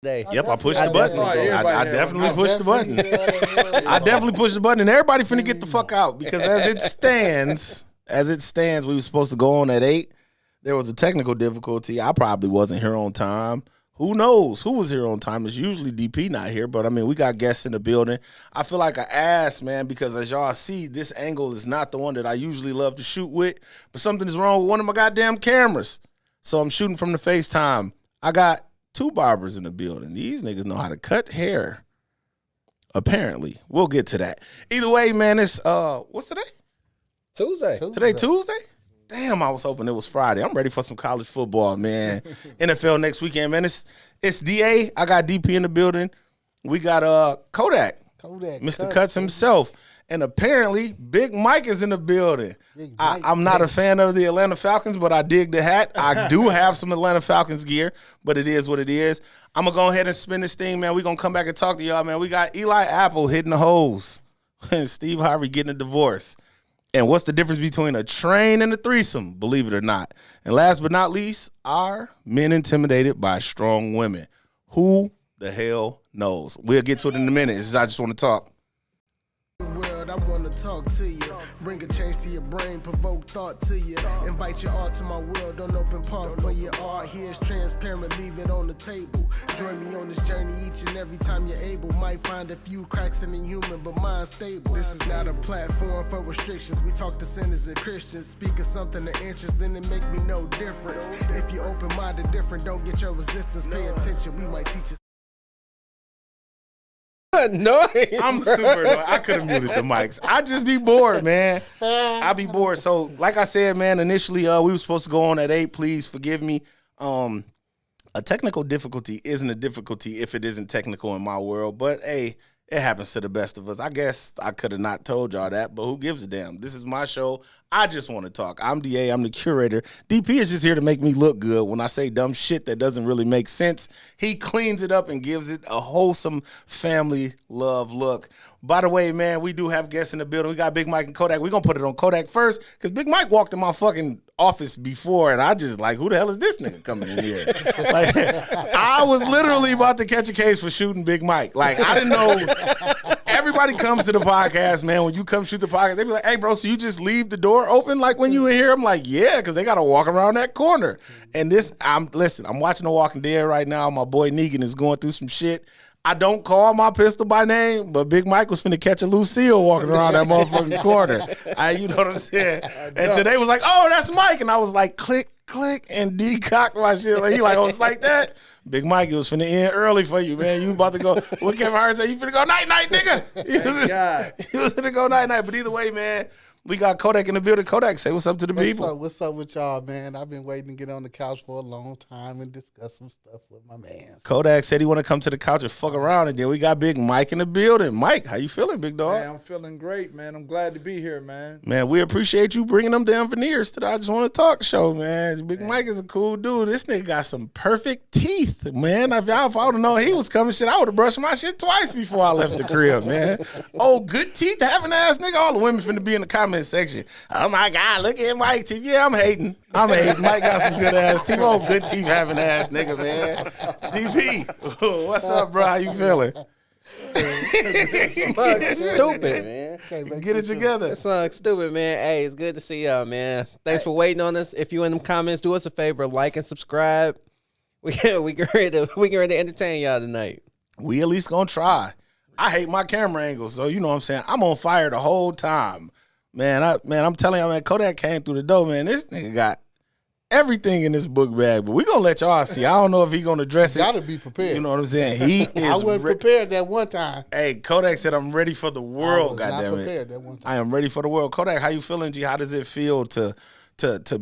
Yep, I pushed the button. I definitely pushed the button. I definitely pushed the button, and everybody finna get the fuck out because as it stands, we were supposed to go on at 8. There was a technical difficulty. I probably wasn't here on time. Who knows who was here on time? It's usually DP not here, but I mean, we got guests in the building. I feel like an ass, man, because as y'all see, this angle is not the one that I usually love to shoot with, but something is wrong with one of my goddamn cameras. So I'm shooting from the FaceTime. I got 2 barbers in the building. These niggas know how to cut hair. Apparently. We'll get to that. Either way, man, it's what's today? Tuesday. Today Tuesday? Damn, I was hoping it was Friday. I'm ready for some college football, man. NFL next weekend, man. It's DA. I got DP in the building. We got Kodak, Mr. Cuts himself. And apparently, Big Mike is in the building. I'm not a fan of the Atlanta Falcons, but I dig the hat. I do have some Atlanta Falcons gear, but it is what it is. I'm going to go ahead and spin this thing, man. We're going to come back and talk to y'all, man. We got Eli Apple hitting the hose and Steve Harvey getting a divorce. And what's the difference between a train and a threesome, believe it or not? And last but not least, are men intimidated by strong women? Who the hell knows? We'll get to it in a minute. I just want to talk. I want to talk to you, bring a change to your brain, provoke thought to you, invite you all to my world, don't open part for your art. Here's transparent, leave it on the table. Join me on this journey each and every time you're able. Might find a few cracks in the human, but mine's stable. This is not a platform for restrictions. We talk to sinners and Christians, speaking something of interest, then it make me no difference. If you open-minded, different, don't get your resistance. Pay attention, we might teach you. Annoying. I'm super annoyed. I could have muted the mics. I just be bored, man. I be bored. So, like I said, man, initially we were supposed to go on at 8. Please forgive me. A technical difficulty isn't a difficulty if it isn't technical in my world. But, hey, it happens to the best of us. I guess I could have not told y'all that, but who gives a damn? This is my show. I just want to talk. I'm DA. I'm the curator. DP is just here to make me look good. When I say dumb shit that doesn't really make sense, he cleans it up and gives it a wholesome family love look. By the way, man, we do have guests in the building. We got Big Mike and Kodak. We're going to put it on Kodak first because Big Mike walked in my fucking office before, and I just like, who the hell is this nigga coming in here? Like, I was literally about to catch a case for shooting Big Mike. Like, I didn't know. Everybody comes to the podcast, man. When you come shoot the podcast, they be like, hey, bro, so you just leave the door open like when you in here? I'm like, yeah, because they got to walk around that corner. And I'm watching The Walking Dead right now. My boy Negan is going through some shit. I don't call my pistol by name, but Big Mike was finna catch a Lucille walking around that motherfucking corner. You know what I'm saying? And today was like, oh, that's Mike. And I was like, click, click, and decock my shit. Like, he like, oh, it's like that? Big Mike, it was finna end early for you, man. You about to go, what Kevin Hart say? You finna go night-night, nigga. He was finna go night-night. But either way, man, we got Kodak in the building. Kodak, say what's up to the people. What's up with y'all, man? I've been waiting to get on the couch for a long time and discuss some stuff with my man. Kodak said he want to come to the couch and fuck around, and then we got Big Mike in the building. Mike, how you feeling, big dog? Man, I'm feeling great, man. I'm glad to be here, man. Man, we appreciate you bringing them damn veneers to the I Just Want to Talk show, man. Big Mike is a cool dude. This nigga got some perfect teeth, man. If I would have known he was coming, shit, I would have brushed my shit twice before I left the crib, man. Oh, good teeth having ass nigga. All the women finna be in the comment section. Oh my God, look at Mike teeth. Yeah, I'm hating. Mike got some good ass teeth. Oh, good teeth having ass nigga, man. DP, what's up, bro? How you feeling? Smug stupid, man. Get it together. Smug stupid, man. Hey, it's good to see y'all, man. Thanks for waiting on us. If you in them comments, do us a favor, like and subscribe. We get ready to entertain y'all tonight. We at least gonna try. I hate my camera angle, so you know what I'm saying. I'm on fire the whole time. Man, I'm telling y'all, man, Kodak came through the door, man. This nigga got everything in this book bag, but we gonna let y'all see. I don't know if he gonna address it. Gotta be prepared. You know what I'm saying? He is. I wasn't prepared that one time. Hey, Kodak said, "I'm ready for the world." I was goddamn not prepared it! That one time. I am ready for the world. Kodak, how you feeling, G? How does it feel to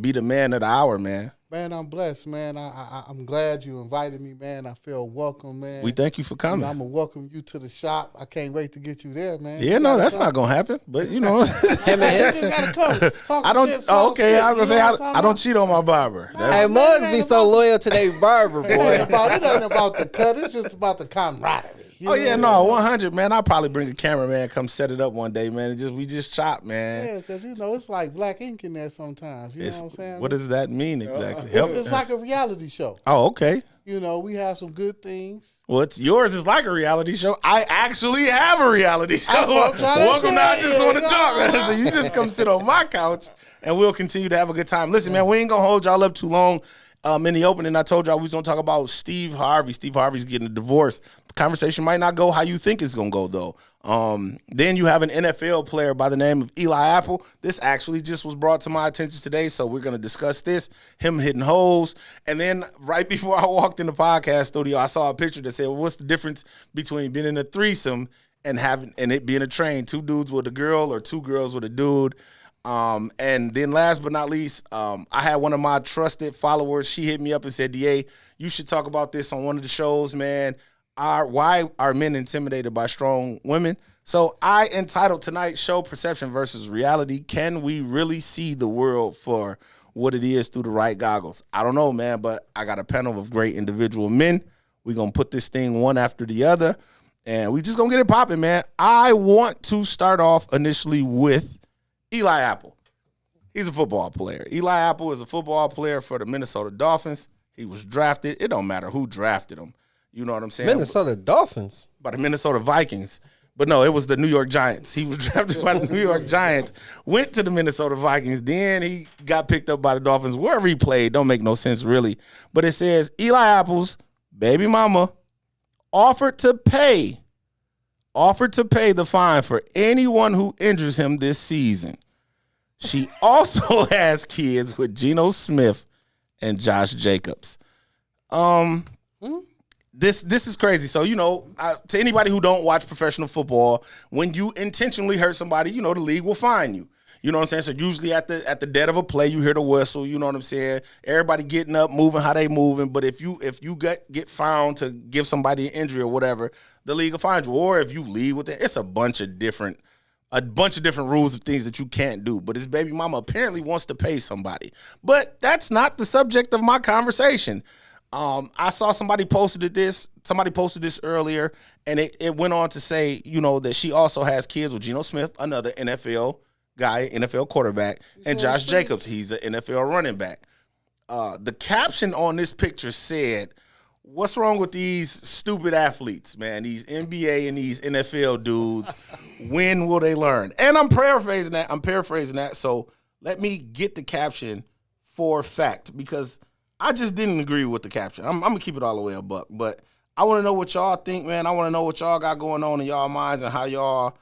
be the man of the hour, man? Man, I'm blessed, man. I'm glad you invited me, man. I feel welcome, man. We thank you for coming. I'm going to welcome you to the shop. I can't wait to get you there, man. Yeah, no, that's not going to happen, but you know. Hey, man, you got to come. Talk I don't, shit, oh, okay, shit, I was going to say, I don't cheat on my barber. Hey, Mugs be so loyal to their barber, boy. It ain't about the cut. It's just about the camaraderie. You Oh know yeah, what no, I'm 100, man. I'll probably bring a cameraman, come set it up one day, man. And we just chop, man. Yeah, because it's like black ink in there sometimes. You know what I'm saying? What does that mean exactly? Help. It's like a reality show. Oh, okay. We have some good things. Well, yours is like a reality show. I actually have a reality show. I'm trying to Welcome to I tell Just you. Want to Talk. So you just come sit on my couch, and we'll continue to have a good time. Listen, man, we ain't gonna hold y'all up too long. In the opening, I told y'all we was gonna talk about Steve Harvey. Steve Harvey's getting a divorce. The conversation might not go how you think it's gonna go, though. Then you have an NFL player by the name of Eli Apple. This actually just was brought to my attention today, so we're gonna discuss this. Him hitting holes, and then right before I walked in the podcast studio, I saw a picture that said, well, "What's the difference between being in a threesome and it being a train? Two dudes with a girl or two girls with a dude?" And then last but not least, I had one of my trusted followers. She hit me up and said, DA, you should talk about this on one of the shows, man. Why are men intimidated by strong women? So I entitled tonight's show, Perception versus Reality. Can we really see the world for what it is through the right goggles? I don't know, man, but I got a panel of great individual men. We're going to put this thing one after the other, and we just going to get it popping, man. I want to start off initially with Eli Apple. He's a football player. Eli Apple is a football player for the Minnesota Dolphins. He was drafted. It don't matter who drafted him. You know what I'm saying? Minnesota Dolphins. By the Minnesota Vikings. But no, it was the New York Giants. He was drafted by the New York Giants, went to the Minnesota Vikings. Then he got picked up by the Dolphins. Wherever he played, don't make no sense really. But it says Eli Apple's baby mama offered to pay the fine for anyone who injures him this season. She also has kids with Geno Smith and Josh Jacobs. This is crazy. So, to anybody who don't watch professional football, when you intentionally hurt somebody, the league will fine you. You know what I'm saying? So usually at the dead of a play, you hear the whistle. You know what I'm saying? Everybody getting up, moving how they moving. But if you get found to give somebody an injury or whatever, the league will find you. Or if you leave with it, it's a bunch of different rules of things that you can't do. But his baby mama apparently wants to pay somebody. But that's not the subject of my conversation. I saw somebody posted this earlier, and it went on to say, that she also has kids with Geno Smith, another NFL guy, NFL quarterback, and Josh Jacobs. He's an NFL running back. The caption on this picture said, "What's wrong with these stupid athletes, man? These NBA and these NFL dudes. When will they learn?" And I'm paraphrasing that. So let me get the caption for fact, because I just didn't agree with the caption. I'm gonna keep it all the way a buck, but I want to know what y'all think, man. I want to know what y'all got going on in y'all minds and how y'all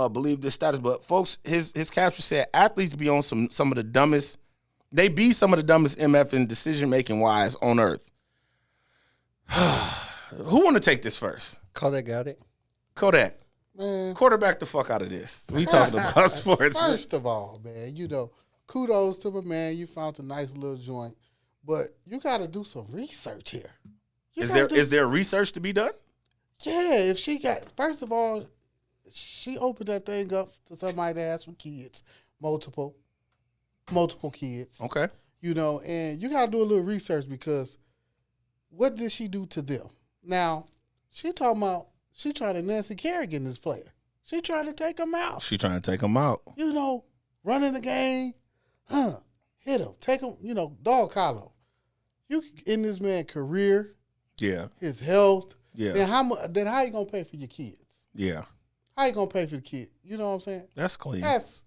believe this status. But folks, his caption said athletes be on some of the dumbest. They be some of the dumbest MF and decision making wise on earth. Who want to take this first? Kodak got it. Kodak, Man, quarterback the fuck out of this. We talking about sports. first of all, man, kudos to my man. You found a nice little joint. But you got to do some research here. Is there research to be done? Yeah, if she got, first of all, she opened that thing up to somebody that has some kids, multiple kids. Okay. And you got to do a little research, because what did she do to them? Now, she talking about she trying to Nancy Kerrigan this player. She trying to take him out. She trying to take him out. Running the game, hit him, take him, dog collar. You in this man's career, Yeah. his health, Yeah. then how you gonna pay for your kids? Yeah. How you gonna pay for the kid? You know what I'm saying? That's clean. That's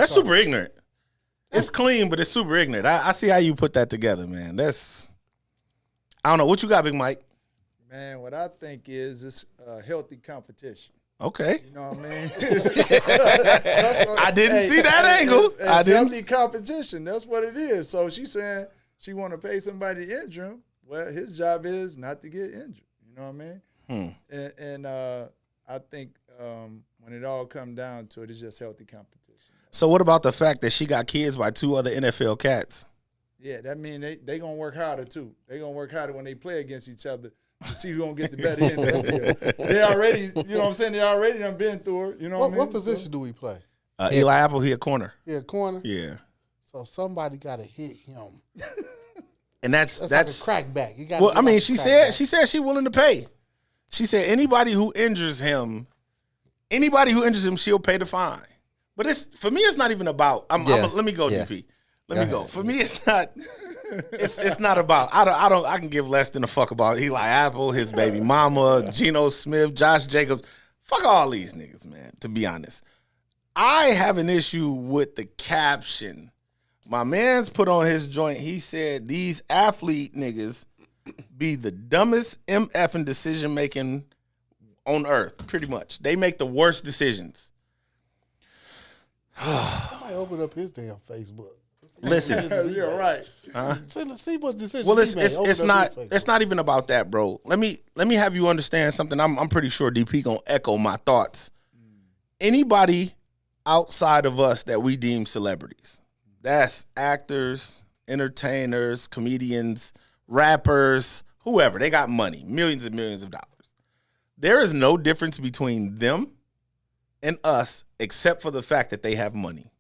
super ignorant. It's clean, but it's super ignorant. I see how you put that together, man. I don't know. What you got, Big Mike? Man, what I think is it's a healthy competition. Okay. You know what I mean? I didn't see that angle. It's healthy competition. That's what it is. So she's saying she want to pay somebody to injure him. Well, his job is not to get injured. You know what I mean? And I think when it all comes down to it, it's just healthy competition. So what about the fact that she got kids by two other NFL cats? Yeah, that means they going to work harder, too. They going to work harder when they play against each other to see who's going to get the better end of the deal. They already, you know what I'm saying, they already done been through it. You know what I mean? What position do we play? Eli Apple, he a corner. Yeah, corner. Yeah. So somebody got to hit him. And that's like a crackback. Well, I mean, she said she's willing to pay. She said anybody who injures him, she'll pay the fine. But it's for me, it's not even about. Let me go, DP. Let me go. For me, it's not. It's not about. I can give less than a fuck about Eli Apple, his baby mama, Geno Smith, Josh Jacobs. Fuck all these niggas, man. To be honest, I have an issue with the caption. My man's put on his joint. He said these athlete niggas be the dumbest MFing decision making on earth. Pretty much, they make the worst decisions. I might open up his damn Facebook. Listen, You're right. Let's see what decision. well, he made. Open it's up not his it's Facebook. not even about that, bro. Let me have you understand something. I'm pretty sure DP gonna echo my thoughts. Anybody outside of us that we deem celebrities, that's actors, entertainers, comedians, rappers, whoever. They got money, millions and millions of dollars. There is no difference between them and us except for the fact that they have money.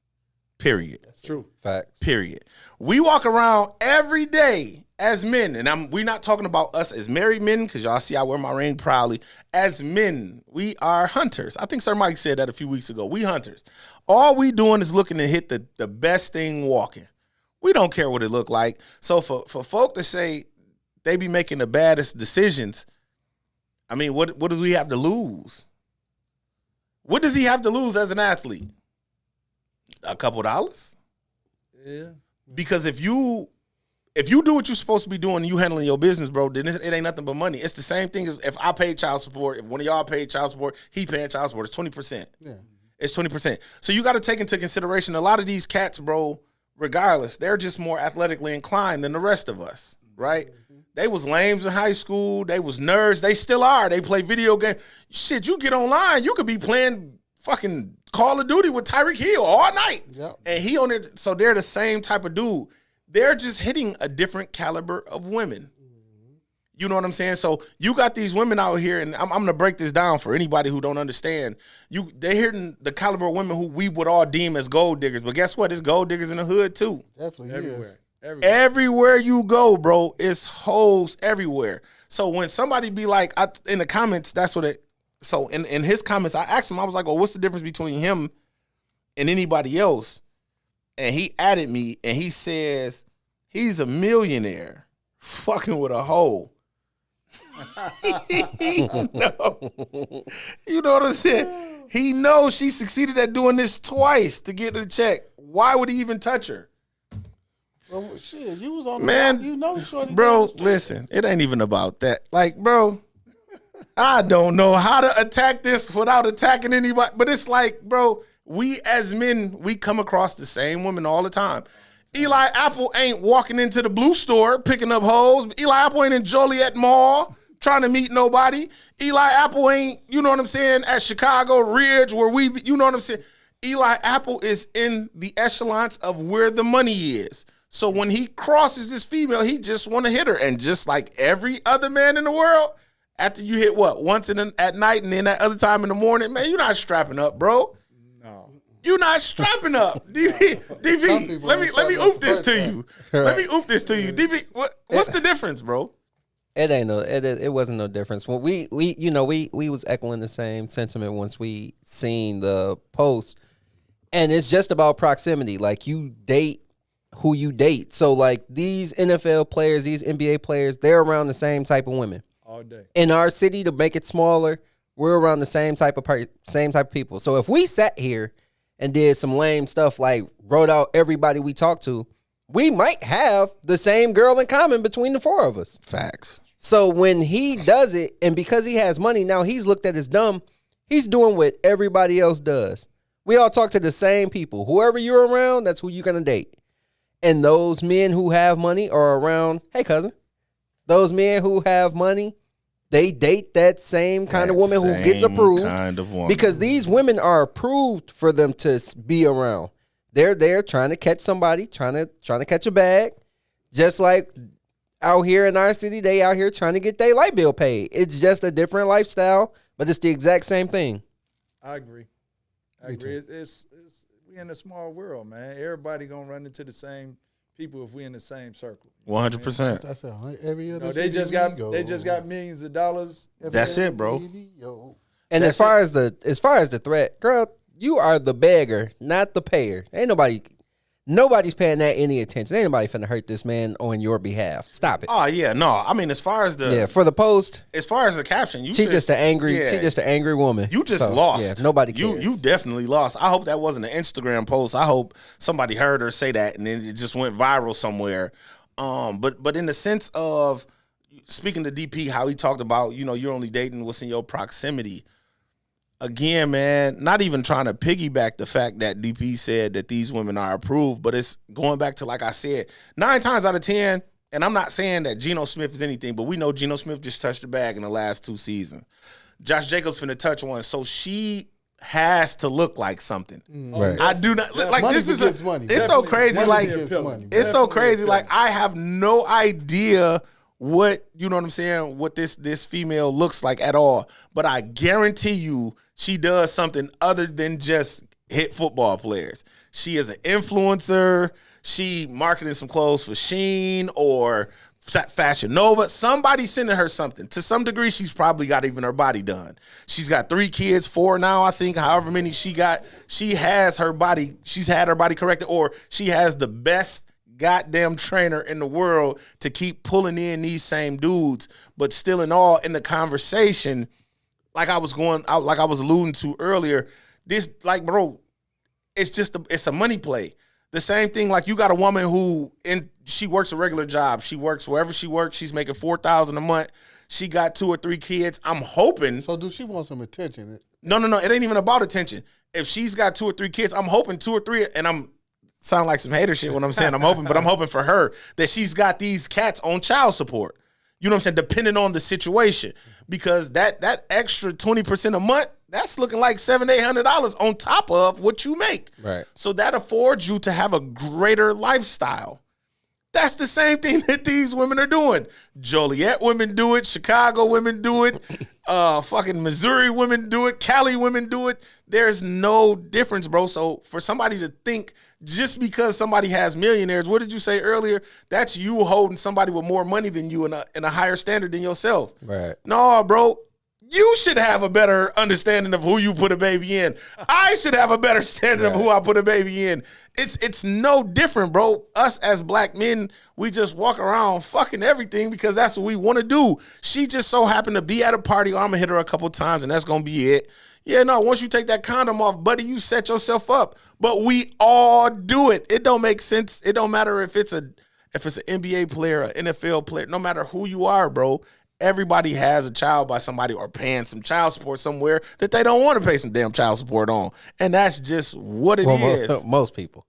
Period. That's true. Facts. Period. We walk around every day as men, and we're not talking about us as married men, because y'all see I wear my ring proudly. As men, we are hunters. I think Sir Mike said that a few weeks ago. We hunters. All we doing is looking to hit the best thing walking. We don't care what it look like. So for folk to say they be making the baddest decisions, I mean, what do we have to lose? What does he have to lose as an athlete? A couple dollars? Yeah. Because if you do what you're supposed to be doing and you handling your business, bro, then it ain't nothing but money. It's the same thing as if I pay child support. If one of y'all paid child support, he paying child support. It's 20%. Yeah. It's 20%. So you got to take into consideration a lot of these cats, bro, regardless, they're just more athletically inclined than the rest of us, right? They was lames in high school. They was nerds. They still are. They play video games. Shit, you get online, you could be playing fucking Call of Duty with Tyreek Hill all night. Yep. And he on it. So they're the same type of dude. They're just hitting a different caliber of women. You know what I'm saying? So you got these women out here, and I'm going to break this down for anybody who don't understand. They're hitting the caliber of women who we would all deem as gold diggers. But guess what? It's gold diggers in the hood too. Definitely is. Everywhere. Everywhere you go, bro, it's hoes everywhere. So when somebody be like, in the comments, that's what it. So in his comments, I asked him, I was like, well, what's the difference between him and anybody else? And he added me, and he says he's a millionaire fucking with a hoe. No. You know what I'm saying? He knows she succeeded at doing this twice to get the check. Why would he even touch her? Well, shit, you was on Man, the, you know, shorty. Bro, listen, it ain't even about that. Like, bro, I don't know how to attack this without attacking anybody. But it's like, bro, we as men, we come across the same women all the time. Eli Apple ain't walking into the blue store picking up hoes. Eli Apple ain't in Joliet Mall trying to meet nobody. Eli Apple ain't, you know what I'm saying, at Chicago Ridge where you know what I'm saying. Eli Apple is in the echelons of where the money is. So when he crosses this female, he just want to hit her. And just like every other man in the world, after you hit once at night and then that other time in the morning, man, you're not strapping up, bro. No. You're not strapping up. DP, let me oop this to you. Let me oop this to you. DP, what's the difference, bro? It wasn't no difference. When we was echoing the same sentiment once we seen the post. And it's just about proximity. Like, you date who you date. So like these NFL players, these NBA players, they're around the same type of women. All day. In our city, to make it smaller, we're around the same type of people. So if we sat here and did some lame stuff like wrote out everybody we talked to, we might have the same girl in common between the four of us. Facts. So when he does it, and because he has money, now he's looked at as dumb, he's doing what everybody else does. We all talk to the same people. Whoever you're around, that's who you're going to date. And those men who have money are around, hey, cousin, those men who have money, they date that same kind of woman who gets approved. Kind of woman. Because these women are approved for them to be around. They're there trying to catch somebody, trying to catch a bag. Just like out here in our city, they out here trying to get their light bill paid. It's just a different lifestyle, but it's the exact same thing. I agree. It's we in a small world, man. Everybody gonna run into the same people if we in the same circle. 100%. That's every other. No, they just got millions of dollars. That's it, bro. And as far as the threat, girl, you are the beggar, not the payer. Ain't nobody's paying that any attention. Ain't nobody finna hurt this man on your behalf. Stop it. Oh yeah, no. I mean, as far as for the post, as far as the caption, she just an angry woman. You just lost. Yeah, nobody cares. You definitely lost. I hope that wasn't an Instagram post. I hope somebody heard her say that and then it just went viral somewhere. But in the sense of speaking to DP, how he talked about, you're only dating what's in your proximity. Again, man, not even trying to piggyback the fact that DP said that these women are approved, but it's going back to, like I said, 9 times out of 10, and I'm not saying that Geno Smith is anything, but we know Geno Smith just touched the bag in the last 2 seasons. Josh Jacobs finna touch one, so she has to look like something. Right. I do not like money this is money. It's so crazy. Money Like begets money. it's so crazy. Like I have no idea what what this female looks like at all. But I guarantee you she does something other than just hit football players. She is an influencer. She marketing some clothes for Shein or Fashion Nova. Somebody sending her something. To some degree, she's probably got even her body done. She's got 3 kids, 4 now, I think, however many she got. She has her body. She's had her body corrected, or she has the best goddamn trainer in the world to keep pulling in these same dudes. But still in all, in the conversation, like I was alluding to earlier, this, like, bro, it's a money play. The same thing, like you got a woman she works a regular job. She works wherever she works. She's making $4,000 a month. She got 2 or 3 kids. I'm hoping. So do she want some attention? No. It ain't even about attention. If she's got 2 or 3 kids, I'm hoping 2 or 3, and I'm sound like some hater shit when I'm saying I'm hoping, but I'm hoping for her that she's got these cats on child support. You know what I'm saying? Depending on the situation. Because that extra 20% a month, that's looking like $700-800 on top of what you make. Right. So that affords you to have a greater lifestyle. That's the same thing that these women are doing. Joliet women do it. Chicago women do it. Fucking Missouri women do it. Cali women do it. There's no difference, bro. So for somebody to think just because somebody has millionaires, what did you say earlier? That's you holding somebody with more money than you in a higher standard than yourself. Right. No, bro. You should have a better understanding of who you put a baby in. I should have a better standard of who I put a baby in. It's no different, bro. Us as black men, we just walk around fucking everything because that's what we want to do. She just so happened to be at a party, or I'm going to hit her a couple times, and that's going to be it. Yeah, no, once you take that condom off, buddy, you set yourself up. But we all do it. It don't make sense. It don't matter if it's an NBA player, an NFL player, no matter who you are, bro. Everybody has a child by somebody or paying some child support somewhere that they don't want to pay some damn child support on. And that's just what it is. Most people.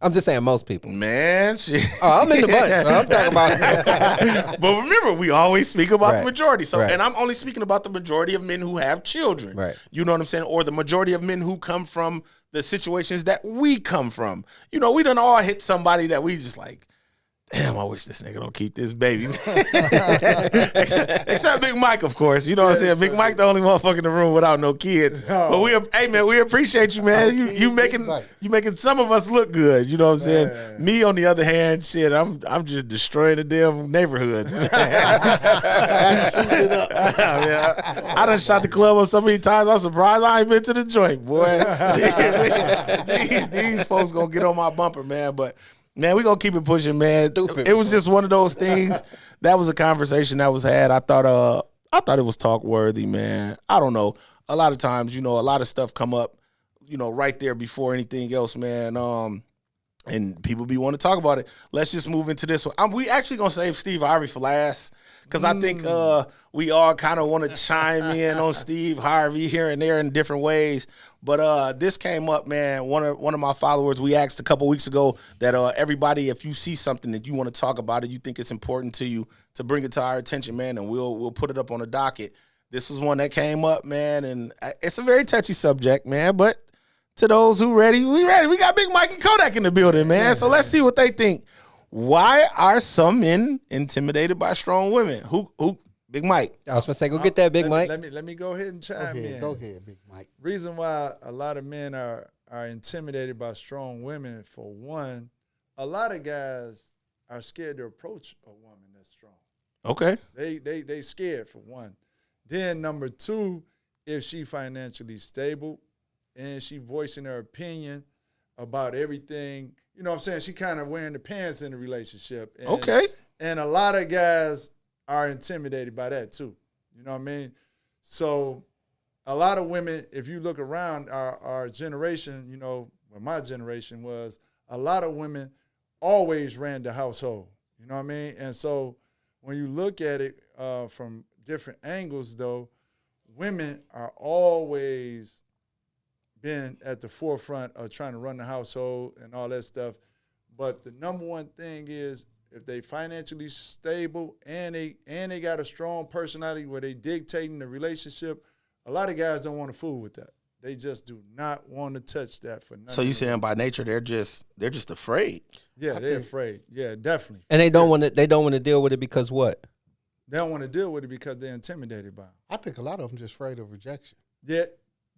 I'm just saying most people. Man, shit. Oh, I'm in the bunch. So I'm talking about. But remember, we always speak about the Right. majority. So, Right. and I'm only speaking about the majority of men who have children. Right. You know what I'm saying? Or the majority of men who come from the situations that we come from. You know, we done all hit somebody that we just like, damn, I wish this nigga don't keep this baby. except Big Mike, of course. You know what I'm saying? Big Mike, the only motherfucker in the room without no kids. But we appreciate you, man. You making some of us look good. You know what I'm saying? Me, on the other hand, shit, I'm just destroying the damn neighborhoods. I done shot the club up so many times. I'm surprised I ain't been to the joint, boy. these folks gonna get on my bumper, man. But man, we gonna keep it pushing, man. Stupid. It was just one of those things. That was a conversation that was had. I thought it was talk worthy, man. I don't know. A lot of times, a lot of stuff come up, right there before anything else, man. And people be wanting to talk about it. Let's just move into this one. We actually gonna save Steve Harvey for last, because I think we all kind of want to chime in on Steve Harvey here and there in different ways. But this came up, man. One of my followers, we asked a couple weeks ago that everybody, if you see something that you want to talk about it, you think it's important to you, to bring it to our attention, man, and we'll put it up on the docket. This was one that came up, man, and it's a very touchy subject, man. But to those who ready, we ready. We got Big Mike and Kodak in the building, man. So let's see what they think. Why are some men intimidated by strong women? Who? Big Mike. I was gonna say, go get that, Big Mike. Let me go ahead and chime in. Go ahead, Big Mike. Reason why a lot of men are intimidated by strong women, for one, a lot of guys are scared to approach a woman that's strong. Okay. They scared, for one. Then number two, if she financially stable and she voicing her opinion about everything, you know what I'm saying? She kind of wearing the pants in the relationship. And, Okay. And a lot of guys are intimidated by that too. You know what I mean? So a lot of women, if you look around our generation, you know, what my generation was, a lot of women always ran the household. You know what I mean? And so when you look at it from different angles, though, women are always been at the forefront of trying to run the household and all that stuff. But the number one thing is, if they financially stable and they got a strong personality where they dictating the relationship, a lot of guys don't want to fool with that. They just do not want to touch that for nothing. So you saying by nature they're just afraid? Yeah, they're afraid. Yeah, definitely. And they don't want to. They don't want to deal with it because what? They don't want to deal with it because they're intimidated by it. I think a lot of them just afraid of rejection. Yeah,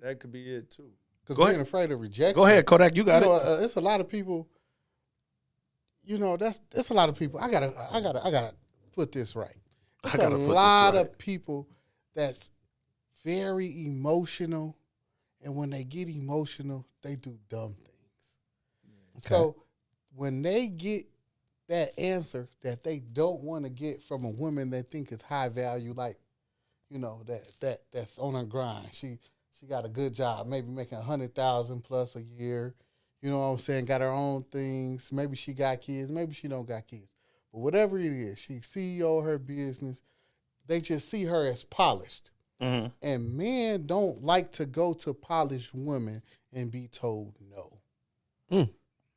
that could be it too. Because Go being ahead. afraid of rejection. Go ahead, Kodak. You got it. It's a lot of people. You know, it's a lot of people. I gotta put this right. It's I gotta a put this lot right. of people that's very emotional, and when they get emotional, they do dumb things. Okay. So when they get that answer that they don't want to get from a woman they think is high value, like, you know, that's on her grind. She got a good job, maybe making $100,000 plus a year. You know what I'm saying? Got her own things. Maybe she got kids. Maybe she don't got kids. But whatever it is, she CEO of her business. They just see her as polished. Mhm. And men don't like to go to polished women and be told no. Mm.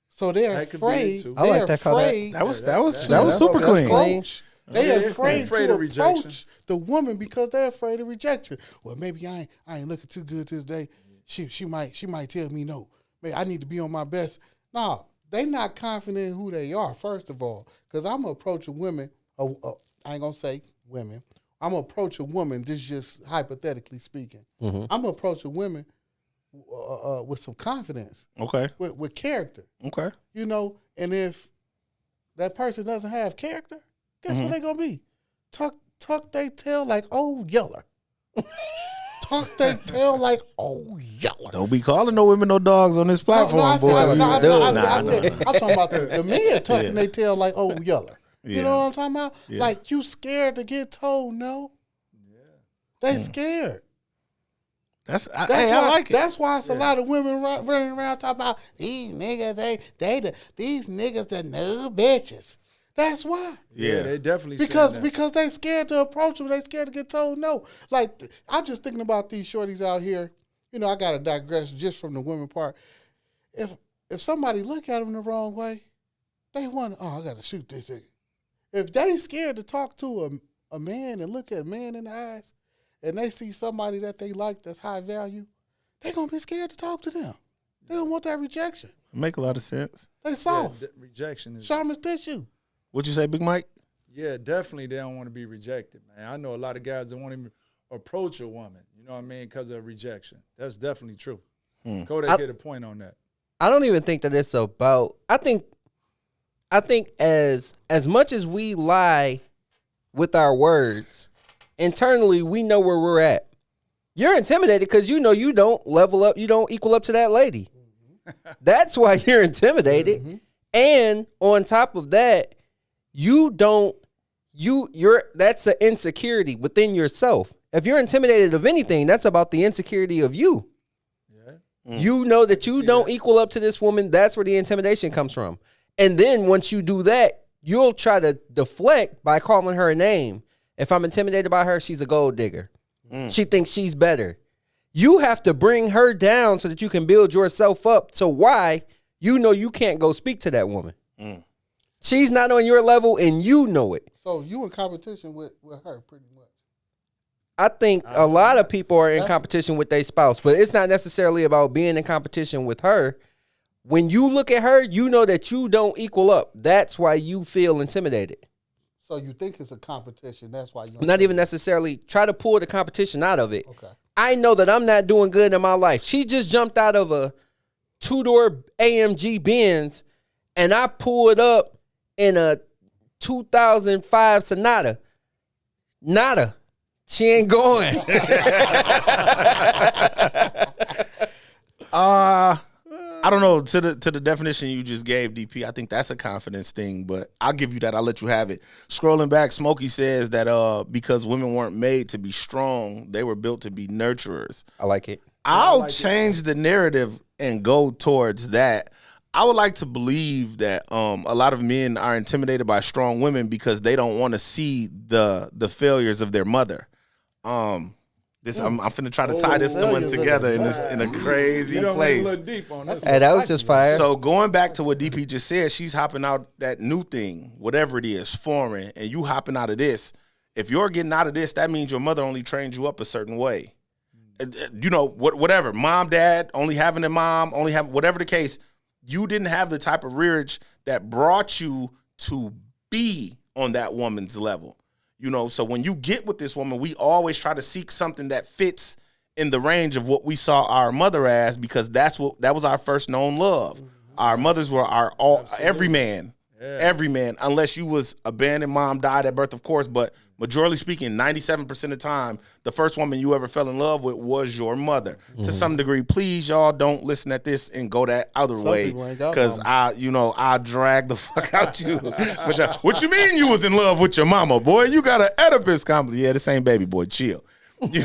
So they're That could be it, afraid. too. I like They're that call, that- afraid. That was that's super clean. clean. They're Yeah, afraid afraid to of rejection. approach the woman because they're afraid of rejection. Well, maybe I ain't looking too good this day. She might tell me no. Maybe I need to be on my best. No, they not confident in who they are. First of all, because I'm gonna approach a woman. I ain't gonna say women. I'm gonna approach a woman. This is just hypothetically speaking. I'm gonna approach a woman with some confidence, Okay. with character. Okay. You know, and if that person doesn't have character, guess what they gonna be? Tuck they tail like old Yeller. Tuck they tail like old Yeller. Don't be calling no women no dogs on this platform, I boy. said, You do. Nah. I'm talking about the men tucking their tail like old Yeller. Yeah. You know what I'm talking about? Yeah. Like, you scared to get told no? They scared. That's That's hey, why, I like it. That's why it's a lot of women running around talking about these niggas. These niggas the new bitches. That's why. Yeah, they definitely Because saying that. because they scared to approach them. They scared to get told no. Like, I'm just thinking about these shorties out here. You know, I gotta digress just from the women part. If somebody look at them the wrong way, they want, I gotta shoot this nigga. If they scared to talk to a man and look at a man in the eyes, and they see somebody that they like that's high value, they gonna be scared to talk to them. They don't want that rejection. Make a lot of sense. They soft. Rejection is. Shaman's tissue. What you say, Big Mike? Yeah, definitely they don't want to be rejected, man. I know a lot of guys that won't even approach a woman, you know what I mean, because of rejection. That's definitely true. Kodak hit a point on that. I don't even think that it's about. I think as much as we lie with our words, internally we know where we're at. You're intimidated because you know you don't level up, you don't equal up to that lady. That's why you're intimidated. And on top of that, that's an insecurity within yourself. If you're intimidated of anything, that's about the insecurity of you. You know that you don't equal up to this woman. That's where the intimidation comes from. And then once you do that, you'll try to deflect by calling her a name. If I'm intimidated by her, she's a gold digger. She thinks she's better. You have to bring her down so that you can build yourself up. So why? You know you can't go speak to that woman. She's not on your level and you know it. So you in competition with her pretty much. I think a lot of people are in competition with their spouse, but it's not necessarily about being in competition with her. When you look at her, you know that you don't equal up. That's why you feel intimidated. So you think it's a competition. That's why you Not even necessarily try to pull the competition out of it. Okay. I know that I'm not doing good in my life. She just jumped out of a 2-door AMG Benz and I pulled up in a 2005 Sonata. Nada. She ain't going. I don't know, to the definition you just gave, DP, I think that's a confidence thing, but I'll give you that. I'll let you have it. Scrolling back, Smokey says that because women weren't made to be strong, they were built to be nurturers. I like it. I'll change the narrative and go towards that. I would like to believe that a lot of men are intimidated by strong women because they don't want to see the failures of their mother. I'm finna try to tie this one together in a crazy place. Look deep on this. Hey, that was just fire. So going back to what DP just said, she's hopping out that new thing, whatever it is, foreign, and you hopping out of this. If you're getting out of this, that means your mother only trained you up a certain way. You know, whatever. Mom, dad, only having a mom, only have whatever the case. You didn't have the type of rearage that brought you to be on that woman's level. You know, so when you get with this woman, we always try to seek something that fits in the range of what we saw our mother as, because that was our first known love. Mm-hmm. Our mothers were every man, unless you was abandoned, mom died at birth, of course, but majorly speaking, 97% of the time, the first woman you ever fell in love with was your mother. Mm-hmm. To some degree, please, y'all, don't listen at this and go that other way, because I'll drag the fuck out you. But what you mean you was in love with your mama, boy? You got an Oedipus complex. Yeah, the same baby, boy, chill. You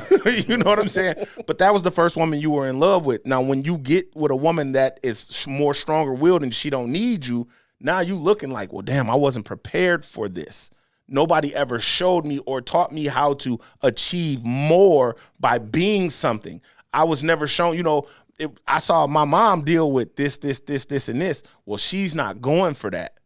know what I'm saying? But that was the first woman you were in love with. Now, when you get with a woman that is more stronger-willed and she don't need you, now you looking like, well, damn, I wasn't prepared for this. Nobody ever showed me or taught me how to achieve more by being something. I was never shown, I saw my mom deal with this, and this. Well, she's not going for that.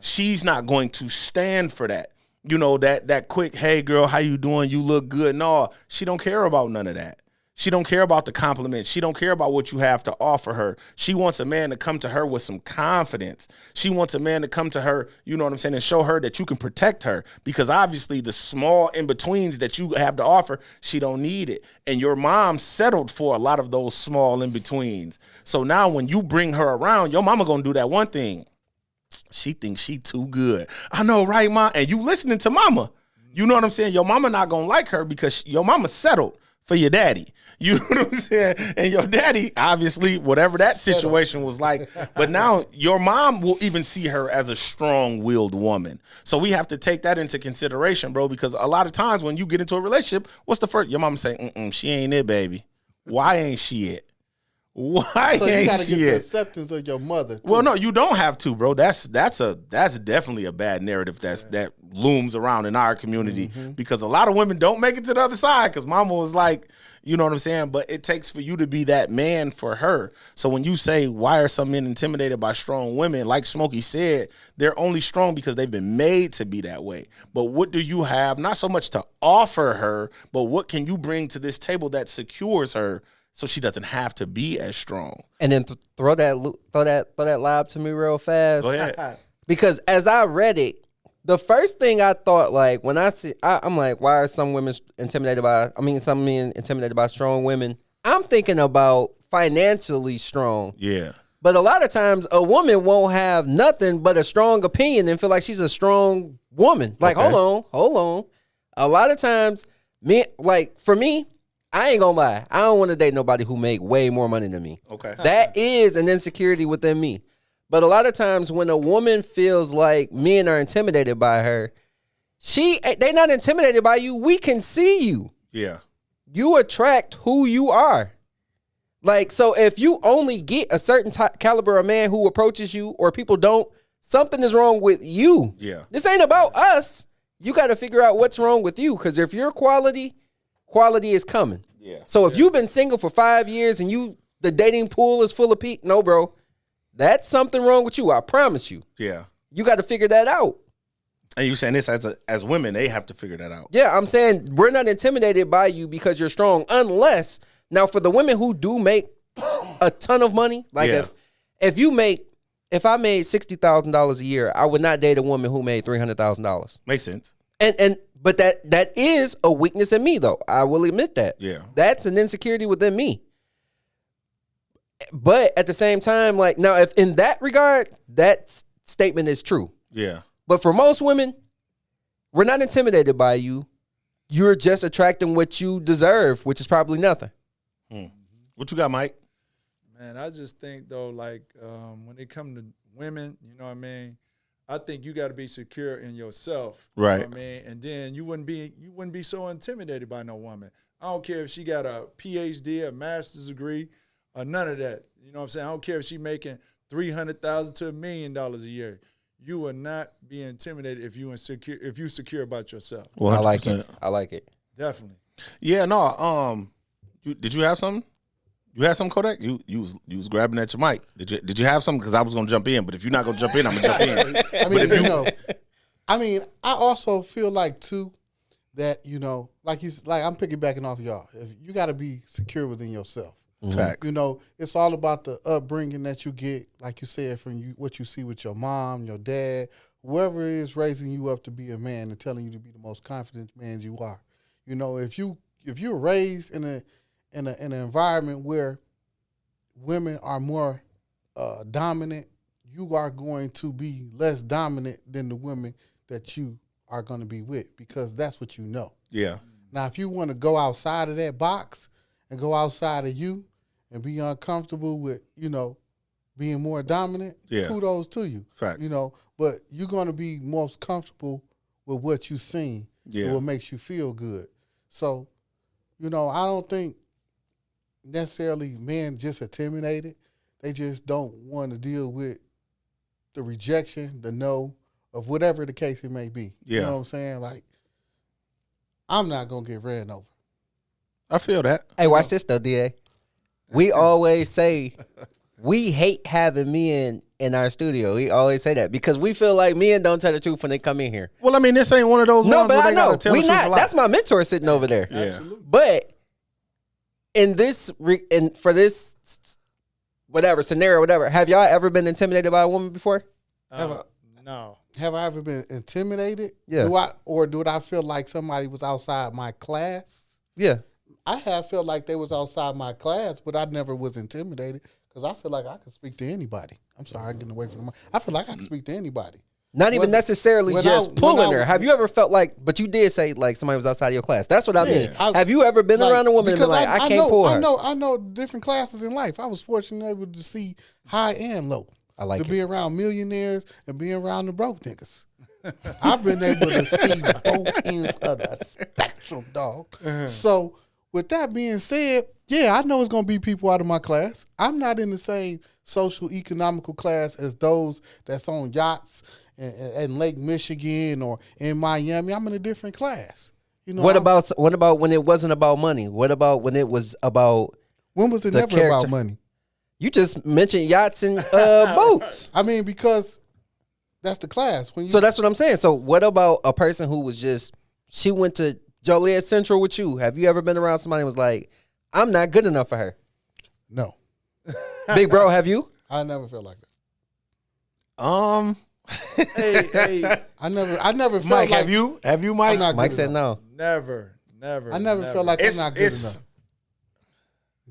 She's not going to stand for that. You know, that quick, hey, girl, how you doing? You look good. No, she don't care about none of that. She don't care about the compliments. She don't care about what you have to offer her. She wants a man to come to her with some confidence. She wants a man to come to her, you know what I'm saying, and show her that you can protect her, because obviously the small in-betweens that you have to offer, she don't need it. And your mom settled for a lot of those small in-betweens. So now when you bring her around, your mama gonna do that one thing. She thinks she too good. I know, right, Mom? And you listening to mama. You know what I'm saying? Your mama not gonna like her because your mama settled for your daddy. You know what I'm saying? And your daddy, obviously, whatever that situation was like. But now your mom will even see her as a strong-willed woman. So we have to take that into consideration, bro, because a lot of times when you get into a relationship, what's the first? Your mama say, she ain't it, baby. Why ain't she it? Why so you ain't gotta she get the it? acceptance of your mother, too. Well, no, you don't have to, bro. That's definitely a bad narrative that looms around in our community, because a lot of women don't make it to the other side because mama was like, you know what I'm saying? But it takes for you to be that man for her. So when you say, why are some men intimidated by strong women? Like Smokey said, they're only strong because they've been made to be that way. But what do you have? Not so much to offer her, but what can you bring to this table that secures her so she doesn't have to be as strong? And then throw that lob to me real fast. Go ahead. Because as I read it, the first thing I thought, like, when I'm like, why are some men intimidated by strong women? I'm thinking about financially strong. Yeah. But a lot of times a woman won't have nothing but a strong opinion and feel like she's a strong woman. Like, Okay. hold on. A lot of times, for me, I ain't gonna lie, I don't want to date nobody who make way more money than me. Okay. That is an insecurity within me. But a lot of times when a woman feels like men are intimidated by her, they not intimidated by you. We can see you. Yeah. You attract who you are. Like, so if you only get a certain caliber of man who approaches you, or people don't, something is wrong with you. Yeah. This ain't about us. You got to figure out what's wrong with you, because if you're quality is coming. Yeah. So if you've been single for 5 years and the dating pool is full of people, no, bro, that's something wrong with you. I promise you. Yeah. You got to figure that out. And you saying this as women, they have to figure that out. Yeah, I'm saying we're not intimidated by you because you're strong, unless, now for the women who do make a ton of money, like Yeah. if I made $60,000 a year, I would not date a woman who made $300,000. Makes sense. But that is a weakness in me, though. I will admit that. Yeah. That's an insecurity within me. But at the same time, like now, if in that regard, that statement is true. Yeah. But for most women, we're not intimidated by you. You're just attracting what you deserve, which is probably nothing. What you got, Mike? Man, I just think though, like when it come to women, you know what I mean. I think you got to be secure in yourself, you know Right. what I mean, and then you wouldn't be so intimidated by no woman. I don't care if she got a PhD, a master's degree, or none of that. You know what I'm saying? I don't care if she making $300,000 to $1 million a year. You will not be intimidated if you secure about yourself. Well, I like it. I like it. Definitely. Yeah, no. Did you have something? You had something, Kodak? You was grabbing at your mic. Did you have something? Because I was gonna jump in, but if you're not gonna jump in, I'm gonna jump in. I mean, you know, I also feel like too that, you know, like I'm piggybacking off y'all. If you got to be secure within yourself. Facts. You know, it's all about the upbringing that you get, like you said, from what you see with your mom, your dad, whoever is raising you up to be a man and telling you to be the most confident man you are. You know, if you're raised in an environment where women are more dominant, you are going to be less dominant than the women that you are going to be with, because that's what you know. Yeah. Now, if you want to go outside of that box and go outside of you and be uncomfortable with, you know, being more dominant, Yeah. kudos to you. Facts. You know, but you're going to be most comfortable with what you've seen Yeah. and what makes you feel good. So, you know, I don't think necessarily men just intimidated. They just don't want to deal with the rejection, the no, of whatever the case it may be. Yeah. You know what I'm saying? Like, I'm not going to get ran over. I feel that. Hey, watch this though, DA. We always say we hate having men in our studio. We always say that because we feel like men don't tell the truth when they come in here. Well, I mean, this ain't one of those No, ones but where I they know gotta tell we the truth not. a lot. That's my mentor sitting over there. Yeah. Absolutely. But in this, for this, whatever scenario, whatever, have y'all ever been intimidated by a woman before? No. Have I ever been intimidated? Yeah. Do I feel like somebody was outside my class? Yeah. I have felt like they was outside my class, but I never was intimidated because I feel like I can speak to anybody. I'm sorry, I'm getting away from the mic. I feel like I can speak to anybody. Not even When- necessarily when just I- pulling when I- her. Have you ever felt like, but you did say like somebody was outside of your class. That's what I mean. I- Have you ever been Like, around a woman and been because like, I can't pull her? I know different classes in life. I was fortunate able to see high and low. I like to it. be around millionaires and be around the broke niggas. I've been able to see both ends of the spectrum, dog. So with that being said, yeah, I know it's gonna be people out of my class. I'm not in the same social economical class as those that's on yachts in Lake Michigan or in Miami. I'm in a different class. You know, What about when it wasn't about money? What about when it was about? when was it the never character? about money? You just mentioned yachts and boats. I mean, because that's the class. When you So that's what I'm saying. So what about a person who was just, she went to Joliet Central with you? Have you ever been around somebody who was like, I'm not good enough for her? no, Big bro, have you? I never felt like that. Hey, I never felt Mike, like have you, Mike? I'm not Mike good said enough. no. never. I never felt like I'm It's not good it's enough.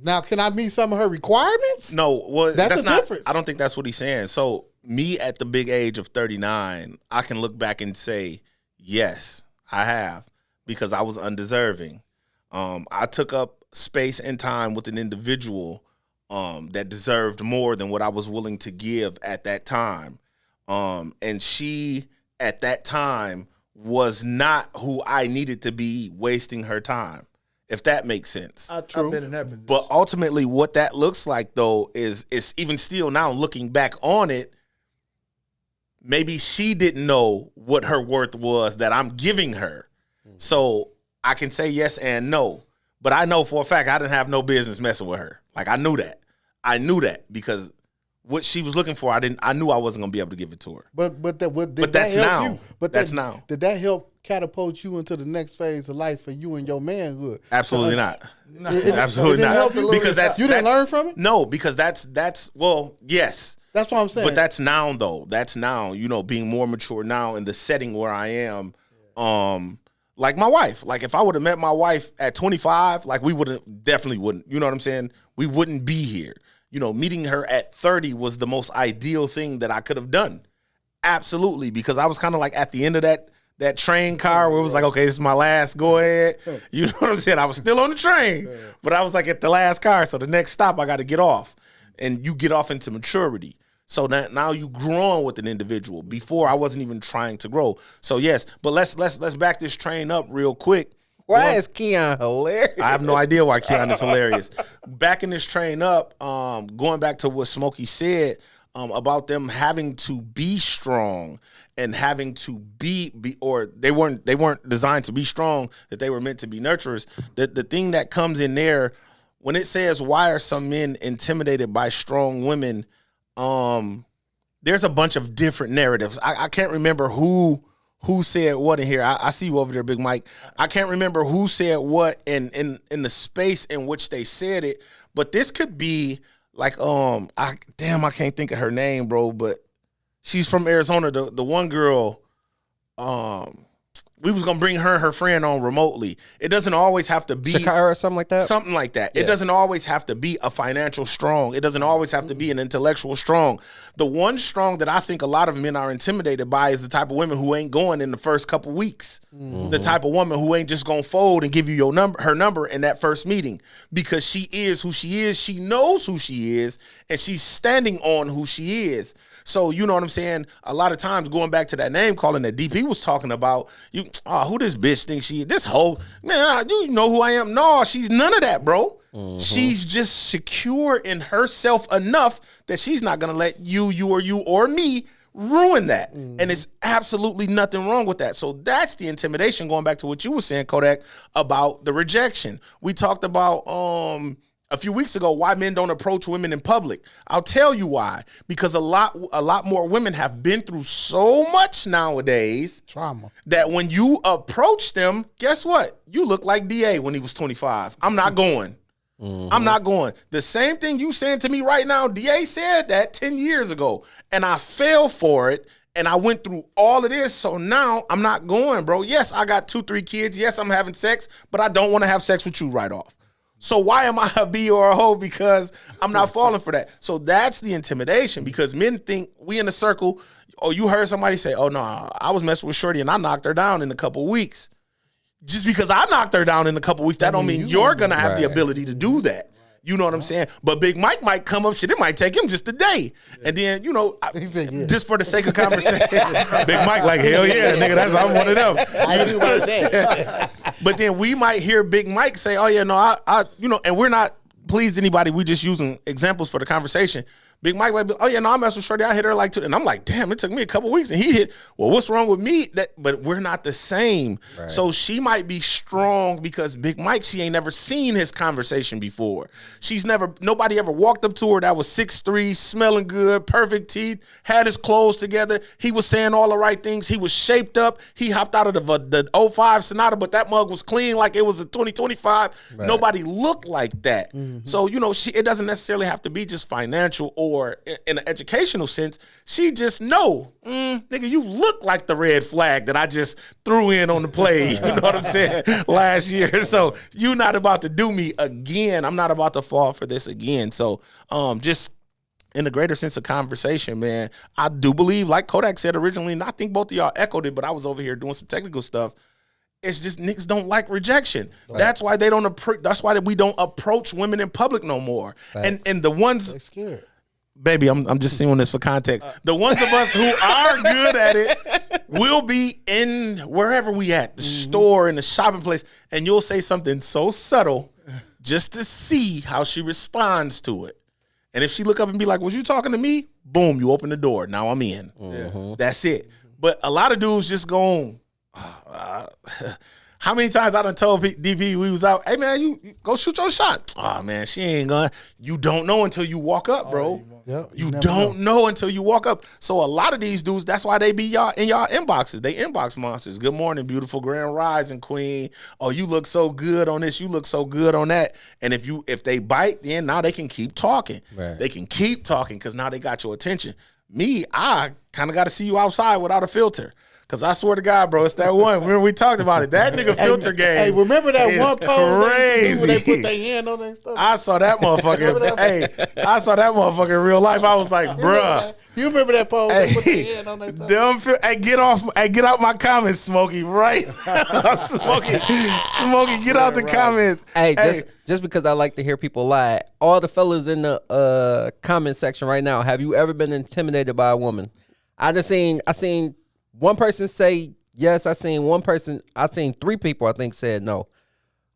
Now, can I meet some of her requirements? no. Well, That's that's the not. difference. I don't think that's what he's saying. So me at the big age of 39, I can look back and say, yes, I have, because I was undeserving. I took up space and time with an individual that deserved more than what I was willing to give at that time. And she, at that time, was not who I needed to be wasting her time, if that makes sense. I've been in that position. But ultimately, what that looks like, though, is even still now looking back on it, maybe she didn't know what her worth was that I'm giving her. So I can say yes and no. But I know for a fact I didn't have no business messing with her. Like, I knew that. I knew that because what she was looking for, I knew I wasn't gonna be able to give it to her. But But that's help now. you? But That's now. Did that help catapult you into the next phase of life for you and your manhood? Absolutely not. It Absolutely didn't not. help you? Because that's You didn't that's- learn from it? No, because that's well, yes. That's what I'm saying. But that's now though. That's now, being more mature now in the setting where I am. Like my wife. Like if I would have met my wife at 25, like we definitely wouldn't. You know what I'm saying? We wouldn't be here. meeting her at 30 was the most ideal thing that I could have done. Absolutely, because I was kind of like at the end of that train car where it was like, okay, this is my last, go ahead. You know what I'm saying? I was still on the train, but I was like at the last car. So the next stop, I got to get off. And you get off into maturity. So now you growing with an individual. Before, I wasn't even trying to grow. So yes, but let's back this train up real quick. Why is Keon hilarious? I have no idea why Keon is hilarious. Backing this train up, going back to what Smokey said about them having to be strong and having to be or they weren't designed to be strong, that they were meant to be nurturers. The thing that comes in there when it says, why are some men intimidated by strong women? There's a bunch of different narratives. I can't remember who said what in here. I see you over there, Big Mike. I can't remember who said what in the space in which they said it, but this could be like I can't think of her name, bro, but she's from Arizona. The one girl, we was gonna bring her and her friend on remotely. It doesn't always have to be Shakira or something like that. Something like that. Yeah. It doesn't always have to be a financial strong. It doesn't always have to be an intellectual strong. The one strong that I think a lot of men are intimidated by is the type of women who ain't going in the first couple weeks. Mm-hmm. The type of woman who ain't just gonna fold and give you her number in that first meeting, because she is who she is. She knows who she is, and she's standing on who she is. So, you know what I'm saying? A lot of times, going back to that name calling that DP was talking about, who this bitch thinks she is? This hoe, man, you know who I am? No, she's none of that, bro. Mm-hmm. She's just secure in herself enough that she's not going to let you or me ruin that. Mm-hmm. And it's absolutely nothing wrong with that. So that's the intimidation, going back to what you were saying, Kodak, about the rejection. We talked about, a few weeks ago, why men don't approach women in public. I'll tell you why. Because a lot more women have been through so much nowadays, trauma, that when you approach them, guess what? You look like DA when he was 25. I'm not going. Mm-hmm. I'm not going. The same thing you saying to me right now, DA said that 10 years ago, and I fell for it. And I went through all of this, so now I'm not going, bro. Yes, I got 2-3 kids. Yes, I'm having sex, but I don't want to have sex with you right off. So why am I a B or a hoe? Because I'm not falling for that. So that's the intimidation, because men think we in a circle. Oh, you heard somebody say, oh, no, I was messing with Shorty and I knocked her down in a couple weeks. Just because I knocked her down in a couple weeks, that don't mean you're going to have the ability to do that. You know what I'm saying? But Big Mike might come up, shit, it might take him just a day. And then, just for the sake of conversation, Big Mike like, hell yeah, nigga, I'm one of them. I do what I say. But then we might hear Big Mike say, oh yeah, no, I and we're not pleased anybody. We just using examples for the conversation. Big Mike might be, oh yeah, no, I messed with Shorty. I hit her like 2. And I'm like, damn, it took me a couple weeks. And he hit, well, what's wrong with me? But we're not the same. Right. So she might be strong because Big Mike, she ain't never seen his conversation before. Nobody ever walked up to her that was 6'3", smelling good, perfect teeth, had his clothes together. He was saying all the right things. He was shaped up. He hopped out of the 05 Sonata, but that mug was clean like it was a 2025. Right. Nobody looked like that. Mm-hmm. So, it doesn't necessarily have to be just financial or in an educational sense. She just nigga, you look like the red flag that I just threw in on the play. You know what I'm saying? Last year. So you're not about to do me again. I'm not about to fall for this again. So just in the greater sense of conversation, man, I do believe, like Kodak said originally, and I think both of y'all echoed it, but I was over here doing some technical stuff. It's just niggas don't like rejection. Right. That's why they don't. That's why we don't approach women in public no more. Right. And the ones they're scared. Baby, I'm just seeing this for context. The ones of us who are good at it will be in wherever we at, the store, in the shopping place, and you'll say something so subtle just to see how she responds to it. And if she look up and be like, was you talking to me? Boom, you open the door. Now I'm in. Mm-hmm. That's it. But a lot of dudes just going, how many times I done told DP we was out, hey man, you go shoot your shot. Oh man, she ain't gonna. You don't know until you walk up, bro. You don't know until you walk up. So a lot of these dudes, that's why they be y'all in y'all inboxes. They inbox monsters. Good morning, beautiful grand rising queen. Oh, you look so good on this. You look so good on that. And if they bite, then now they can keep talking. Right. They can keep talking because now they got your attention. Me, I kind of got to see you outside without a filter. Cause I swear to God, bro, it's that one. Remember we talked about it. That nigga filter game. Hey, remember that is one pose they used to do where they crazy. put their hand on their stuff? I saw that motherfucker. Hey, I saw that motherfucker in real life. I was like, bruh. You remember that pose? They put their Hey, hand on their stuff? hey, get out my comments, Smokey. Right, Smokey, get out the comments. Hey, just because I like to hear people lie, all the fellas in the comment section right now, have you ever been intimidated by a woman? I seen one person say yes. I seen 3 people I think said no.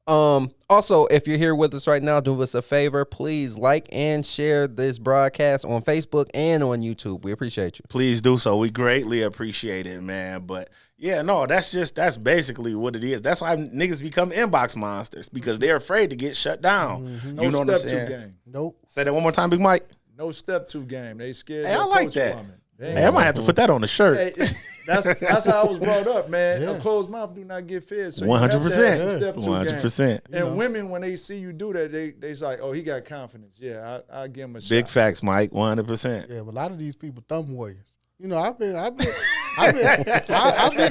Also, if you're here with us right now, do us a favor, please like and share this broadcast on Facebook and on YouTube. We appreciate you. Please do so. We greatly appreciate it, man. But yeah, no, that's basically what it is. That's why niggas become inbox monsters, because they're afraid to get shut down. No You know what I'm step 2 saying? game. Nope. Say that one more time, Big Mike. No step 2 game. They scared. Hey, to I like approach that. woman. Hey, I might have to put that on the shirt. Hey, that's how I was brought up, man. A closed mouth do not get fed. So 100%. 100%. 100%. And women, when they see you do that, they's like, oh, he got confidence. Yeah, I give him a shot. Big facts, Mike. 100%. Yeah, but a lot of these people thumb warriors. You know, I've been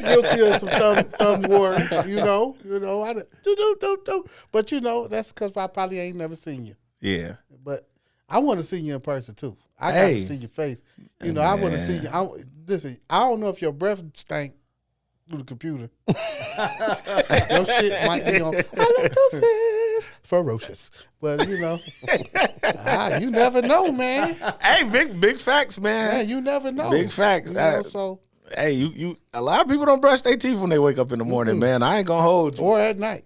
guilty of some thumb wars. You know, I do. But you know, that's because I probably ain't never seen you. Yeah. But I want to see you in person too. I got Hey. to see your face. You know, I want to see you. Listen, I don't know if your breath stank through the computer. Your shit might be on halitosis, ferocious. But you know, you never know, man. Hey, big facts, man. Man, you never know. Big facts. You know, so Hey, you. A lot of people don't brush their teeth when they wake up in the morning, man. I ain't gonna hold you. or at night.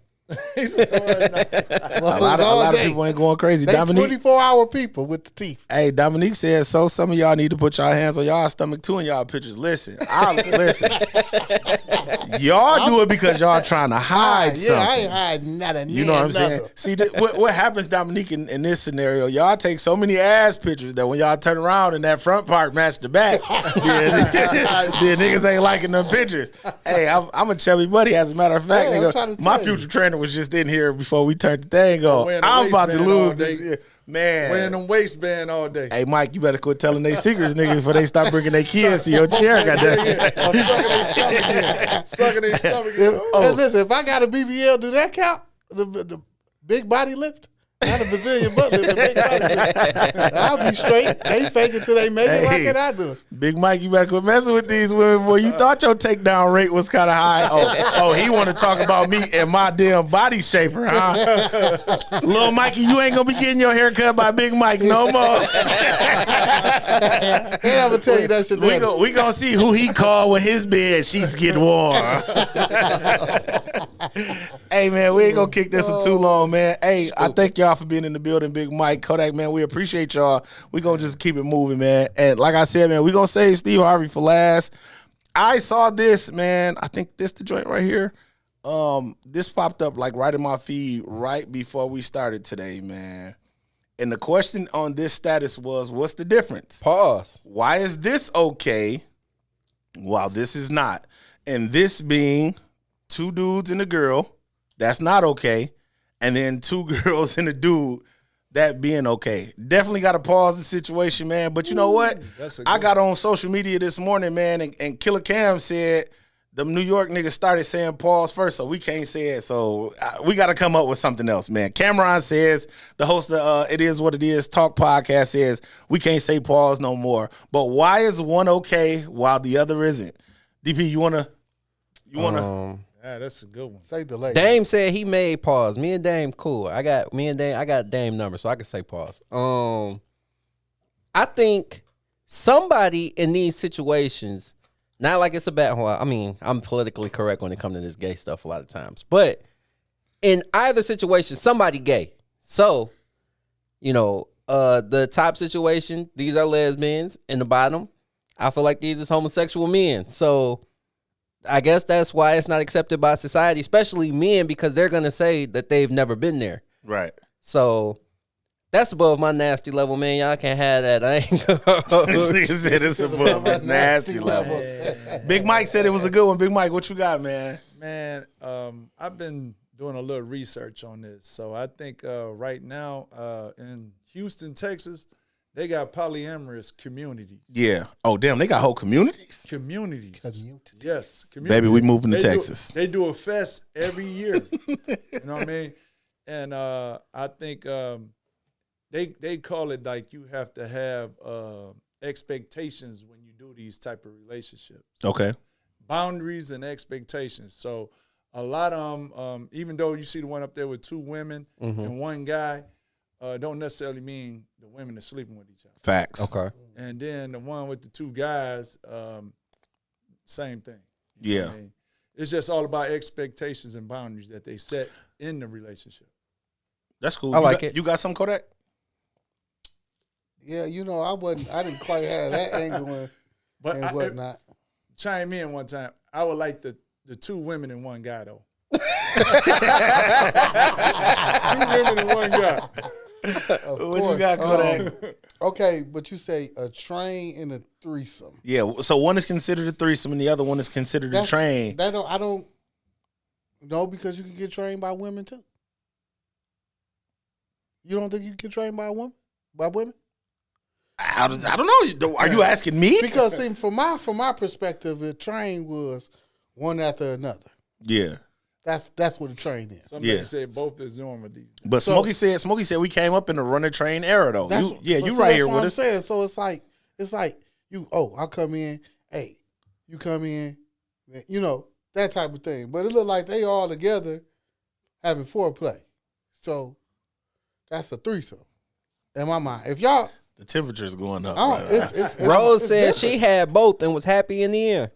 He said, "Oh, no." A lot of people ain't going crazy. They Dominique, 24-hour people with the teeth. hey, Dominique said, so some of y'all need to put y'all hands on y'all stomach too in y'all pictures. Listen, listen. Y'all do it because y'all trying to hide something. Yeah, I ain't hiding not You know what I'm saying? See, what happens, Dominique, in this scenario, y'all take so many ass pictures that when y'all turn around and that front part match the back, then niggas ain't liking them pictures. Hey, I'm a chubby buddy, as a matter of fact, Yeah, I'm trying nigga. to My tell you. future trainer was just in here before we turned the thing on. Wearing a I'm about to waistband lose all day. this. Man. Wearing them waistband all day. Hey, Mike, you better quit telling their secrets, nigga, before they stop bringing their kids to your chair. Goddamn. Or sucking their stomach in. And listen, if I got a BBL, do that count? The big body lift? Not a Brazilian butt lift, a big body lift. I'll be straight. They fake it till they make it. Why Hey. can't I do it? Big Mike, you better quit messing with these women, boy. You thought your takedown rate was kind of high. Oh, he want to talk about me and my damn body shaper, huh? Little Mikey, you ain't gonna be getting your hair cut by Big Mike no more. And I'm going to tell you that shit. We gonna see who he called when his bed sheets get warm. Hey man, we ain't gonna kick this for too long, man. Hey, I thank y'all for being in the building, Big Mike, Kodak, man. We appreciate y'all. We gonna just keep it moving, man. And like I said, man, we gonna save Steve Harvey for last. I saw this, man. I think this the joint right here. This popped up like right in my feed right before we started today, man. And the question on this status was, what's the difference? Pause. Why is this okay while this is not? And this being 2 dudes and a girl, that's not okay. And then 2 girls and a dude, that being okay. Definitely got to pause the situation, man. But you know what? I got on social media this morning, man, and Killer Cam said them New York niggas started saying pause first, so we can't say it. So we got to come up with something else, man. Cameron says, the host of It Is What It Is Talk podcast says, we can't say pause no more. But why is one okay while the other isn't? DP, you wanna? Yeah, that's a good one. Say delay. Dame said he made pause. Me and Dame cool. I got Dame number, so I can say pause. I think somebody in these situations, not like it's a bad one. I mean, I'm politically correct when it comes to this gay stuff a lot of times. But in either situation, somebody gay. So, you know, the top situation, these are lesbians. In the bottom, I feel like these is homosexual men. So I guess that's why it's not accepted by society, especially men, because they're going to say that they've never been there. Right. So that's above my nasty level, man. Y'all can't have that. I ain't Nigga said it's above his nasty level. Big Mike said it was a good one. Big Mike, what you got, man? Man, I've been doing a little research on this. So I think right now in Houston, Texas, they got polyamorous communities. Yeah. Oh, damn, they got whole communities? Communities. Community. Yes. Baby, we moving to They Texas. They do a fest every year. You know what I mean? And I think they call it like you have to have expectations when you do these type of relationships. Okay. Boundaries and expectations. So a lot of them, even though you see the one up there with 2 women and 1 guy, don't necessarily mean the women are sleeping with each other. Facts. Okay. And then the one with the 2 guys, same thing. You know Yeah. what I mean? It's just all about expectations and boundaries that they set in the relationship. That's cool. I like you it. You got some, Kodak? Yeah, I didn't quite have that angle and, But and whatnot. chime in one time. I would like the 2 women and 1 guy though. 2 women and 1 guy. Of What you course. got, Kodak? Okay, but you say a train and a threesome. Yeah, so one is considered a threesome and the other one is considered a train. I don't know, because you can get trained by women too. You don't think you can get trained by women? I don't know. Are you asking me? Because see, from my perspective, a train was one after another. Yeah. That's what a train is. Somebody Yeah. said both is normal these days. But So- Smokey said we came up in the runner train era though. That's, You but see, right that's here what with I'm us. saying. So it's like you. Oh, I'll come in. Hey, you come in. You know, that type of thing. But it looked like they all together having foreplay. So that's a threesome in my mind. If y'all, The temperature's going up. I don't, right? it's Rose it's said different. she had both and was happy in the end.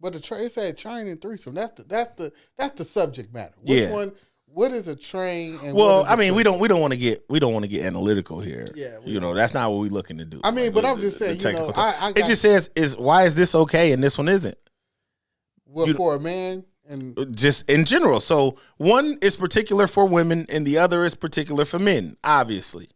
But it said train and threesome. That's the subject matter. Yeah. Which one? What is a train? And Well, what is a I mean, we threesome? don't want to get analytical here. Yeah, we you know, that's not what we're looking to do. I mean, Like, but I'm just saying, you know, technical term. I it got- just says why is this okay and this one isn't? Well, you- for a man and Just in general. So one is particular for women and the other is particular for men, obviously.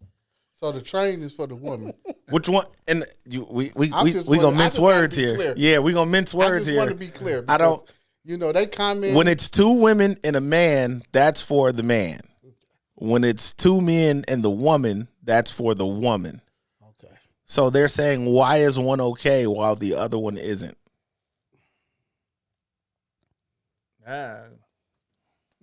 so the train is for the woman. Which one? And we I just gonna wanna- I mince just gotta words be here. clear. Yeah, we gonna mince I words just here. want to be clear. I don't. Because, you know, they comment When it's 2 women and a man, that's for the man. When it's 2 men and the woman, that's for the woman. Okay. So they're saying, why is one okay while the other one isn't?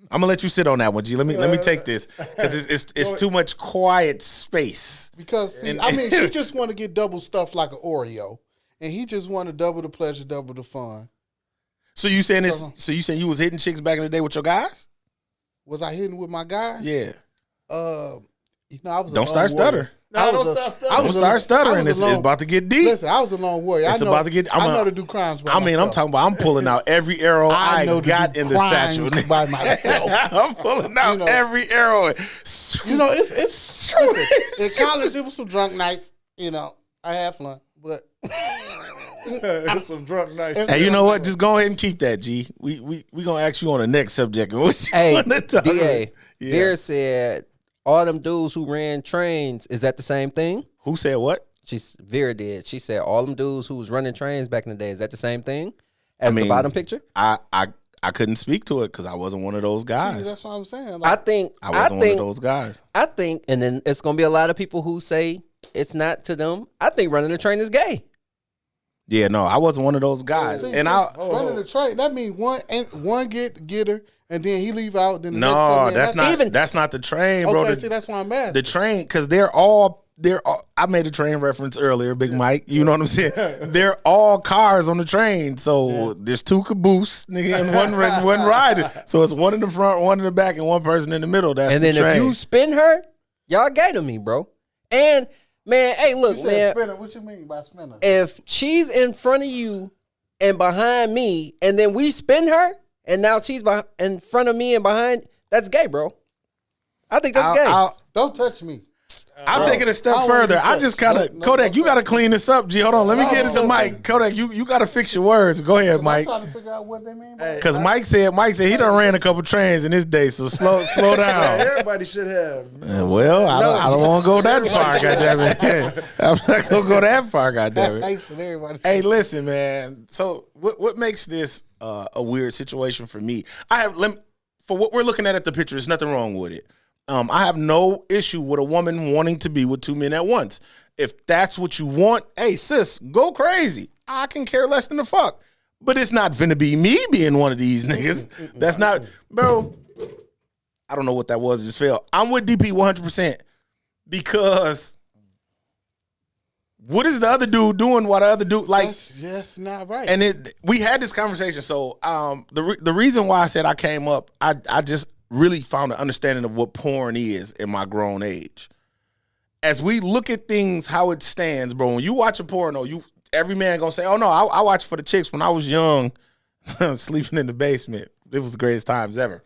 I'm gonna let you sit on that one, G. Let me take this because it's too much quiet space. Because see, I mean, she just want to get double stuffed like an Oreo, and he just want to double the pleasure, double the fun. So you saying this? So you saying you was hitting chicks back in the day with your guys? Was I hitting with my guys? Yeah. You know, I was. Don't start stutter. Don't start stuttering. Don't start stuttering. It's about to get deep. Listen, I was a lone warrior. It's I know, about to get. I know to do crimes by myself. I'm talking about. I'm pulling out every arrow I know to got do in the crimes satchel. by myself. I'm pulling out You know. every arrow. You know, it's listen, in college. It was some drunk nights. You know, I had fun, but It's some drunk nights. Hey, you know what? Just go ahead and keep that, G. We gonna ask you on the next subject. What you Hey, wanna talk DA, about? Vera said all them dudes who ran trains, is that the same thing? Who said what? Vera did. She said all them dudes who was running trains back in the day, is that the same thing as mean, the bottom picture? I couldn't speak to it because I wasn't one of those see, guys. that's what I'm saying. I Like, think I wasn't one of those guys. I think, and then it's gonna be a lot of people who say it's not to them. I think running a train is gay. Yeah, no, I wasn't one of those guys. see, And I running the train. That means one get her, and then he leave out. Then the next no, come in. that's not the train, bro. Okay, The- see, that's why I'm asking. the train, because they're all I made a train reference earlier, Big Mike. You know what I'm saying? They're all cars on the train. So there's 2 caboose, nigga, and one rider. So it's one in the front, one in the back, and one person in the middle. That's And the then train. if you spin her, y'all gay to me, bro. And man, hey, look, you man. said spinner. What you mean by spinner? If she's in front of you and behind me, and then we spin her, and now she's in front of me and behind, that's gay, bro. I think that's gay. Don't touch me. I'll take it a I step don't wanna further. be I just touched. kind of No, Kodak. don't You got to touch clean this up, G. Hold on, let me No, get it to no, Mike. no. Kodak, you got to fix your words. Go ahead, I'm Mike. trying to figure out what they mean by Because Mike said he done ran a couple trains in his day. So slow down. Everybody should have. Well, I don't want to go that far, goddammit. I'm not gonna go that far, goddammit. Thanks for everybody. Hey, listen, man. So what makes this a weird situation for me? For what we're looking at the picture, there's nothing wrong with it. I have no issue with a woman wanting to be with two men at once. If that's what you want, hey, sis, go crazy. I can care less than the fuck. But it's not finna be me being one of these niggas. That's not, bro. I don't know what that was. It just fell. I'm with DP 100% because what is the other dude doing while the other dude, like, That's just not right. and we had this conversation. So the reason why I said I came up, I just really found an understanding of what porn is in my grown age. As we look at things, how it stands, bro, when you watch a porno, every man gonna say, oh no, I watched for the chicks when I was young, sleeping in the basement. It was the greatest times ever.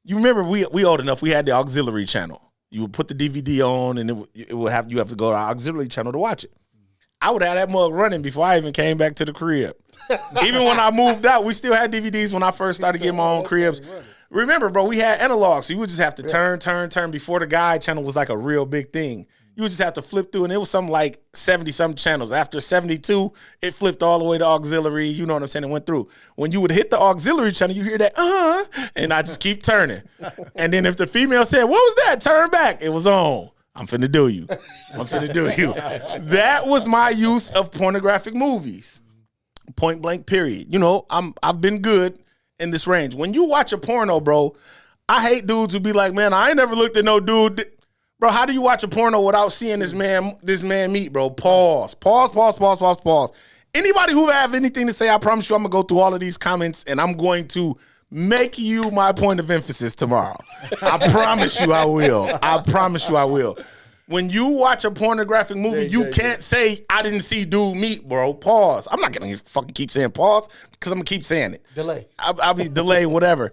You remember we old enough, we had the auxiliary channel. You would put the DVD on and you have to go to the auxiliary channel to watch it. I would have that mug running before I even came back to the crib. Even when I moved out, we still had DVDs when I first started getting my own cribs. Remember, bro, we had analogs. So you would just have to turn before the guide channel was like a real big thing. You would just have to flip through, and it was something like 70-something channels. After 72, it flipped all the way to auxiliary. You know what I'm saying? It went through. When you would hit the auxiliary channel, you hear that, and I just keep turning. And then if the female said, what was that? Turn back. It was on. I'm finna do you. I'm finna do you. That was my use of pornographic movies. Point blank, period. You know, I've been good in this range. When you watch a porno, bro, I hate dudes who be like, man, I ain't never looked at no dude. Bro, how do you watch a porno without seeing this man meet, bro? Pause. Anybody who have anything to say, I promise you I'm going to go through all of these comments and I'm going to make you my point of emphasis tomorrow. I promise you I will. I promise you I will. When you watch a pornographic movie, you can't say, I didn't see dude meet, bro. Pause. I'm not going to fucking keep saying pause because I'm going to keep saying it. Delay. I'll be delaying whatever.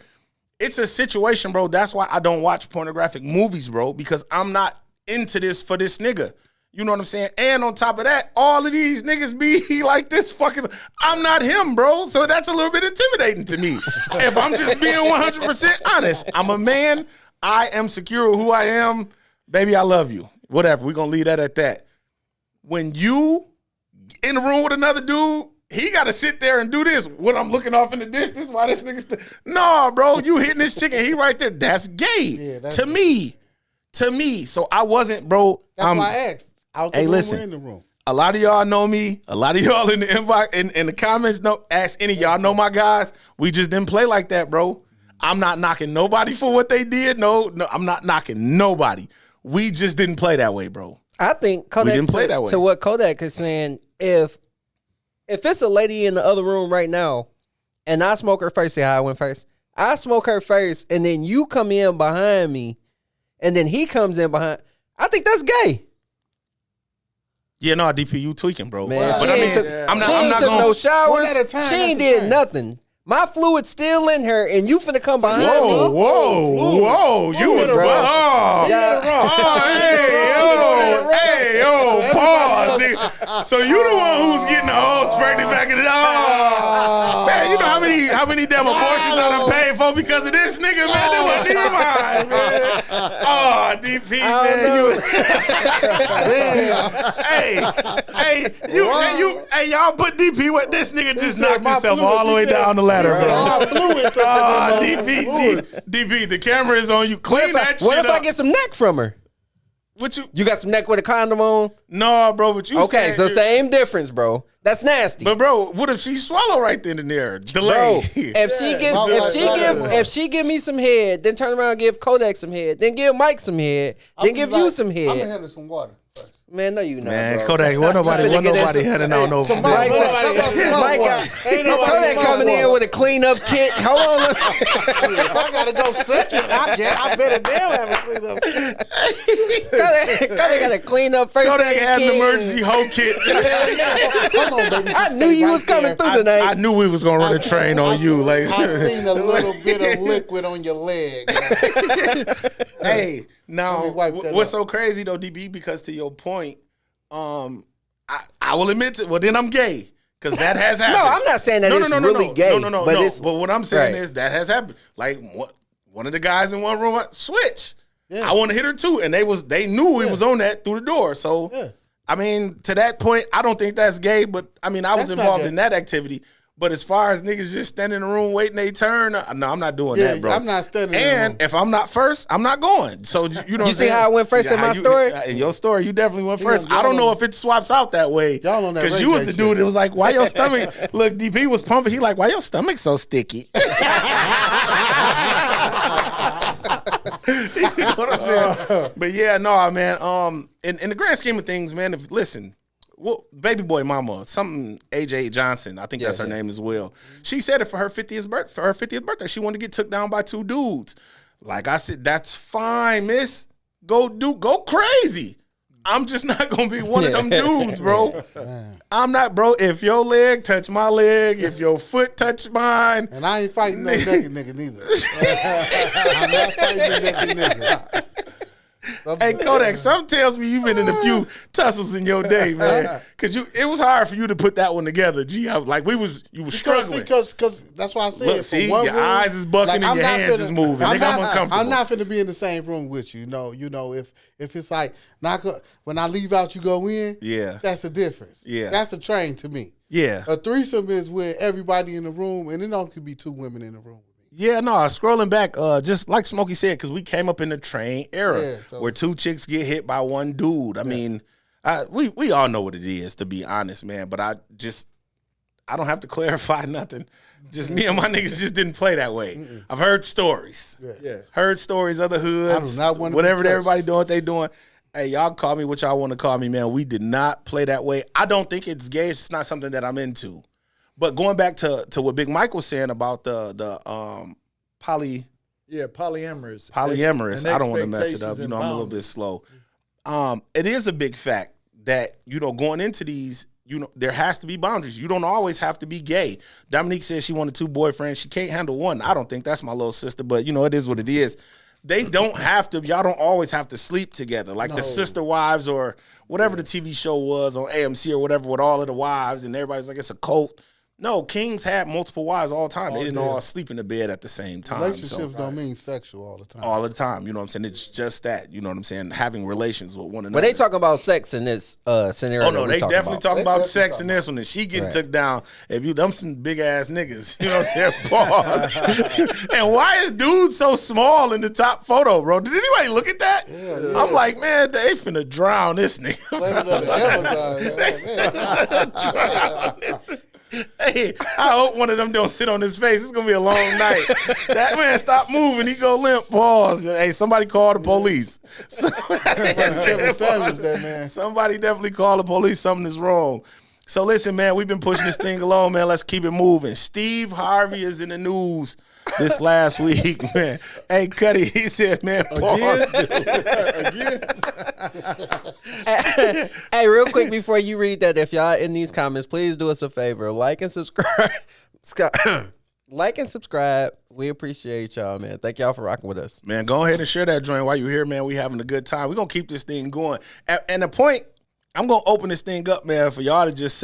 It's a situation, bro. That's why I don't watch pornographic movies, bro, because I'm not into this for this nigga. You know what I'm saying? And on top of that, all of these niggas be like this fucking, I'm not him, bro. So that's a little bit intimidating to me. If I'm just being 100% honest, I'm a man. I am secure with who I am. Baby, I love you. Whatever. We're going to leave that at that. When you in the room with another dude, he got to sit there and do this when I'm looking off in the distance while this nigga no, bro, you hitting this chick and he right there. That's gay to me. To me. So I wasn't, bro. That's why I asked. Out the hey, room listen. or in the room. A lot of y'all know me. A lot of y'all in the inbox, in the comments, ask any. Y'all know my guys. We just didn't play like that, bro. I'm not knocking nobody for what they did. No, I'm not knocking nobody. We just didn't play that way, bro. I think Kodak, we didn't play that way. To what Kodak is saying, if it's a lady in the other room right now, and I smoke her first, say how I went first. I smoke her first, and then you come in behind me, and then he comes in behind. I think that's gay. Yeah, no, DP, you tweaking, bro. Man, but she ain't took no showers. One at a time, She ain't that's a did time. nothing. My fluid's still in her, and you finna come behind me. Whoa, you was bro. wrong. Hey, pause. Nigga. So you the one who's getting the hoes pregnant back in the man, you know how many damn abortions I done paid for because of this nigga, man? That wasn't even mine, man. Oh, DP, man. Hey, y'all put DP with this nigga just knocked himself all the way down the ladder, bro. DP, the camera is on you. Clean that shit up. What if I get some neck from her? What You got some neck with a condom on? No, bro, but you Okay, so same difference, bro. That's nasty. But bro, what if she swallow right then and there? Delay. Bro, if she give me some head, then turn around and give Kodak some head, then give Mike some head, then give you some I'm gonna head. handle some water first. Man, no, you not, Man, bro. Kodak, wasn't nobody heading out no. Mike got Kodak coming in with a clean up kit. Hold on. If I gotta go second, I better damn have a clean up. Kodak got a clean up first Kodak aid had an kit. emergency hoe kit. Hold on, baby. I knew you was coming through tonight. I knew we was gonna run a train on you. Like, I seen a little bit of liquid on your leg. hey, now Let me wipe that what's up. so crazy though, DB? Because to your point, I will admit to. Well, then I'm gay because that has happened. No, I'm not saying that it's really gay. No. But what I'm saying is that has happened. Like one of the guys in one room switch. Yeah. I want to hit her too, and they knew we was on that through the door. So, Yeah. I mean, to that point, I don't think that's gay. But I mean, I was That's not involved gay. in that activity. But as far as niggas just standing in the room waiting their turn, no, I'm not doing Yeah, that, bro. I'm not standing in the room. And if I'm not first, I'm not going. So you know what You I'm see saying? how I went first in my story? In your story, you definitely went Yeah, first. y'all I don't know on- if it swaps out that way. Y'all on that Because Ray you was J the shit. dude that was like, why your stomach? Look, DP was pumping. He like, why your stomach so sticky? You know what I'm saying? But yeah, no, man. In the grand scheme of things, man, listen, well, baby boy mama, something AJ Johnson, I think that's her name as well. She said it for her 50th birthday. She wanted to get took down by 2 dudes. Like I said, that's fine, miss. Go crazy. I'm just not gonna be one of them dudes, bro. I'm not, bro. If your leg touch my leg, if your foot touch mine, And I ain't fighting no naked nigga neither. I'm not fighting no naked nigga. hey Kodak, something tells me you've been in a few tussles in your day, man. Cause it was hard for you to put that one together. Gee, I was like, you was struggling. Because that's why I said. Look, for see, one your room, eyes is bucking and I'm your not hands is moving. Nigga, I'm uncomfortable. I'm not finna be in the same room with you. You know, if it's like when I leave out, you go in. Yeah. that's a difference. Yeah. that's a train to me. Yeah. A threesome is when everybody in the room, and it only could be 2 women in the room. Yeah, no, scrolling back, just like Smokey said, because we came up in the train era Yeah, so- where 2 chicks get hit by 1 dude. I mean, we all know what it is, to be honest, man. But I don't have to clarify nothing. Just me and my niggas just didn't play that way. I've heard stories. Yeah. Heard stories, other hoods, I do not wanna be whatever touched. everybody doing what they doing. Hey, y'all call me what y'all want to call me, man. We did not play that way. I don't think it's gay. It's not something that I'm into. But going back to what Big Mike was saying about the Polyamorous. polyamorous. And I don't want to mess it up. expectations You and know, I'm a little bit slow. It is a big fact that, you know, going into these, you know, there has to be boundaries. You don't always have to be gay. Dominique says she wanted 2 boyfriends. She can't handle 1. I don't think that's my little sister, but you know, it is what it is. They don't have to, y'all don't always have to sleep together. Like the Sister Wives or whatever the TV show was on AMC or whatever with all of the wives and everybody's like, it's a cult. No, kings had multiple wives all the time. They didn't all sleep in the bed at the same time. Relationships don't mean sexual all the time. All the time. You know what I'm saying? It's just that. You know what I'm saying? Having relations with one another. But they talking about sex in this scenario. Oh no, that we they definitely about. talking about They sex in this one. And she getting took down. If you them some big ass niggas, you know what I'm saying? Pause. And why is dude so small in the top photo, bro? Did anybody look at that? Yeah. I'm like, man, they finna drown this nigga. Better than the Amazon. Hey, I hope one of them don't sit on his face. It's gonna be a long night. That man stop moving. He go limp. Pause. Hey, somebody call the police. Kevin Samuels, that man. Somebody definitely call the police. Something is wrong. So listen, man, we've been pushing this thing along, man. Let's keep it moving. Steve Harvey is in the news this last week, man. Hey, Cuddy, he said, man, pause. Hey, real quick before you read that, if y'all in these comments, please do us a favor. Like and subscribe. Like and subscribe. We appreciate y'all, man. Thank y'all for rocking with us. Man, go ahead and share that joint while you're here, man. We having a good time. We're going to keep this thing going. And the point, I'm going to open this thing up, man, for y'all to just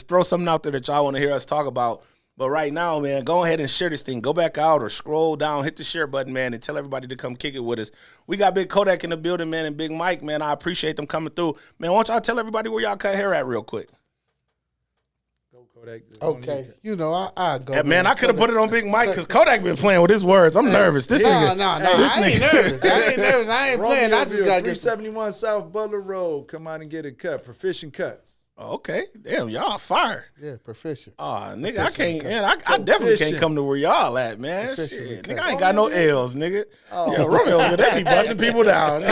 throw something out there that y'all want to hear us talk about. But right now, man, go ahead and share this thing. Go back out or scroll down, hit the share button, man, and tell everybody to come kick it with us. We got Big Kodak in the building, man, and Big Mike, man. I appreciate them coming through. Man, why don't y'all tell everybody where y'all cut hair at real quick? Go Kodak. Okay, you know I go. Man, I could have put it on Big Mike because Kodak been playing with his words. I'm nervous. This nigga. No, this I ain't nigga- nervous. I ain't playing. I just got to get. 371 South Butler Road. Come out and get a cut. Proficient Cuts. Okay. Damn, y'all fire. Yeah, proficient. Oh, nigga, I can't, man. I definitely can't come to where y'all at, man. Shit, nigga, I ain't got no L's, nigga. Yeah, Romeo, they be busting people down.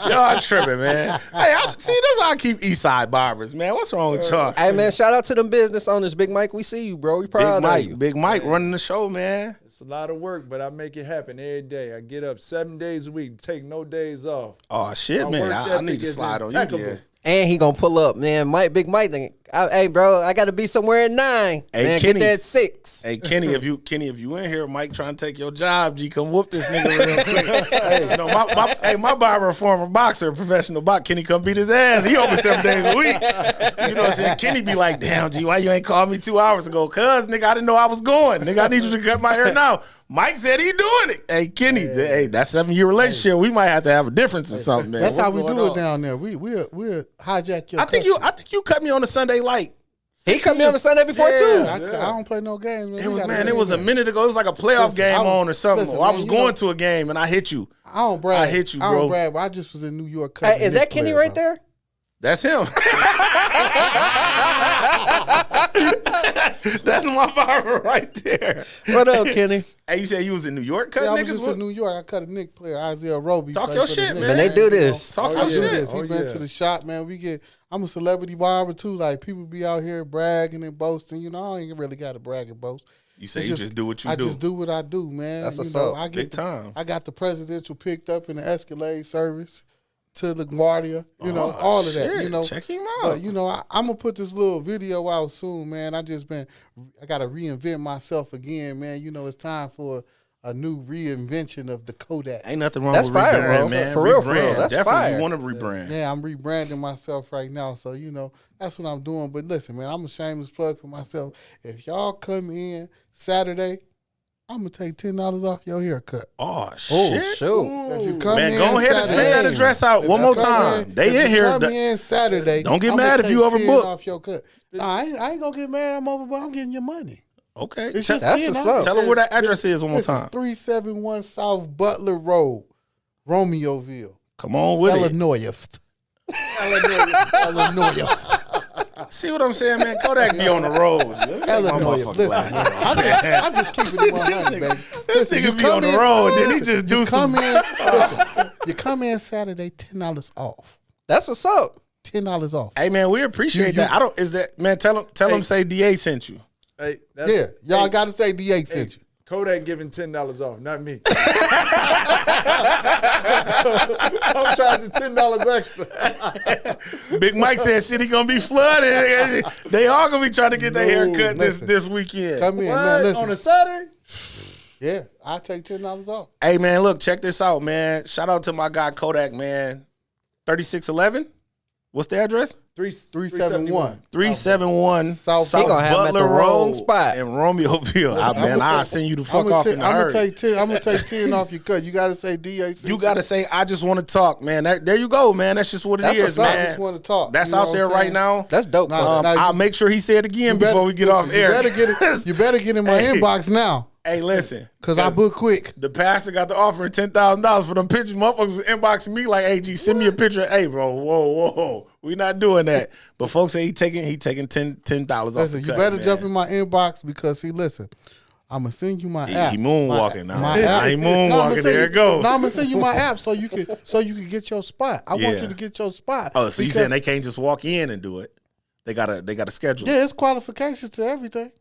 Y'all tripping, man. Hey, see, that's how I keep Eastside barbers, man. What's wrong with y'all? Hey, man, shout out to them business owners. Big Mike, we see you, bro. We proud of you. Big Mike running the show, man. It's a lot of work, but I make it happen every day. I get up 7 days a week, take no days off. Oh, shit, My man. work I ethic need to is slide on you, impeccable. yeah. And he gonna pull up, man. Big Mike, hey, bro, I gotta be somewhere at 9. Hey, man, Kenny. get there at 6. Hey, Kenny, if you in here, Mike trying to take your job, G, come whoop this nigga real quick. Hey, you know, my barber, a former boxer, professional boxer. Kenny come beat his ass. He open 7 days a week. You know what I'm saying? Kenny be like, damn, G, why you ain't called me 2 hours ago? Cuz, nigga, I didn't know I was going. Nigga, I need you to cut my hair now. Mike said he doing it. Hey, Kenny, hey, that 7-year relationship, we might have to have a difference or something, man. That's how What's we going do on? it down there. We'll hijack your. I think you cut me on a Sunday like He come in on the Sunday before too. I don't play no games, man. It was, man, it was a minute ago. It was like a playoff game on or something. Or I was going to a game and I hit you. I don't brag. I hit you, I don't bro. brag, but I just was in New York. Hey, is that Kenny right there? That's him. That's my barber right there. What up, Kenny? Hey, you said you was in New York Yeah, cutting I was niggas? just What? in New York. I cut a Knicks player, Isaiah Roby. Talk played your for the shit, Knicks, man. Man, they do this. Talk He your do shit. this. He Oh, been yeah. to the shop, man. I'm a celebrity barber too. Like people be out here bragging and boasting. You know, I ain't really got to brag and boast. You say It's you just do what you I do. just do what I do, man. That's what's you know, up. I get Big time. I got the presidential picked up in the Escalade service to LaGuardia. You know, Oh, all of that. shit. You know, Check him but out. you know, I'm gonna put this little video out soon, man. I gotta reinvent myself again, man. You know, it's time for a new reinvention of the Kodak. Ain't nothing wrong That's with fire, rebrand, bro. man. For real, for real. Rebrand. That's Definitely fire. want to rebrand. Yeah, I'm rebranding myself right now. So, you know, that's what I'm doing. But listen, man, I'm a shameless plug for myself. If y'all come in Saturday, I'm going to take $10 off your haircut. Oh, Oh, shit. shoot. If you come Man, in go ahead and spit that Saturday- address out if one you more come time. in- They if in you here. Come in Saturday. Don't get I'ma mad if take you overbooked. 10 off your cut. Nah, I ain't going to get mad. I'm overbooked. I'm getting your money. Okay. It's Tell, just That's 10 what's off. up. tell them where that address is one more Listen, time. 371 South Butler Road, Romeoville, Come on with it. Illinois. Illinois. See what I'm saying, man? Kodak be on the road. Let me take my Illinois. motherfucking Listen, glasses man, off. I'm just keeping it 100, baby. This Listen, nigga you be come on the in- road, then he just do you some. come in. Listen, you come in Saturday, $10 off. That's what's up. $10 off. Hey man, we appreciate that. I don't. Is that man? Tell him say DA sent you. Hey, that's, Yeah, y'all hey, got to say DA sent you. Kodak giving $10 off, not me. I'm charging $10 extra. Big Mike said shit. He gonna be flooded. They all gonna be trying to get their hair cut listen. this weekend. Come in, What? man. Listen. On a Saturday? Yeah, I'll take $10 off. Hey man, look, check this out, man. Shout out to my guy Kodak, man. 3611. What's the address? 371. 371 South- South He gonna have him at Butler the wrong Road spot. in Romeoville. Man, I'll send you the fuck off in a I'm hurry. gonna take 10 off your cut. You gotta say DA sent You gotta say, I just want to talk, man. There you go, man. That's just what it That's is, what's up. I man. just want to talk. That's You know out what there I'm right saying? now. That's dope. Nah, brother. nah, I'll make sure he say it again You better- before we get listen, off air. You better get in my Hey. inbox now, Hey, listen, cause I book quick. the pastor got the offering $10,000 for them pictures. Motherfuckers was inboxing me like, "Hey, G, send me a picture." Hey, bro, whoa, we not doing that. But folks say he taking $10 off the Listen, you cut, better man. jump in my inbox because see, listen, I'm gonna send you my app. He moonwalking now. My Yeah, app. he No, moonwalking. I'ma send There you- it go. No, I'm gonna send you my app so you can get your spot. I want Yeah. you to get your spot. Oh, so you because- saying they can't just walk in and do it? They gotta schedule. Yeah, it's qualifications to everything.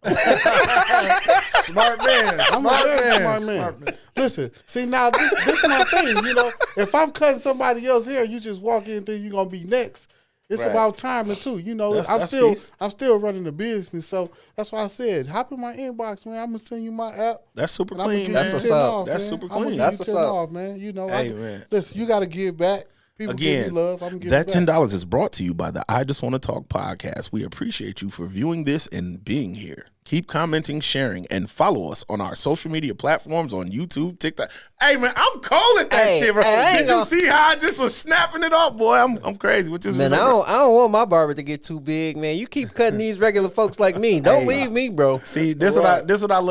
Smart man. I'm a Smart very man. smart man. Listen, see now this is my thing. You know, if I'm cutting somebody else here, you just walk in and think you're gonna be next. It's Right. about timing too. You know, That's peace. I'm still running the business, so that's why I said hop in my inbox, man. I'm gonna send you my app. That's super and I'ma clean, give man. That's you what's 10 up. off, That's man. super I'm gonna clean. give That's you what's 10 up. off, man. You know, Hey, man. Listen, you got to give back. People give Again, me love. I'm giving that back. $10 is brought to you by the I Just Want to Talk podcast. We appreciate you for viewing this and being here. Keep commenting, sharing, and follow us on our social media platforms on YouTube, TikTok. Hey man, I'm cold at that Hey, shit, bro. hey, I ain't Did you gonna- see how I just was snapping it off, boy? I'm crazy. Which is Man, I don't want my barber to get too big, man. You keep cutting these regular folks like me. Don't Hey. leave me, bro. See, this what I love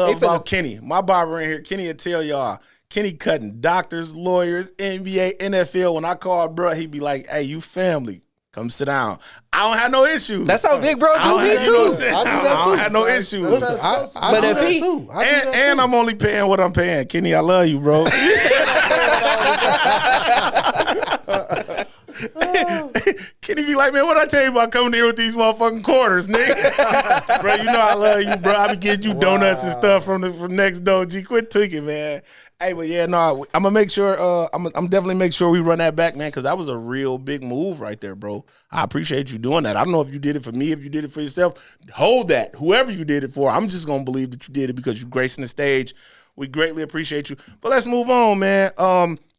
They finna- about Kenny. My barber in here, Kenny will tell y'all. Kenny cutting doctors, lawyers, NBA, NFL. When I call bro, he be like, "Hey, you family, come sit down." I don't have no issues. That's how big bro I don't do me have, you know what I'm too. saying? I do that I don't too. have no issues. Listen, I But do if that he- too. I do that And too. I'm only paying what I'm paying. Kenny, I love you, bro. Kenny be like, man, what I tell you about coming here with these motherfucking quarters, nigga? Bro, you know I love you, bro. I be getting you donuts and stuff from next door. G, quit tweaking, man. Hey, but yeah, no, I'm gonna make sure. I'm definitely make sure we run that back, man, because that was a real big move right there, bro. I appreciate you doing that. I don't know if you did it for me, if you did it for yourself. Hold that, whoever you did it for. I'm just gonna believe that you did it because you gracing the stage. We greatly appreciate you. But let's move on, man.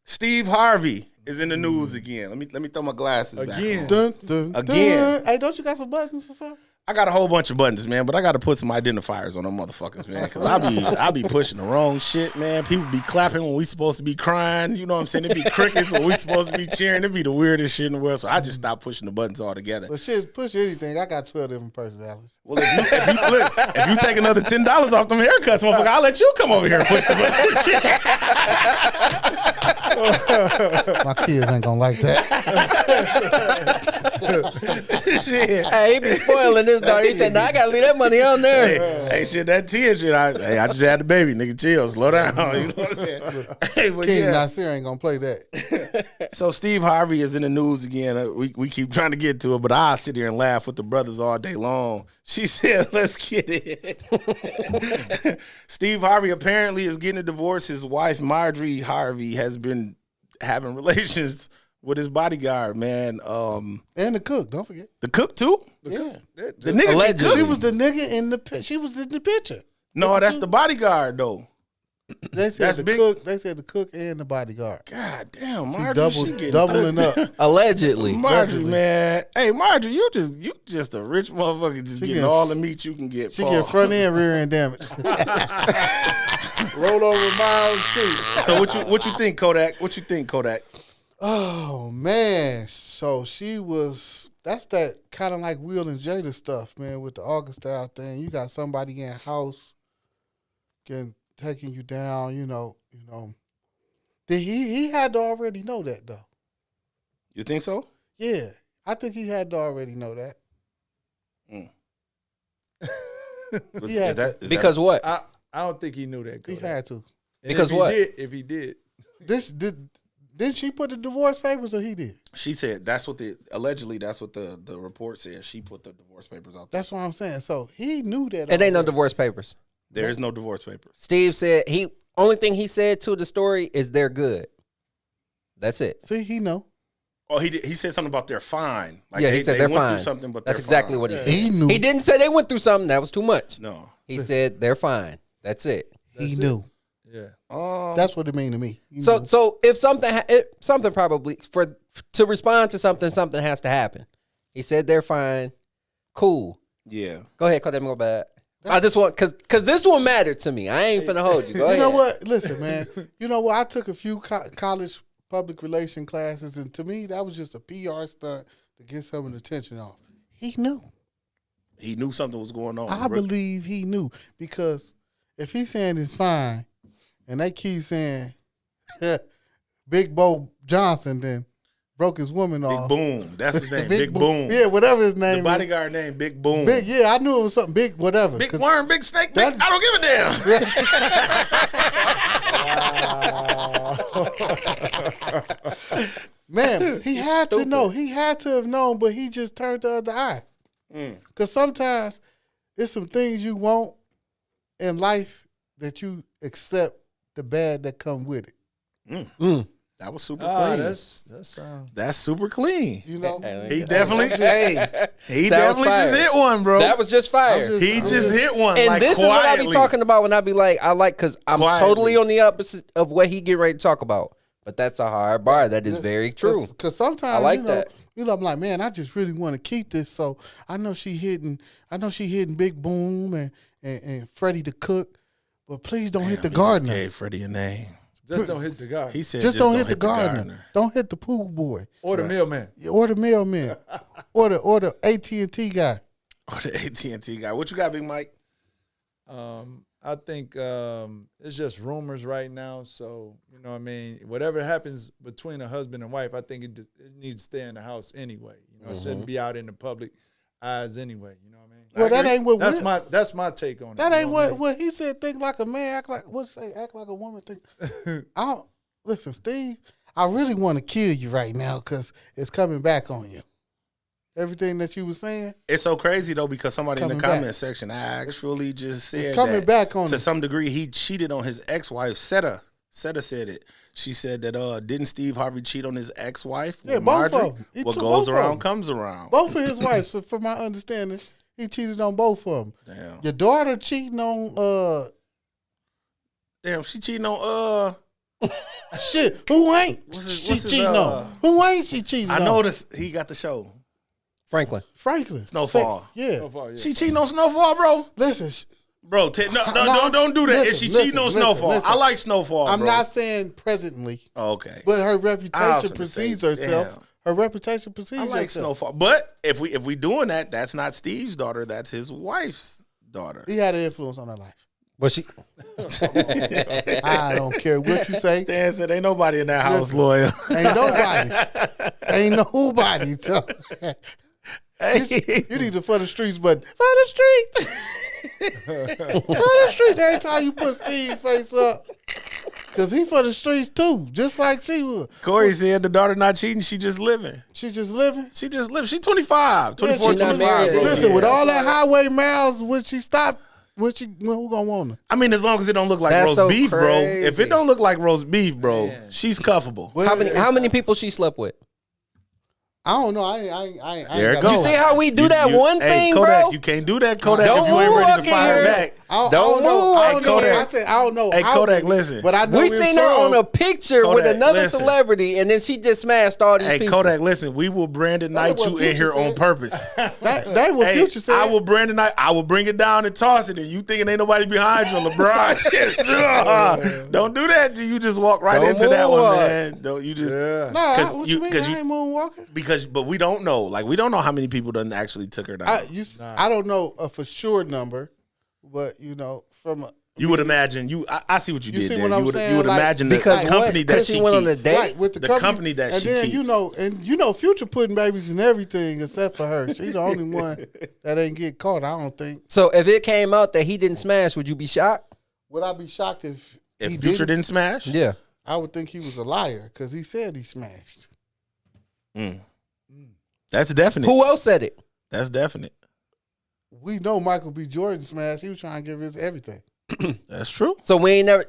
Steve Harvey is in the news again. Let me throw my glasses back Again. on. Dun, dun, Again. dun. Hey, don't you got some buttons or something? I got a whole bunch of buttons, man, but I got to put some identifiers on them motherfuckers, man, because I be pushing the wrong shit, man. People be clapping when we supposed to be crying. You know what I'm saying? It be crickets when we supposed to be cheering. It be the weirdest shit in the world. So I just stopped pushing the buttons altogether. But shit, push anything. I got 12 different personalities. Well, if you take another $10 off them haircuts, motherfucker, I'll let you come over here and push the buttons. My kids ain't gonna like that. Shit. Hey, he be spoiling this dog. He said, "Nah, I gotta leave that money on there." Hey, shit, that 10 shit. I just had the baby, nigga. Chill, slow down. You know what I'm saying? Hey, but King yeah. Nasir ain't gonna play that. So Steve Harvey is in the news again. We keep trying to get to it, but I sit here and laugh with the brothers all day long. She said, "Let's get it." Steve Harvey apparently is getting a divorce. His wife Marjorie Harvey has been having relations with his bodyguard, man. And the cook, don't forget. The cook too. Yeah. The nigga can Allegedly. cook. She was the nigga in the. She was in the picture. No, that's the bodyguard though. They said That's the big. cook. They said the cook and the bodyguard. God damn, She Marjorie, she getting doubling took. up. Allegedly. Marjorie, man. Hey, Marjorie, you just a rich motherfucker, just getting get- all the meat you can get. She Paul. get front end, rear end damage. Roll over miles too. So what you think, Kodak? What you think, Kodak? Oh man, so she was. That's that kind of like Will and Jada stuff, man, with the August style thing. You got somebody in house, taking you down. You know. He had to already know that though. You think so? Yeah, I think he had to already know that. Is Yeah. that Because what? I don't think he knew that. He Kodak. had to. And Because if he what? If he did, Did she put the divorce papers or he did? she said that's what allegedly that's what the report says. She put the divorce papers out there. That's what I'm saying. So he knew that. It ain't no already. divorce papers. There is no divorce papers. Steve said only thing he said to the story is they're good. That's it. See, he know. Oh, he said something about they're fine. Like Yeah, he said they they're went fine. through something, but That's they're exactly fine. what he said. He knew. He didn't say they went through something. That was too much. No. He said they're fine. That's it. He knew. yeah. That's what it mean to me. He So knew. so if something probably to respond to something has to happen. He said they're fine. Cool. Yeah. Go ahead, call them go bad. I just want cause this one mattered to me. I ain't finna hold you. Go you ahead. know what? Listen, man. You know what? I took a few college public relation classes, and to me, that was just a PR stunt to get some of the attention off. He knew. He knew something was going on. I believe he knew, because if he's saying it's fine, and they keep saying Big Bo Johnson then broke his woman Big off. Boom. That's his name. Big Boom. Yeah, whatever his The name is. bodyguard name, Big Boom. Big, yeah, I knew it was something big, whatever. Big 'Cause- worm, big snake, big. That's- I don't give a damn. Man, he had to know. He had to have known, but he just turned the other eye. Because sometimes it's some things you want in life that you accept the bad that come with it. That was super Ah, clean. That's super clean. You know? He definitely, he That was definitely fire. just hit one, bro. That was just fire. I'm He just hit one, And like this is what I be quietly. talking about when I be like, because I'm Quietly. totally on the opposite of what he get ready to talk about. But that's a hard bar. That is very true. Because sometimes I like you know, that. You know, I'm like, man, I just really want to keep this. So I know she hitting Big Boom and Freddie the cook, but please don't hit the He just gardener. gave Freddie a name. Just don't hit the guy He said, Just don't hit the gardener. Don't hit the pool boy or the mailman. or the mailman or the AT&T guy. Or the AT&T guy. What you got, Big Mike? I think it's just rumors right now. So, you know what I mean? Whatever happens between a husband and wife, I think it needs to stay in the house anyway. You know, it shouldn't be out in the public eyes anyway. You know what I mean? Well, I that agree. ain't what that's my take on it. That you ain't know I mean? what he said. Think like a man, act like act like a woman. Think. I don't listen, Steve. I really want to kill you right now because it's coming back on you. Everything that you were saying, It's so crazy though because somebody in the coming comment back. section actually just said coming that back on to him. some degree he cheated on his ex-wife. Seta said it. She said that didn't Steve Harvey cheat on his ex-wife? Yeah, with both Marjorie? of them. He What took goes both of around them. comes around. both of his wives, so from my understanding, he cheated on both of them. Damn. Your daughter cheating on Damn, she cheating on shit. Who ain't? What's his- she what's his, cheating on? Who ain't she cheating on? I noticed he got the show. Franklin. Franklin. Snowfall. Yeah. So far, yeah. She cheating on Snowfall, bro. Listen, Bro, don't do that. Is she cheating on Snowfall? listen. I like Snowfall, I'm bro. not saying presently, Okay. but her I was reputation finna precedes say, herself. damn. Her reputation precedes I like herself. Snowfall. But if we doing that, that's not Steve's daughter. That's his wife's daughter. He had an influence on her life. But she I don't care what you say. Stan said, ain't nobody in that house Listen. loyal. Ain't nobody. Ain't nobody. So, Hey. you need to for the streets, but for the streets. For the streets. Every time you put Steve face up. Because he for the streets too, just like she would. Corey said the daughter not cheating. She just living. She just living. She just live. She 25, 24, she not 25, married. bro. Listen, Yeah, with all that's that highway miles, when she stopped, when who gonna want her? I mean, as long as it don't look like That's roast so beef, bro. If crazy. it don't look like roast beef, bro, she's cuffable. Well, how many people she slept with? I don't know. I ain't There it got goes. You no- see how we do that one hey, thing, Kodak, bro? you can't do that, Kodak, Don't if you ain't move ready up to fire here. back. I Don't don't know. move. I don't know. Kodak. I said I don't know. Hey, how Kodak, many, listen. But I know We it's seen her some. on a picture with Kodak, another listen. celebrity, and then she just smashed all these Hey, people. Kodak, listen, we will Brandon That Knight what you in Future here on said. purpose. That what Hey, Future said. I will Brandon Knight. I will bring it down and toss it. And you thinking ain't nobody behind you on LeBron? Yes. Don't do that. G. You just walk right Don't into that move one, up. man. Don't you just? Yeah. Nah, what you mean? because I ain't moonwalking. But we don't know. Like we don't know how many people done actually took her down. I don't know a for sure number, but from a, You would imagine I see what you, You did see there. what I'm you would, saying? you would Like, imagine the because company what? that Because she she went on a keeps. date? right with The company that and she then keeps. Future putting babies in everything except for her. She's the only one that ain't get caught. I don't think. So if it came out that he didn't smash, would you be shocked? Would I be shocked if If he Future didn't smash, Yeah. I would think he was a liar because he said he smashed. that's definite. Who else said it? That's definite. We know Michael B. Jordan smashed. He was trying to give his everything. That's true. So we ain't never.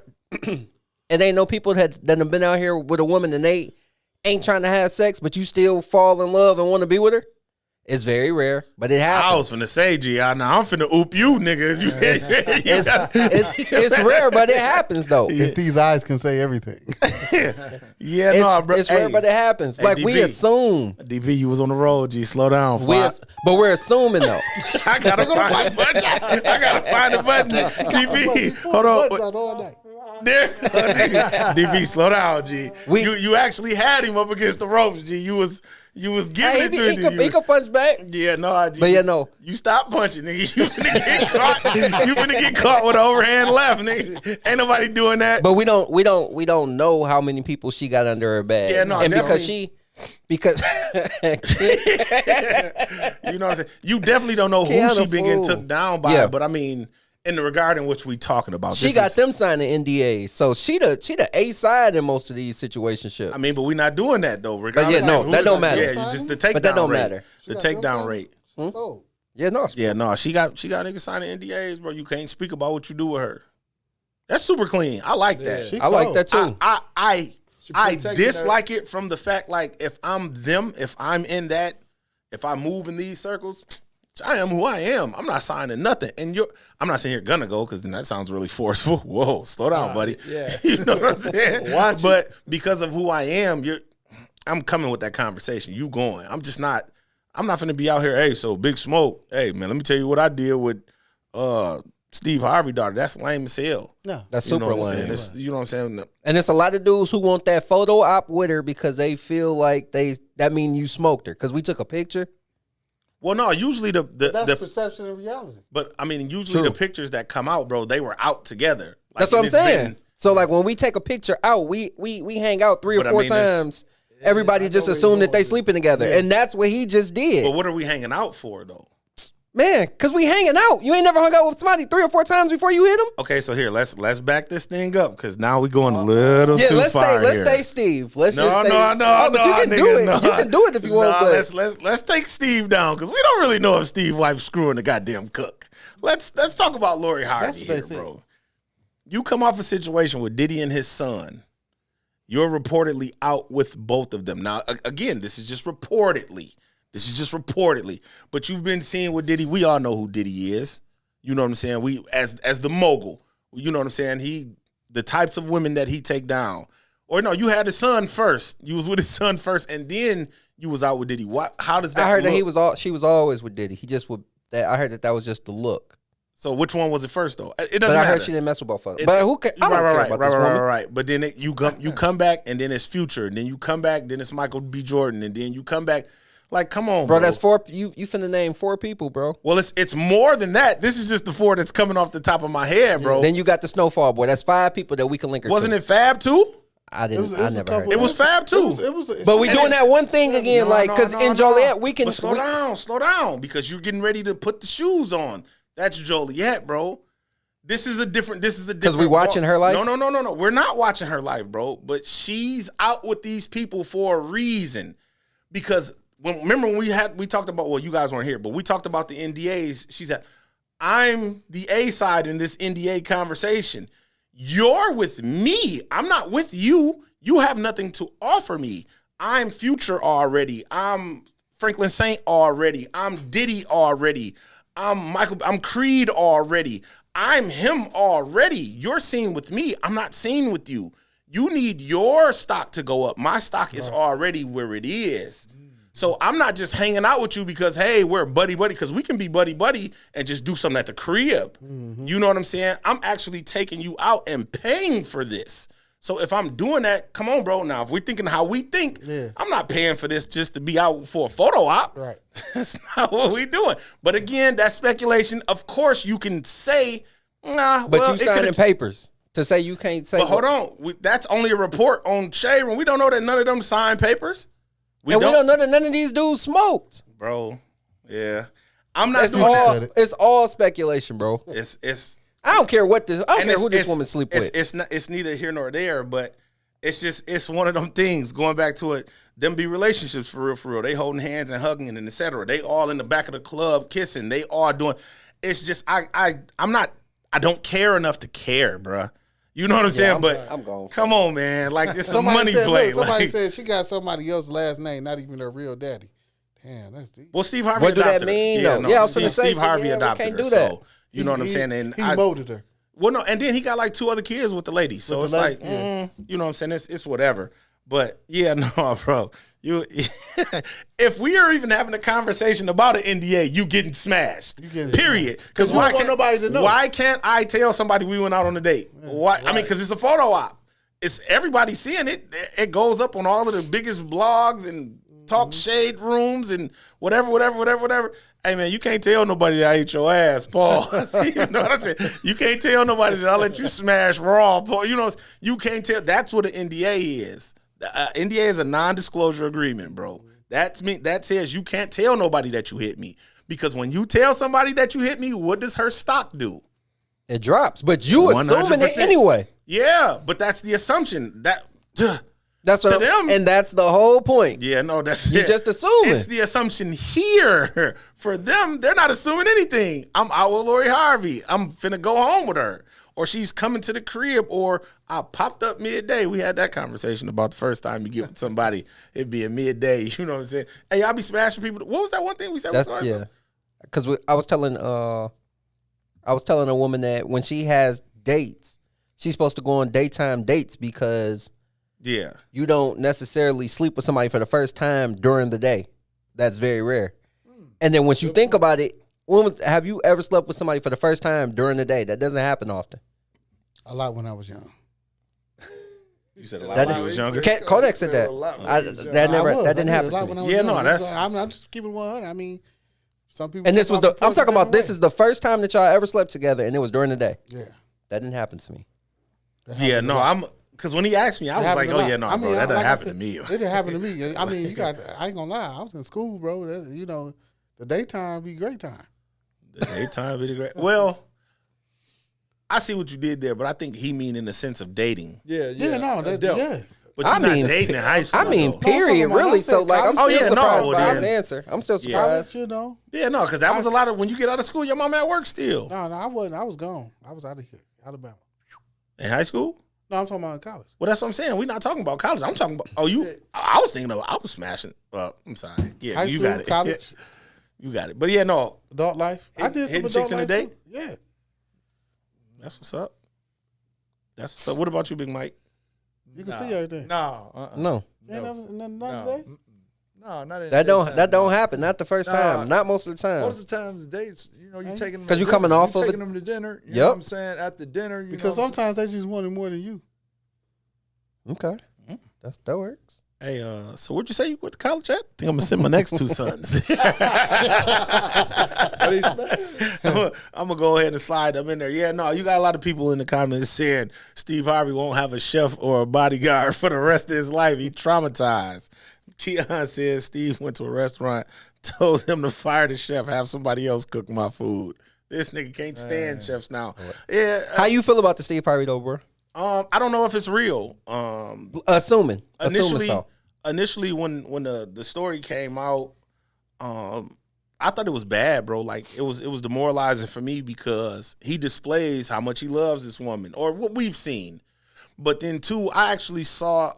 It ain't no people that have been out here with a woman and they ain't trying to have sex, but you still fall in love and want to be with her. It's very rare, but it happens. I was finna say, G, I'm finna oop you, niggas. It's rare, but it happens though. If these eyes can say everything. Yeah, It's, no, bro. it's rare, but it happens. Like we DB. assume, DB, you was on the road, G. Slow down. but we're assuming though. I gotta find the button. I gotta find the button. DB, hold Buttons on. out all night. There, DB, slow down, G. We- You actually had him up against the ropes, G. You was giving Hey, it to him. he could punch back. Yeah, no, G. But yeah, no. You stop punching, nigga. You finna get caught. You finna get caught with an overhand left, nigga. Ain't nobody doing that. But we don't know how many people she got under her bag. Yeah, no, and definitely. because You know what I'm saying? You definitely don't know who Keanu she been getting fool. took down by, Yeah. but I mean, in the regard in which we talking about, she this got is- them signing NDAs, so she the A side in most of these situationships. I mean, but we're not doing that though. Regardless no, of who that is- don't matter. Yeah, you just the takedown But that don't rate. matter. The takedown rate. Oh, yeah, no, Yeah, no, she got niggas signing NDAs, bro. You can't speak about what you do with her. That's super clean. I like that. She I like cold. that too. I protecting dislike it from the fact like if I'm them, if I'm in that, if I move in these circles, I am who I am. I'm not signing nothing. And I'm not saying you're gonna go because then that sounds really forceful. Whoa, slow down, buddy. yeah. You know what I'm saying? Watch it. But because of who I am, I'm coming with that conversation. You going. I'm not finna be out here, hey, so Big Smoke. Hey, man, let me tell you what I did with Steve Harvey daughter. That's lame as hell. no. That's You know super what I'm lame. saying? You know what I'm saying? And it's a lot of dudes who want that photo op with her because they feel like that mean you smoked her because we took a picture. Well, no, usually That's the perception of reality. but I mean, usually True. the pictures that come out, bro, they were out together. Like, That's what I'm and it's saying. been- So like when we take a picture out, we hang out 3 or But I 4 mean, it's- times. Everybody just assumed that they sleeping together, and that's what he just did. But what are we hanging out for, though? Man, because we hanging out. You ain't never hung out with somebody 3 or 4 times before you hit him? Okay, so here, let's back this thing up because now we're going a little Yeah, too let's far stay. here. Let's stay Steve. Let's No, just stay. no, Oh, but you can do nigga, it. no. You can do it if you want. Nah, But let's take Steve down because we don't really know if Steve wife's screwing the goddamn cook. Let's talk about Lori Harvey That's here, basic. bro. You come off a situation with Diddy and his son. You're reportedly out with both of them. Now, again, this is just reportedly. But you've been seeing with Diddy. We all know who Diddy is. You know what I'm saying? We as the mogul. You know what I'm saying? The types of women that he take down. Or no, you had his son first. You was with his son first, and then you was out with Diddy. How does that? I heard that look? she was always with Diddy. He just would. I heard that was just the look. So which one was it first though? It But doesn't I matter. heard she didn't mess with both of them. But who can? I don't care about this woman. Right. But then you come back, and then it's Future, and then you come back, then it's Michael B. Jordan, and then you come back. Like, come on, bro. Bro, that's 4. You finna name 4 people, bro. Well, it's more than that. This is just the 4 that's coming off the top of my head, bro. Then you got the Snowfall boy. That's 5 people that we can link her Wasn't to. it Fab too? I didn't. was I a never couple- heard. It was Fab too. But we doing that one thing again, like because in Joliet we can. But slow down, because you're getting ready to put the shoes on. That's Joliet, bro. This is a different. Because we watching her life? No. We're not watching her life, bro. But she's out with these people for a reason. Because remember when we talked about, well, you guys weren't here, but we talked about the NDAs. She said, I'm the A side in this NDA conversation. You're with me. I'm not with you. You have nothing to offer me. I'm Future already. I'm Franklin Saint already. I'm Diddy already. I'm Creed already. I'm him already. You're seen with me. I'm not seen with you. You need your stock to go up. My stock is already where it is. So I'm not just hanging out with you because, hey, we're buddy-buddy, because we can be buddy-buddy and just do something at the crib. You know what I'm saying? I'm actually taking you out and paying for this. So if I'm doing that, come on, bro. Now, if we're thinking how we think, I'm not paying for this just to be out for a photo op. Right. That's not what we're doing. But again, that's speculation. Of course, you can say, nah, But well, you it signing could've- papers to say you can't say. But hold on. That's only a report on Shay Room. We don't know that none of them signed papers. We don't know that none of these dudes smoked. Bro. Yeah. I'm not It's doing all. that. it. It's all speculation, bro. It's I don't care what this. I don't and care who this woman sleep with. It's neither here nor there, but it's one of them things. Going back to it, them be relationships for real. They holding hands and hugging and etc. They all in the back of the club kissing. They all doing. It's just I'm not. I don't care enough to care, bruh. You know what I'm saying? But I'm gone. come on, man. Like it's a Somebody money said, play. look, somebody Like, said she got somebody else's last name, not even her real daddy. Damn, that's deep. well, Steve Harvey What do adopted that mean, her. though? Yeah, I was Steve, finna say, Steve Harvey yeah, we adopted can't her. do that. So you know what I'm saying? And he I, molded her. well, no, and then he got like 2 other kids with the lady. So With it's the like, lady, yeah. you know what I'm saying? It's whatever. But yeah, no, bro. You, if we are even having a conversation about an NDA, you getting smashed. getting Period. Because you don't want nobody to know. Why can't I tell somebody we went out on a date? Why? I mean, because it's a photo op. It's everybody seeing it. It goes up on all of the biggest blogs and talk shade rooms and whatever. Hey man, you can't tell nobody that I ate your ass, Paul. You know what I'm saying? You can't tell nobody that I let you smash raw, Paul. You know, you can't tell. That's what an NDA is. NDA is a non-disclosure agreement, bro. That says you can't tell nobody that you hit me, because when you tell somebody that you hit me, what does her stock do? It drops, but you assuming it 100%. anyway. Yeah, but that's the assumption. That's what To them- and that's the whole point. Yeah, no, that's You just assuming. It's the assumption here. For them, they're not assuming anything. I'm out with Lori Harvey. I'm finna go home with her. Or she's coming to the crib, or I popped up midday. We had that conversation about the first time you get with somebody, it'd be a midday. You know what I'm saying? Hey, I'll be smashing people. What was that one thing we said? That's because I was telling a woman that when she has dates, she's supposed to go on daytime dates because Yeah. you don't necessarily sleep with somebody for the first time during the day. That's very rare. And then once you think about it, have you ever slept with somebody for the first time during the day? That doesn't happen often. A lot when I was young. You said a lot That when you was younger. Kodak said that. That didn't happen to me. Yeah, no, that's- I'm just keeping 100. I mean, some people. And this was I'm talking about this is is the first time that y'all ever slept together, and it was during the day. yeah. That didn't happen to me. Yeah, no, because when he asked me, I was like, oh yeah, no, bro, that doesn't happen to me. It didn't happen to me. I mean, I ain't gonna lie. I was in school, bro. You know, the daytime be great time. The daytime be great. Well, I see what you did there, but I think he mean in the sense of dating. Yeah, yeah. But you're not dating in high school. I mean, though. period, No, I'm really. So, saying like, I'm college. still surprised by then. his answer. I'm still Yeah. surprised. You know. Yeah, no, because that was a lot of when you get out of school, your mom at work still. No, I wasn't. I was gone. I was out of here, Alabama. In high school? No, I'm talking about in college. Well, that's what I'm saying. We're not talking about college. I'm talking about, I was thinking of, I was smashing. I'm sorry. Yeah, High you school, got it. college, You got it. But yeah, no, adult life. I did some hitting adult chicks in the life day? too. Yeah. that's what's up. That's what's up. What about you, Big Mike? You can see everything. No. No. You ain't never none No. today? No, not in That don't daytime, no. happen. Not the first time. Not most of the time. Most of the times, dates, you know, you taking them 'Cause to you coming dinner. off You of taking it. them to dinner. You Yep. know what I'm saying? After dinner, you Because know what I'm sometimes they just wanted more than you. Okay. That works. Hey, so what'd you say you went to college at? I think I'm gonna send my next two sons. saying? What he said? I'm gonna go ahead and slide them in there. Yeah, no, you got a lot of people in the comments saying Steve Harvey won't have a chef or a bodyguard for the rest of his life. He traumatized. Keon says Steve went to a restaurant, told him to fire the chef, have somebody else cook my food. This nigga can't stand chefs now. Yeah, How you feel about the Steve Harvey though, bro? I don't know if it's real. Assuming Initially, so. when the story came out, I thought it was bad, bro. Like it was demoralizing for me because he displays how much he loves this woman, or what we've seen. But then too, I actually saw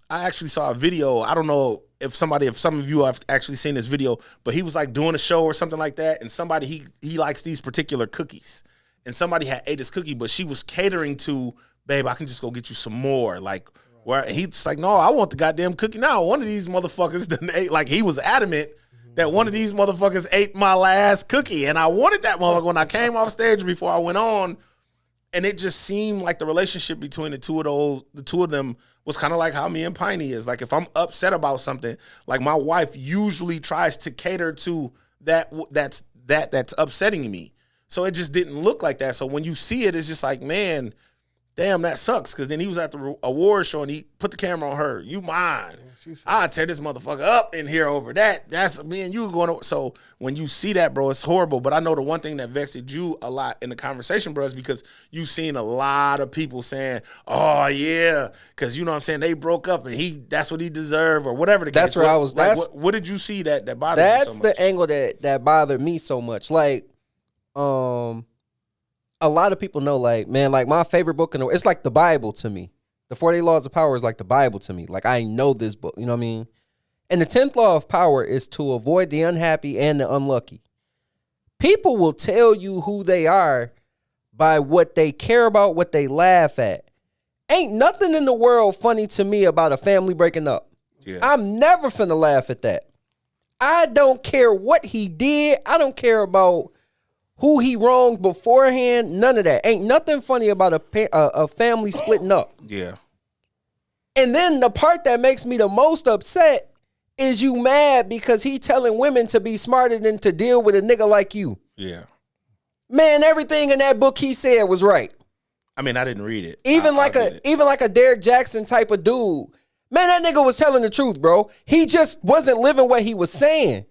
a video. I don't know if some of you have actually seen this video, but he was like doing a show or something like that, and somebody he likes these particular cookies, and somebody had ate his cookie, but she was catering to, babe, I can just go get you some more, like. Where he's just like, no, I want the goddamn cookie now. One of these motherfuckers done ate, like he was adamant that one of these motherfuckers ate my last cookie. And I wanted that motherfucker when I came off stage before I went on. And it just seemed like the relationship between the two of them was kind of like how me and Piney is. Like if I'm upset about something, like my wife usually tries to cater to that's upsetting me. So it just didn't look like that. So when you see it, it's just like, man, damn, that sucks. Because then he was at the award show and he put the camera on her. You mine. I'll tear this motherfucker up in here over that. That's me and you going to. So when you see that, bro, it's horrible. But I know the one thing that vexed you a lot in the conversation, bro, is because you've seen a lot of people saying, oh, yeah, because you know what I'm saying, they broke up and that's what he deserved or whatever the case. That's where I was. Like, That's what did you see that bothered you so that's much? the angle that bothered me so much. Like, a lot of people know, like, man, like my favorite book in the world, it's like the Bible to me. The 48 Laws of Power is like the Bible to me. Like I know this book, you know what I mean? And the 10th law of power is to avoid the unhappy and the unlucky. People will tell you who they are by what they care about, what they laugh at. Ain't nothing in the world funny to me about a family breaking up. Yeah. I'm never finna laugh at that. I don't care what he did. I don't care about who he wronged beforehand. None of that. Ain't nothing funny about a family splitting up. Yeah. And then the part that makes me the most upset is you mad because he telling women to be smarter than to deal with a nigga like you. Yeah. Man, everything in that book he said was right. I mean, I didn't read it. Even I read it. like a Derek Jackson type of dude. Man, that nigga was telling the truth, bro. He just wasn't living what he was saying.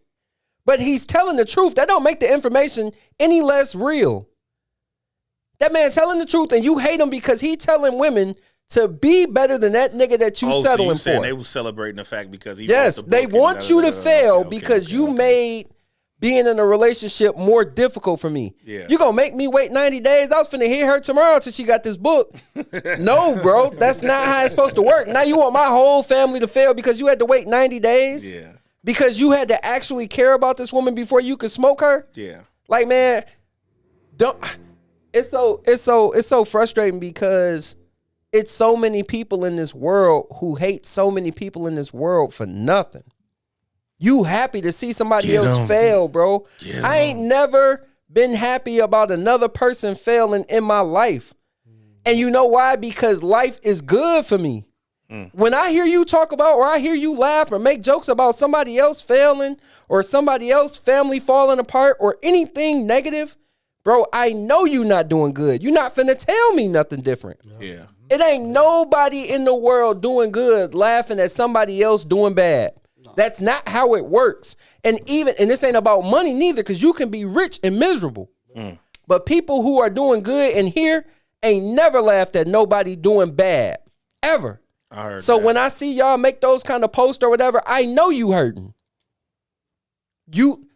But he's telling the truth. That don't make the information any less real. That man telling the truth, and you hate him because he telling women to be better than that nigga that you settling so you saying for. they was celebrating the fact because he Yes, wrote the they book and want you to fail okay, because you made being in a relationship more difficult for me. Yeah. You gonna make me wait 90 days? I was finna hit her tomorrow till she got this book. No, bro, that's not how it's supposed to work. Now you want my whole family to fail because you had to wait 90 days? Yeah. Because you had to actually care about this woman before you could smoke her? Yeah. Like, man, it's so frustrating because it's so many people in this world who hate so many people in this world for nothing. You happy to see somebody Get else 'em. fail, bro. Get I ain't never been happy about another person failing in my life. And you know why? Because life is good for me. When I hear you talk about or I hear you laugh or make jokes about somebody else failing or somebody else family falling apart or anything negative, bro, I know you not doing good. You not finna tell me nothing different. Yeah. It ain't nobody in the world doing good laughing at somebody else doing bad. That's not how it works. And this ain't about money neither, because you can be rich and miserable. But people who are doing good in here ain't never laughed at nobody doing bad. Ever. I heard So that. when I see y'all make those kind of posts or whatever, I know you hurting. You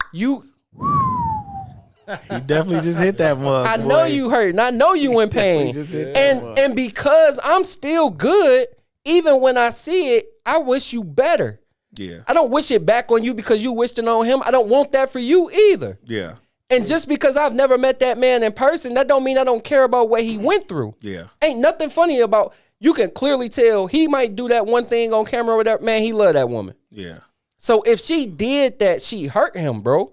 He definitely just hit that mug. I know you hurting. I know you in pain. just hit that mug. And because I'm still good, even when I see it, I wish you better. Yeah. I don't wish it back on you because you wished it on him. I don't want that for you either. Yeah. And just because I've never met that man in person, that don't mean I don't care about what he went through. Yeah. Ain't nothing funny about you can clearly tell he might do that one thing on camera or whatever. Man, he love that woman. Yeah. So if she did that, she hurt him, bro.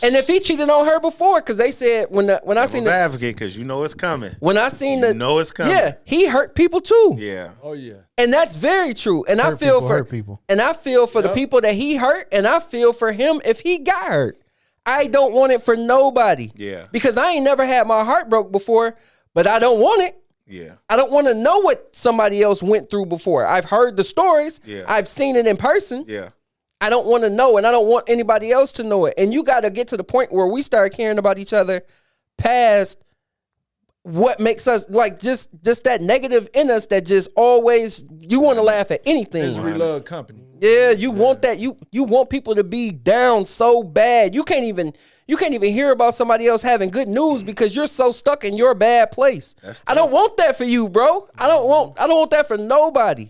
And if he cheated on her before, because they said when I seen Devil's advocate, because you know it's coming. when I seen You know it's coming. yeah, he hurt people too. Yeah. Oh yeah. And that's very true. And I Hurt feel people for hurt people. And I feel for the people that he hurt, and I feel for him if he got hurt. I don't want it for nobody. Yeah. Because I ain't never had my heart broke before, but I don't want it. Yeah. I don't want to know what somebody else went through before. I've heard the stories. Yeah. I've seen it in person. Yeah. I don't want to know, and I don't want anybody else to know it. And you got to get to the point where we start caring about each other past what makes us like just that negative in us that just always you want to laugh at anything. Misery love company. Yeah, you want that. You want people to be down so bad. You can't even hear about somebody else having good news because you're so stuck in your bad place. I don't want that for you, bro. I don't want that for nobody.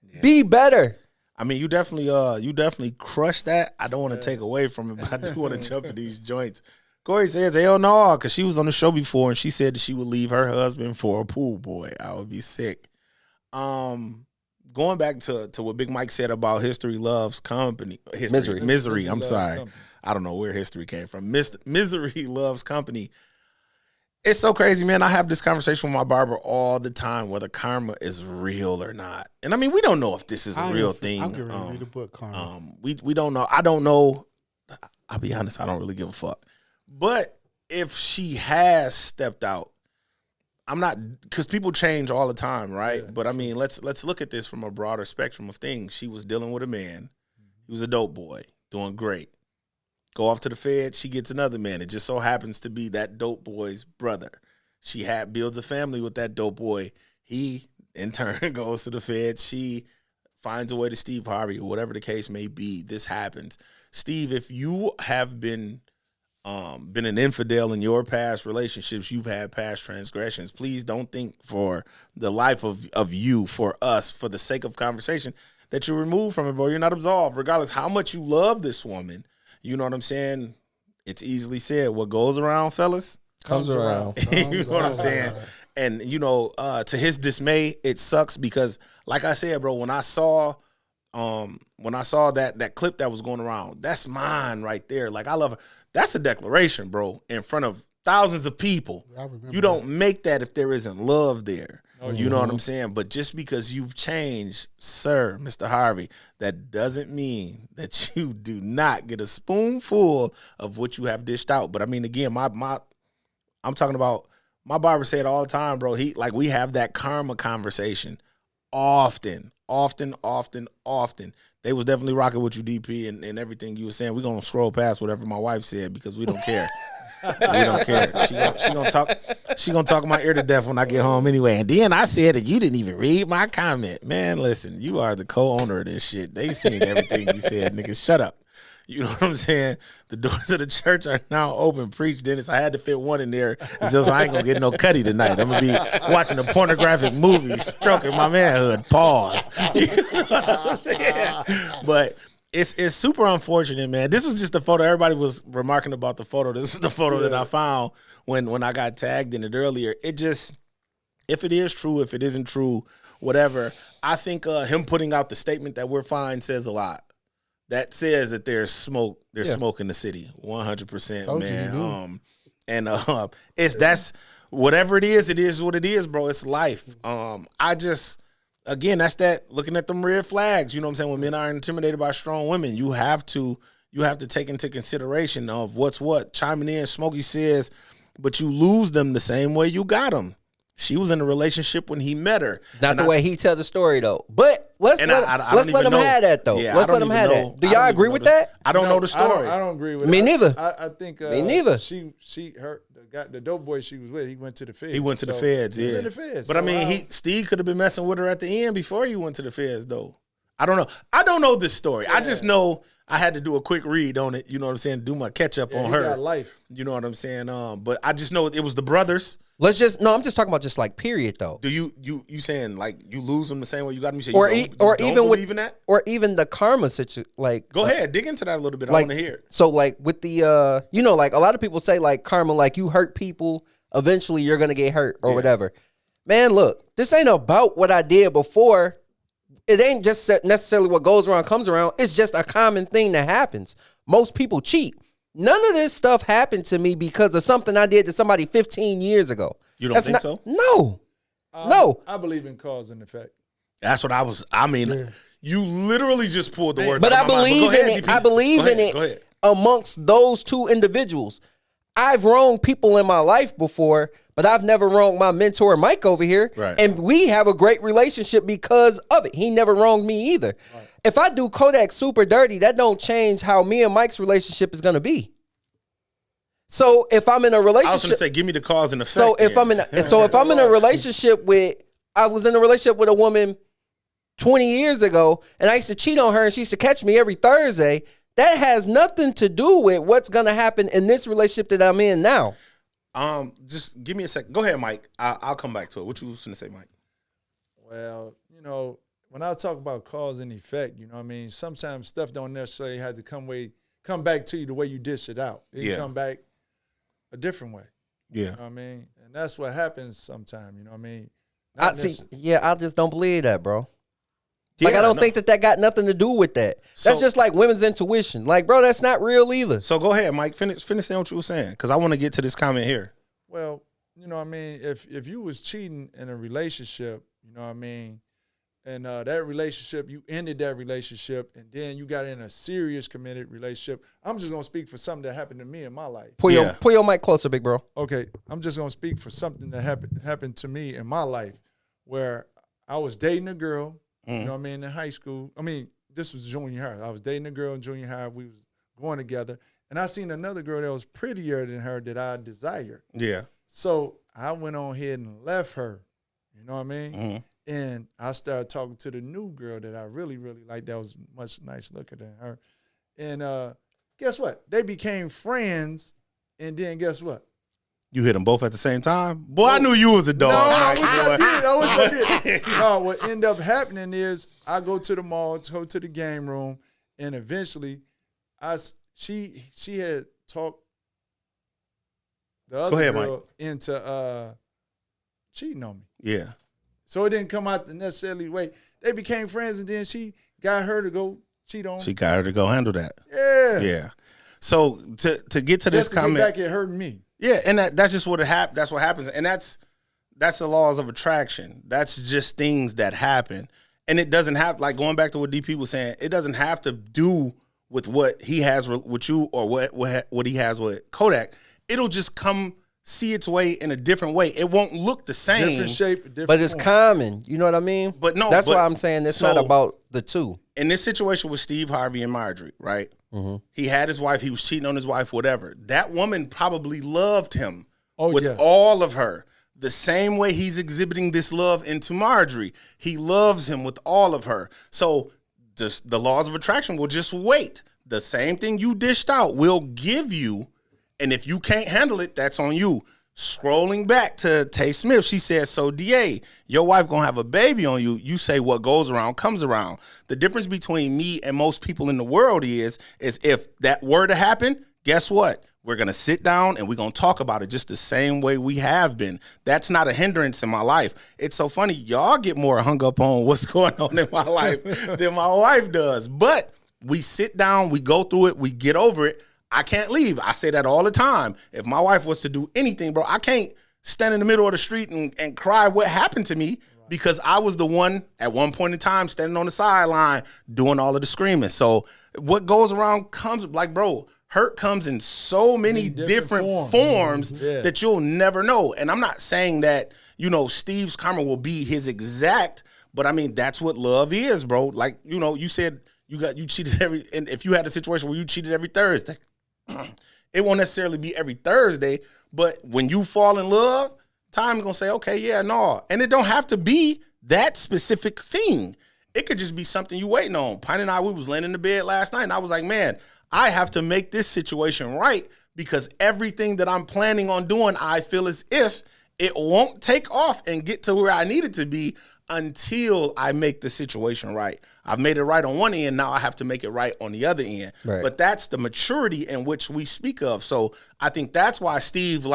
Yeah. Be better. I mean, you definitely crushed that. I don't want to take away from it, but I do want to jump in these joints. Corey says, hell no, because she was on the show before and she said that she would leave her husband for a pool boy. I would be sick. Going back to what Big Mike said about History Loves Company. Misery. I'm sorry. I don't know where history came from. Misery Loves Company. It's so crazy, man. I have this conversation with my barber all the time, whether karma is real or not. And I mean, we don't know if this is a real thing. I'm getting ready to read the book, Karma. We don't know. I don't know. I'll be honest. I don't really give a fuck. But if she has stepped out, I'm not, because people change all the time, right? Yeah. But I mean, let's look at this from a broader spectrum of things. She was dealing with a man. He was a dope boy, doing great. Go off to the Fed, she gets another man. It just so happens to be that dope boy's brother. She builds a family with that dope boy. He, in turn, goes to the Fed. She finds a way to Steve Harvey or whatever the case may be. This happens. Steve, if you have been an infidel in your past relationships, you've had past transgressions, please don't think for the life of you, for us, for the sake of conversation, that you're removed from it, bro. You're not absolved. Regardless how much you love this woman, you know what I'm saying? It's easily said. What goes around, fellas, comes around. You know what I'm saying? And, you know, to his dismay, it sucks because, like I said, bro, when I saw that clip that was going around, that's mine right there. Like, I love her. That's a declaration, bro, in front of thousands of people. You don't make that if there isn't love there. You know what I'm saying? But just because you've changed, sir, Mr. Harvey, that doesn't mean that you do not get a spoonful of what you have dished out. But I mean, again, I'm talking about, my barber said all the time, bro, we have that karma conversation often. They was definitely rocking with you, DP, and everything you were saying. We're going to scroll past whatever my wife said because we don't care. We don't care. She gonna talk my ear to death when I get home anyway. And then I said that you didn't even read my comment. Man, listen, you are the co-owner of this shit. They seen everything you said, nigga. Shut up. You know what I'm saying? The doors of the church are now open. Preach, Dennis. I had to fit one in there. So I ain't gonna get no cutty tonight. I'm gonna be watching a pornographic movie, stroking my manhood. Pause. You know what I'm saying? But it's super unfortunate, man. This was just the photo. Everybody was remarking about the photo. This is the photo that I found when I got tagged in it earlier. It just, if it is true, if it isn't true, whatever, I think him putting out the statement that we're fine says a lot. That says that there's smoke. There's smoke in the city, 100%, man. That's whatever it is what it is, bro. It's life. Again, that's that looking at them red flags. You know what I'm saying? When men are intimidated by strong women, you have to take into consideration of what's what. Chiming in, Smokey says, but you lose them the same way you got them. She was in a relationship when he met her. Not the way he tell the story though. But let's let him have that though. Yeah, let's let him have that. Do y'all agree with that? I don't know the story. I don't agree with Me that. neither. I think Me neither. The dope boy she was with, he went to the Feds. He went to the Feds, yeah. He was in the Feds. But I mean, Steve could have been messing with her at the end before he went to the Feds, though. I don't know. I don't know this story. Yeah. I just know I had to do a quick read on it. You know what I'm saying? Do my catch up on her. Got life. You know what I'm saying? But I just know it was the brothers. I'm just talking about just like period though. Do you saying like you lose them the same way you got them? You say or you don't believe in that? Or even the karma situation. Like, go ahead, dig into that a little bit. Like, I want to hear it. So like with the like a lot of people say like karma, like you hurt people, eventually you're gonna get hurt or whatever. Man, look, this ain't about what I did before. It ain't just necessarily what goes around comes around. It's just a common thing that happens. Most people cheat. None of this stuff happened to me because of something I did to somebody 15 years ago. You don't think so? No. No. I believe in cause and effect. That's what I mean, you literally just pulled the words But out I of my mind. believe But go in ahead, it. DP. I believe Go in ahead. Go it ahead. amongst those two individuals. I've wronged people in my life before, but I've never wronged my mentor, Mike, over here. Right. And we have a great relationship because of it. He never wronged me either. Right. If I do Kodak super dirty, that don't change how me and Mike's relationship is going to be. So if I'm in a relationship, I was going to say, give me the cause and effect. so if I'm in a relationship with, I was in a relationship with a woman 20 years ago, and I used to cheat on her, and she used to catch me every Thursday. That has nothing to do with what's going to happen in this relationship that I'm in now. Just give me a second. Go ahead, Mike. I'll come back to it. What you was going to say, Mike? Well, when I talk about cause and effect, what I mean, sometimes stuff don't necessarily have to come back to you the way you dish it out. It can come back a different way. Yeah. You know what I mean? And that's what happens sometimes, you know what I mean? I just don't believe that, bro. Like, I don't think that got nothing to do with that. That's just like women's intuition. Like, bro, that's not real either. So go ahead, Mike. Finish saying what you were saying, because I want to get to this comment here. Well, you know what I mean? If you was cheating in a relationship, you know what I mean, and that relationship, you ended that relationship, and then you got in a serious committed relationship. I'm just going to speak for something that happened to me in my life. Pull your mic closer, big bro. Okay, I'm just going to speak for something that happened to me in my life where I was dating a girl, you know what I mean, in high school. I mean, this was junior high. I was dating a girl in junior high. We was going together. And I seen another girl that was prettier than her that I desired. Yeah. So I went on ahead and left her. You know what I mean? Mm-hmm. And I started talking to the new girl that I really, really liked that was much nice looking than her. And guess what? They became friends. And then guess what? You hit them both at the same time? Boy, I knew you was a dog. I wish I did. No, what ended up happening is I go to the mall, go to the game room, and eventually she had talked the other girl into cheating on me. Yeah. So it didn't come out the necessarily way. They became friends, and then she got her to go cheat on me. She got her to go handle that. Yeah. Yeah. So to get to this comment. Get back, it hurt me. Yeah, and that's just what that's what happens. And that's the laws of attraction. That's just things that happen. And it doesn't have, like, going back to what DP was saying, it doesn't have to do with what he has with you or what he has with Kodak. It'll just come see its way in a different way. It won't look the same. Different shape, different But it's form. common. You know what I mean? But no, that's why I'm saying it's not about the two. In this situation with Steve Harvey and Marjorie, right? Mm-hmm. He had his wife. He was cheating on his wife, whatever. That woman probably loved him with yes. all of her. The same way he's exhibiting this love into Marjorie. He loves him with all of her. So the laws of attraction will just wait. The same thing you dished out will give you. And if you can't handle it, that's on you. Scrolling back to Tay Smith, she said, so DA, your wife gonna have a baby on you. You say what goes around comes around. The difference between me and most people in the world is if that were to happen, guess what? We're gonna sit down and we're gonna talk about it just the same way we have been. That's not a hindrance in my life. It's so funny, y'all get more hung up on what's going on in my life than my wife does. But we sit down, we go through it, we get over it. I can't leave. I say that all the time. If my wife was to do anything, bro, I can't stand in the middle of the street and cry what happened to me because I was the one at one point in time standing on the sideline doing all of the screaming. So what goes around comes, like, bro, hurt comes in so many different forms that you'll never know. And I'm not saying that, Steve's karma will be his exact, but I mean, that's what love is, bro. Like, you said you cheated and if you had a situation where you cheated every Thursday, it won't necessarily be every Thursday, but when you fall in love, time's gonna say, okay, yeah, no. And it don't have to be that specific thing. It could just be something you waiting on. Pine and I, we was laying in the bed last night, and I was like, man, I have to make this situation right because everything that I'm planning on doing, I feel as if it won't take off and get to where I need it to be until I make the situation right. I've made it right on one end. Now I have to make it right on the other end. Right. But that's the maturity in which we speak of. So I think that's why Steve,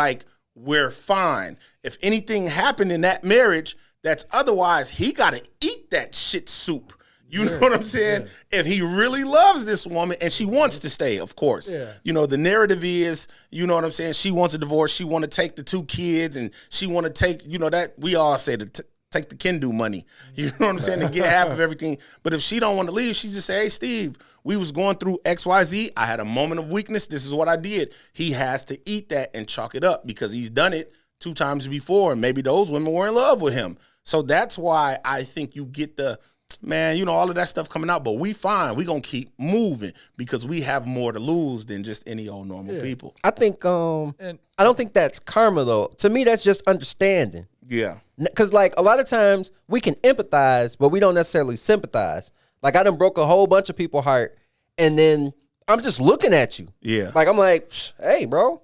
we're fine. If anything happened in that marriage that's otherwise, he got to eat that shit soup. You know what I'm saying? If he really loves this woman and she wants to stay, of course. Yeah. You know, the narrative is, you know what I'm saying? She wants a divorce. She want to take the 2 kids and she want to take, you know, that we all say to take the Kendu money. You know what I'm saying? To get half of everything. But if she don't want to leave, she just say, hey, Steve, we was going through XYZ. I had a moment of weakness. This is what I did. He has to eat that and chalk it up because he's done it 2 times before. And maybe those women were in love with him. So that's why I think you get the, man, you know, all of that stuff coming out, but we fine. We gonna keep moving because we have more to lose than just any old normal people. I think I don't think that's karma though. To me, that's just understanding. Yeah. Because like a lot of times we can empathize, but we don't necessarily sympathize. Like I done broke a whole bunch of people's heart, and then I'm just looking at you. Yeah. Like I'm like, hey, bro,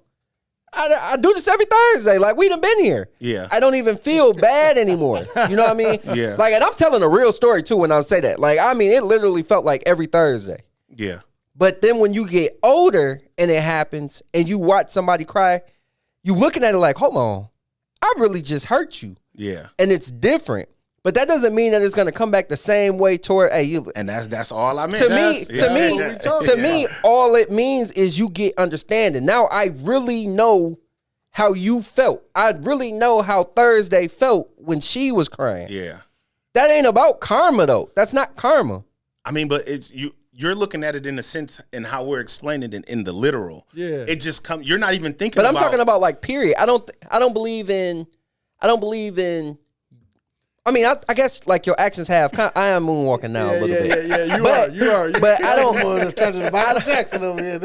I do this every Thursday. Like we done been here. Yeah. I don't even feel bad anymore. You know what I mean? Yeah. Like, and I'm telling a real story too when I say that. Like, I mean, it literally felt like every Thursday. Yeah. But then when you get older and it happens and you watch somebody cry, you looking at it like, hold on, I really just hurt you. Yeah. And it's different. But that doesn't mean that it's gonna come back the same way toward you. And that's all I meant. To me, all it means is you get understanding. Now I really know how you felt. I really know how Thursday felt when she was crying. Yeah. That ain't about karma though. That's not karma. I mean, but it's you're looking at it in the sense and how we're explaining it in the literal. Yeah. It just comes. You're not even thinking. But I'm talking about like period. I don't believe in. I mean, I guess like your actions have. I am moonwalking now a little bit. Yeah. You are. But I don't. want to turn to the Michael Jackson over here.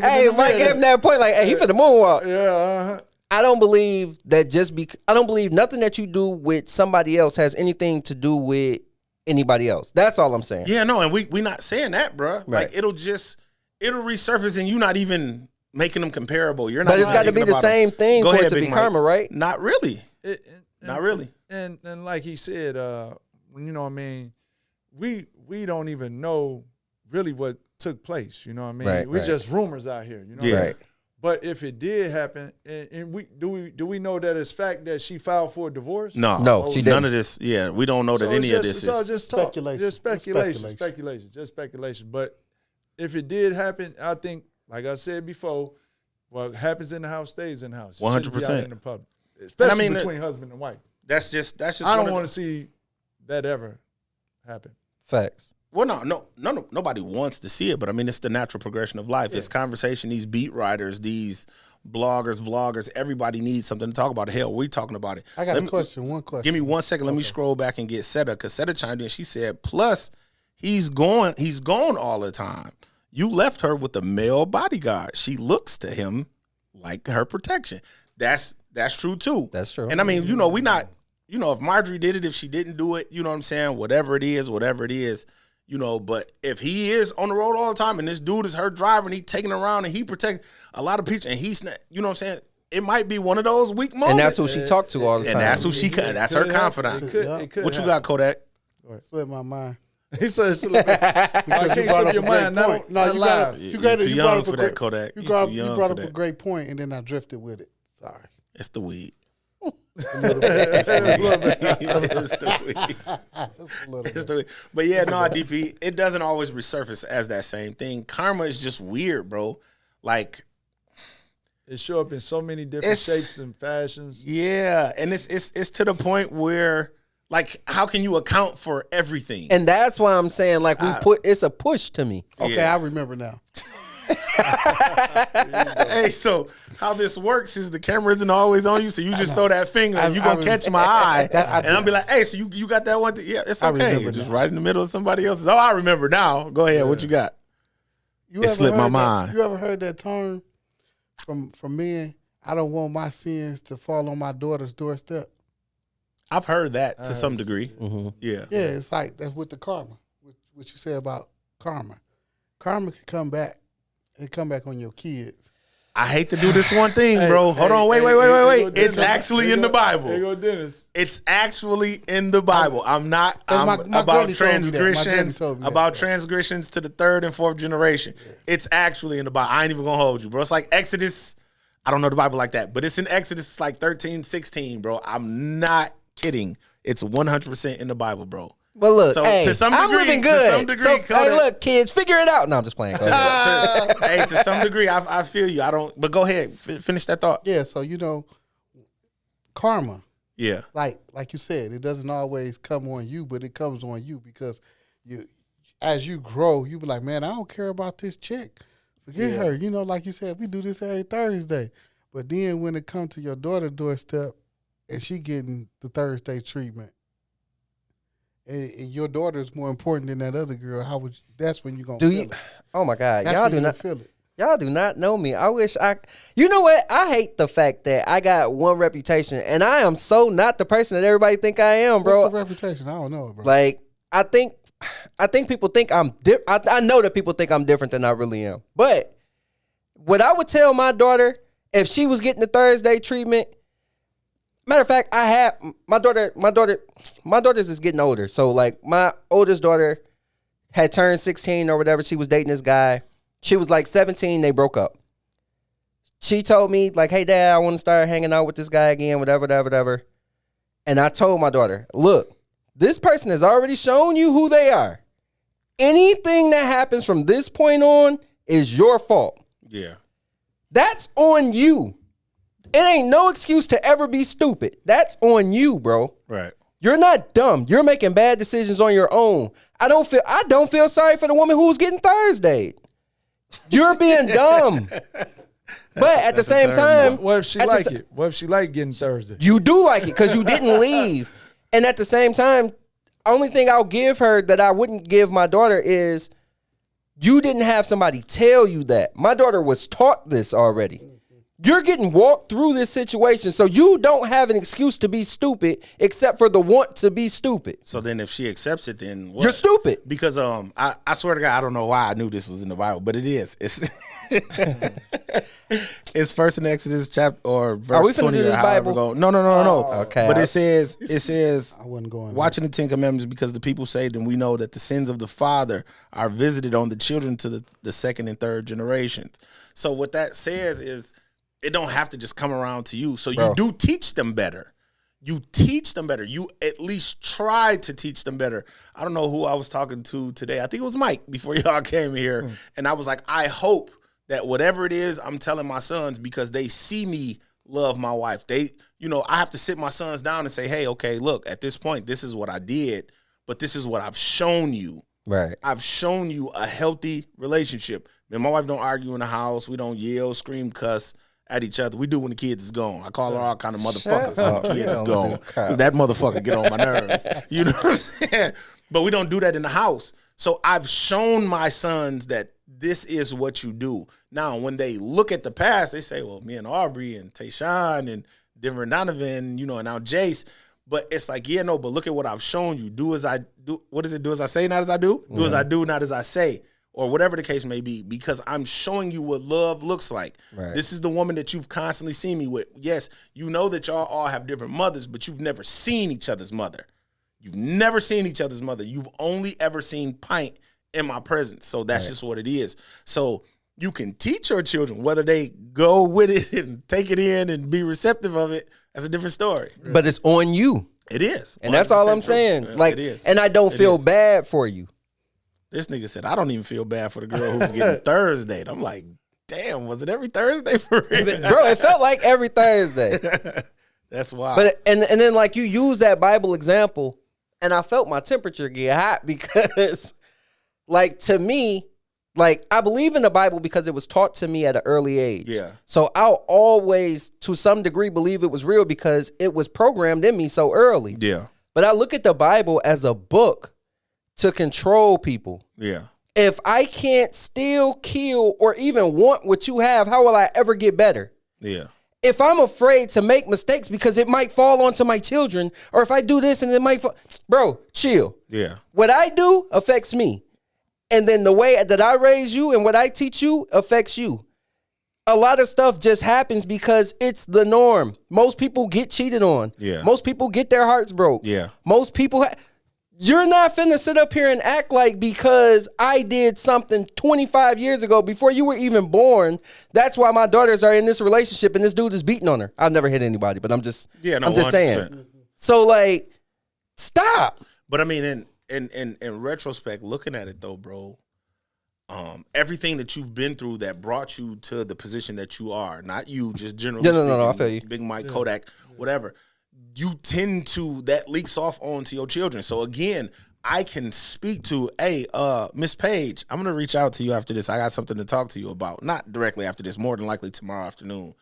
Hey, Mike gave him that point. Like, hey, he for the moonwalk. Yeah. I don't believe that I don't believe nothing that you do with somebody else has anything to do with anybody else. That's all I'm saying. Yeah, no, and we not saying that, bro. Right. Like it'll resurface and you not even making them comparable. You're not. But it's got to be the same thing for it to be karma, right? Not really. Not really. And like he said, you know what I mean, we don't even know really what took place. You know what I mean? Right, We're right. just rumors out here. You know. Yeah. What I mean? Right. But if it did happen, and we do we know that it's fact that she filed for a divorce? No, No, she none didn't. of this. Yeah, we don't know that So any it's of just- this it's all is. just talk, Speculation. just It's speculation, just speculation. But if it did happen, I think, like I said before, what happens in the house stays in the house. It shouldn't be out 100%. in the public, especially mean, between husband and wife. That's just. I don't want to see that ever happen. Facts. Well, no, nobody wants to see it, but I mean, it's the natural progression of life. It's conversation. These beat writers, these bloggers, vloggers, everybody needs something to talk about. Hell, we talking about it. I got a question. One question. Give me 1 second. Let me scroll back and get Seta, because Seta chimed in. She said, plus, he's gone all the time. You left her with a male bodyguard. She looks to him like her protection. That's true too. That's true. And I mean, we not, if Marjorie did it, if she didn't do it, you know what I'm saying? Whatever it is, but if he is on the road all the time and this dude is her driver and he taking her around and he protect a lot of people and he's not, you know what I'm saying? It might be one of those weak moments. And that's who she talked to all the time. And that's who that's her confidant. It could What you happen. got, Kodak? Slipped my mind. He said it's a little bit. I can't slip your mind. Not live. You You're too young brought up for a that, great, Kodak. You You're brought, too you young brought for up a that. great point, and then I drifted with it. Sorry. It's the weed. A little bit. It's the weed. A little It's bit. the weed. But yeah, no, DP, it doesn't always resurface as that same thing. Karma is just weird, bro. Like, It show up in so many different It's- shapes and fashions. yeah, and it's to the point where, like, how can you account for everything? And that's why I'm saying like it's a push to me. Okay, Yeah. I remember now. Hey, so how this works is the camera isn't always on you, so you just throw that finger and you're going to catch my eye. And I'll be like, hey, so you got that one? Yeah, it's I okay. remember You're just now. right in the middle of somebody else's. Oh, I remember now. Go ahead. What you got? You It ever slipped my heard that- mind. You ever heard that term from men? I don't want my sins to fall on my daughter's doorstep. I've heard that to some degree. Yeah. Yeah, it's like that's with the karma. What you say about karma. Karma can come back and come back on your kids. I hate to do this one thing, bro. Hold on, wait. It's actually in the Bible. There you go, Dennis. It's actually in the Bible. I'm my about granny told me that. My granny transgressions, told me that. about transgressions to the third and fourth generation. It's actually in the Bible. I ain't even gonna hold you, bro. It's like Exodus. I don't know the Bible like that, but it's in Exodus like 13, 16, bro. I'm not kidding. It's 100% in the Bible, bro. Well, look, So, hey, to some I'm degree- living to good. some degree, So, hey, Coda- look, kids, figure it out. No, I'm just playing. Go ahead. Hey, to some degree, I feel you. I don't, but go ahead, finish that thought. Yeah, so karma, Yeah, like you said, it doesn't always come on you, but it comes on you because as you grow, you be like, man, I don't care about this chick. Forget her. Like you said, we do this every Thursday. But then when it comes to your daughter's doorstep and she getting the Thursday treatment, and your daughter is more important than that other girl, that's when you're gonna feel it. Oh my God, That's y'all when do you not feel it. Y'all do not know me. I wish you know what? I hate the fact that I got one reputation and I am so not the person that everybody think I am, bro. What's the reputation? I don't know, bro. Like, I think people think I know that people think I'm different than I really am. But what I would tell my daughter if she was getting the Thursday treatment, matter of fact, I have my daughter's is getting older. So like my oldest daughter had turned 16 or whatever. She was dating this guy. She was like 17, they broke up. She told me, like, hey, Dad, I want to start hanging out with this guy again, whatever. And I told my daughter, look, this person has already shown you who they are. Anything that happens from this point on is your fault. yeah. That's on you. It ain't no excuse to ever be stupid. That's on you, bro. Right. You're not dumb. You're making bad decisions on your own. I don't feel sorry for the woman who was getting Thursday. You're being dumb. But at the same time, What if she like it? What if she like getting Thursday? you do like it because you didn't leave. And at the same time, only thing I'll give her that I wouldn't give my daughter is you didn't have somebody tell you that. My daughter was taught this already. You're getting walked through this situation, so you don't have an excuse to be stupid except for the want to be stupid. So then if she accepts it, then what? You're stupid. Because I swear to God, I don't know why I knew this was in the Bible, but it is. It's it's first in Exodus chapter or verse Are we finna 20 do or this however Bible? go. No. Okay. But it says I wasn't going. watching the Ten Commandments because the people say, then we know that the sins of the father are visited on the children to the second and third generations. So what that says is it don't have to just come around to you. So Bro. you do teach them better. You teach them better. You at least try to teach them better. I don't know who I was talking to today. I think it was Mike before y'all came here. And I was like, I hope that whatever it is I'm telling my sons, because they see me love my wife. I have to sit my sons down and say, hey, okay, look, at this point, this is what I did, but this is what I've shown you. Right. I've shown you a healthy relationship. Me and my wife don't argue in the house. We don't yell, scream, cuss at each other. We do when the kids is gone. I call her all kind of motherfuckers when the kids is gone. Because that motherfucker get on my nerves. You know what I'm saying? But we don't do that in the house. So I've shown my sons that this is what you do. Now, when they look at the past, they say, well, me and Aubrey and Tayshawn and Denver and Donovan, and now Jace. But it's like, yeah, no, but look at what I've shown you. Do as I do. What is it? Do as I say, not as I do? Do as I do, not as I say. Or whatever the case may be, because I'm showing you what love looks like. Right. This is the woman that you've constantly seen me with. Yes, you know that y'all all have different mothers, but you've never seen each other's mother. You've never seen each other's mother. You've only ever seen Pint in my presence. So that's just what it is. So you can teach your children, whether they go with it and take it in and be receptive of it. That's a different story. But it's on you. It is. And that's all I'm 100% saying. true. Like, it is. and I don't It feel is. bad for you. This nigga said, I don't even feel bad for the girl who's getting Thursday. And I'm like, damn, was it every Thursday for real? Bro, it felt like every Thursday. That's wild. But and then like you use that Bible example, and I felt my temperature get hot because, like, to me, like, I believe in the Bible because it was taught to me at an early age. Yeah. So I'll always, to some degree, believe it was real because it was programmed in me so early. yeah. But I look at the Bible as a book to control people. Yeah. If I can't steal, kill, or even want what you have, how will I ever get better? Yeah. If I'm afraid to make mistakes because it might fall onto my children, or if I do this and it might fall, bro, chill. Yeah. What I do affects me. And then the way that I raise you and what I teach you affects you. a lot of stuff just happens because it's the norm. Most people get cheated on. Yeah. Most people get their hearts broke. Yeah. Most people you're not finna sit up here and act like because I did something 25 years ago before you were even born, that's why my daughters are in this relationship and this dude is beating on her. I've never hit anybody, but I'm just saying. 100%. So like, stop. But I mean, in retrospect, looking at it though, bro, everything that you've been through that brought you to the position that you are, not you, just generally speaking, No, I feel you. Big Mike, Kodak, whatever, you tend to, that leaks off onto your children. So again, I can speak to, hey, Miss Page, I'm going to reach out to you after this. I got something to talk to you about. Not directly after this, more than likely tomorrow afternoon.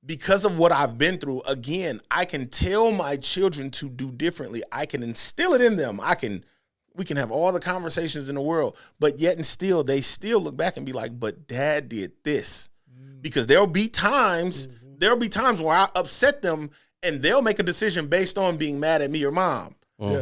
Because of what I've been through, again, I can tell my children to do differently. I can instill it in them. We can have all the conversations in the world, but yet and still, they still look back and be like, but dad did this. Because there'll be times where I upset them and they'll make a decision based on being mad at me or mom.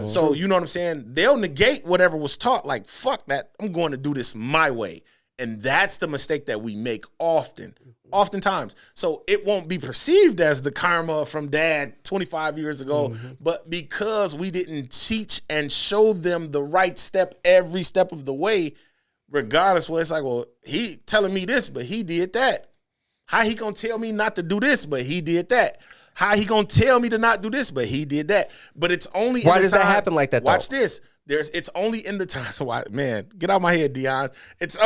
So you know what I'm saying? They'll negate whatever was taught, like, fuck that, I'm going to do this my way. And that's the mistake that we make oftentimes. So it won't be perceived as the karma from dad 25 years ago, but because we didn't teach and show them the right step every step of the way, regardless, where it's like, well, he telling me this, but he did that. How he gonna tell me not to do this, but he did that? How he gonna tell me to not do this, but he did that? But it's only Why does that happen like that, though? Watch this. It's only in the time. Why, man, get out of my head, Dion. It's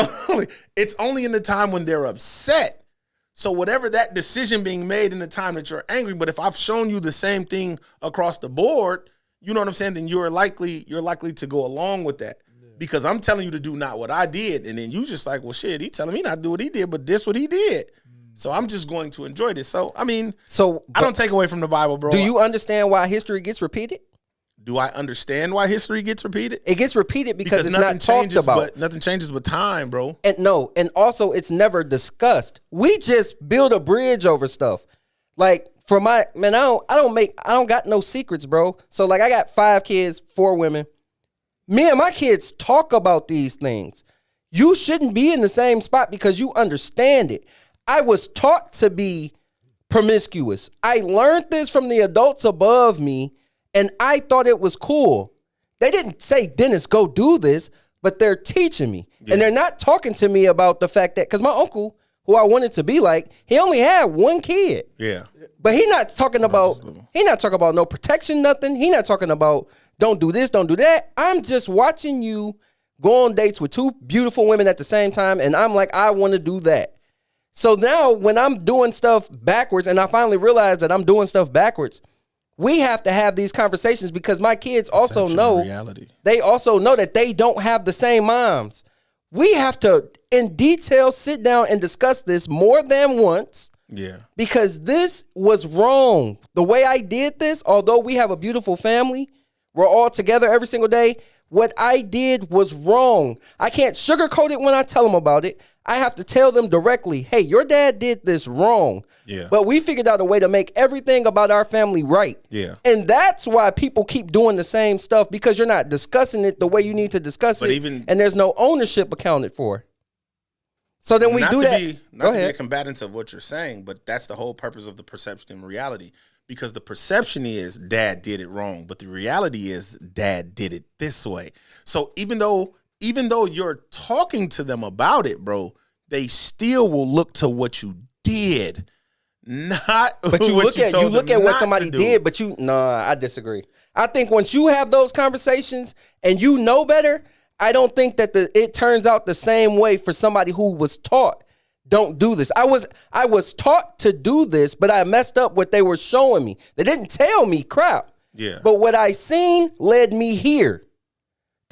only in the time when they're upset. So whatever that decision being made in the time that you're angry, but if I've shown you the same thing across the board, you know what I'm saying, then you're likely to go along with that. Because I'm telling you to do not what I did, and then you just like, well, shit, he telling me not to do what he did, but this what he did. So I'm just going to enjoy this. So I mean, I don't take away from the Bible, bro. Do you understand why history gets repeated? Do I understand why history gets repeated? It gets repeated because it's not talked about. Nothing changes but time, bro. And also it's never discussed. We just build a bridge over stuff. Like for I don't got no secrets, bro. So like I got 5 kids, 4 women. Me and my kids talk about these things. You shouldn't be in the same spot because you understand it. I was taught to be promiscuous. I learned this from the adults above me, and I thought it was cool. They didn't say, Dennis, go do this, but they're teaching me. Yeah. And they're not talking to me about the fact that, because my uncle, who I wanted to be like, he only had 1 kid. Yeah. But he not talking about no protection, nothing. He not talking about don't do this, don't do that. I'm just watching you go on dates with 2 beautiful women at the same time, and I'm like, I want to do that. So now when I'm doing stuff backwards, and I finally realized that I'm doing stuff backwards, we have to have these conversations because my kids also know reality. They also know that they don't have the same moms. We have to, in detail, sit down and discuss this more than once. Yeah. Because this was wrong. The way I did this, although we have a beautiful family, we're all together every single day, what I did was wrong. I can't sugarcoat it when I tell them about it. I have to tell them directly, hey, your dad did this wrong. Yeah. But we figured out a way to make everything about our family right. Yeah. And that's why people keep doing the same stuff, because you're not discussing it the way you need to discuss it. And there's no ownership accounted for. So then we do that. Not to be a combatant of what you're saying, but that's the whole purpose of the perception and reality. Because the perception is dad did it wrong, but the reality is dad did it this way. So even though you're talking to them about it, bro, they still will look to what you did, not but you look at what somebody did, but I disagree. I think once you have those conversations and you know better, I don't think that it turns out the same way for somebody who was taught, don't do this. I was taught to do this, but I messed up what they were showing me. They didn't tell me crap. Yeah. But what I seen led me here.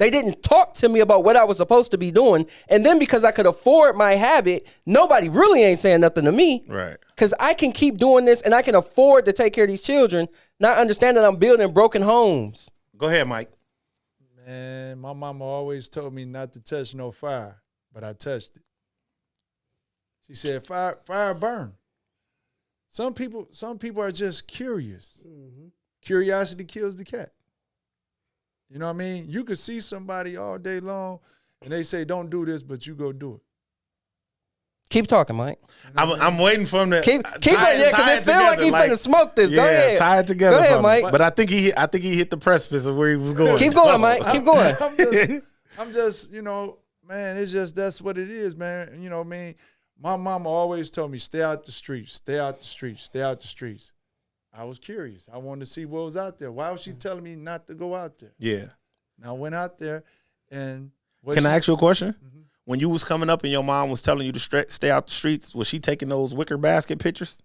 They didn't talk to me about what I was supposed to be doing. And then because I could afford my habit, nobody really ain't saying nothing to me. Right. Because I can keep doing this and I can afford to take care of these children, not understand that I'm building broken homes. Go ahead, Mike. Man, my mama always told me not to touch no fire, but I touched it. She said, fire burn. Some people are just curious. Mm-hmm. Curiosity kills the cat. You know what I mean? You could see somebody all day long and they say, don't do this, but you go do it. Keep talking, Mike. I'm waiting for him to Keep tie going, yeah, because it feel like he finna smoke this. Go ahead. Tie it together. Go ahead, for me. Mike. But I think he hit the precipice of where he was going. Keep going, Mike. Keep going. I'm just, man, it's just that's what it is, man. You know what I mean? My mama always told me, stay out the streets, stay out the streets, stay out the streets. I was curious. I wanted to see what was out there. Why was she telling me not to go out there? Yeah. And I went out there, and Can I ask you a question? Mm-hmm. When you was coming up and your mom was telling you to stay out the streets, was she taking those wicker basket pictures?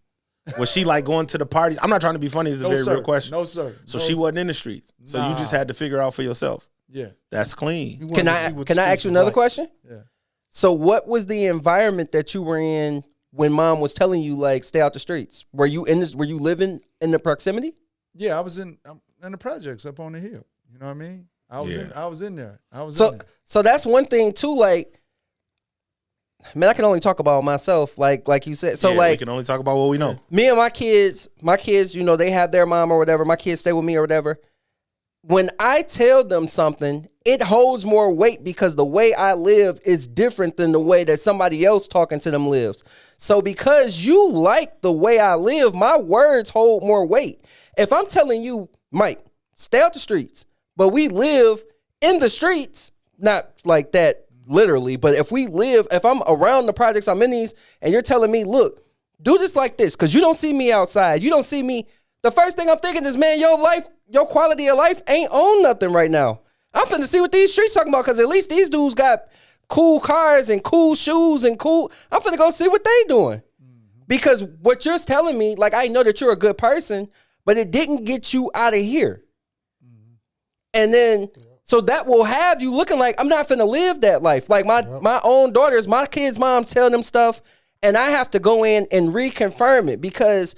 Was she like going to the parties? I'm not trying to be funny. It's a very real question. No, sir. So she wasn't in the streets. So you just had to figure out for yourself. Yeah. That's clean. Can I ask you another question? Yeah. So what was the environment that you were in when mom was telling you like stay out the streets? Were you living in the proximity? Yeah, I was in the projects up on the hill. You know what I mean? I was in there. So that's one thing too, like, man, I can only talk about myself, like you said. So we can only talk about what we know. Me and my kids, they have their mom or whatever. My kids stay with me or whatever. When I tell them something, it holds more weight because the way I live is different than the way that somebody else talking to them lives. So because you like the way I live, my words hold more weight. If I'm telling you, Mike, stay out the streets, but we live in the streets, not like that literally, but if I'm around the projects I'm in these, and you're telling me, look, do this like this, because you don't see me outside. You don't see me. The first thing I'm thinking is, man, your quality of life ain't on nothing right now. I'm finna see what these streets talking about, because at least these dudes got cool cars and cool shoes and cool. I'm finna go see what they doing. Because what you're telling me, like, I know that you're a good person, but it didn't get you out of here. And then, so that will have you looking like, I'm not finna live that life. Like my own daughters, my kids' mom tell them stuff, and I have to go in and reconfirm it because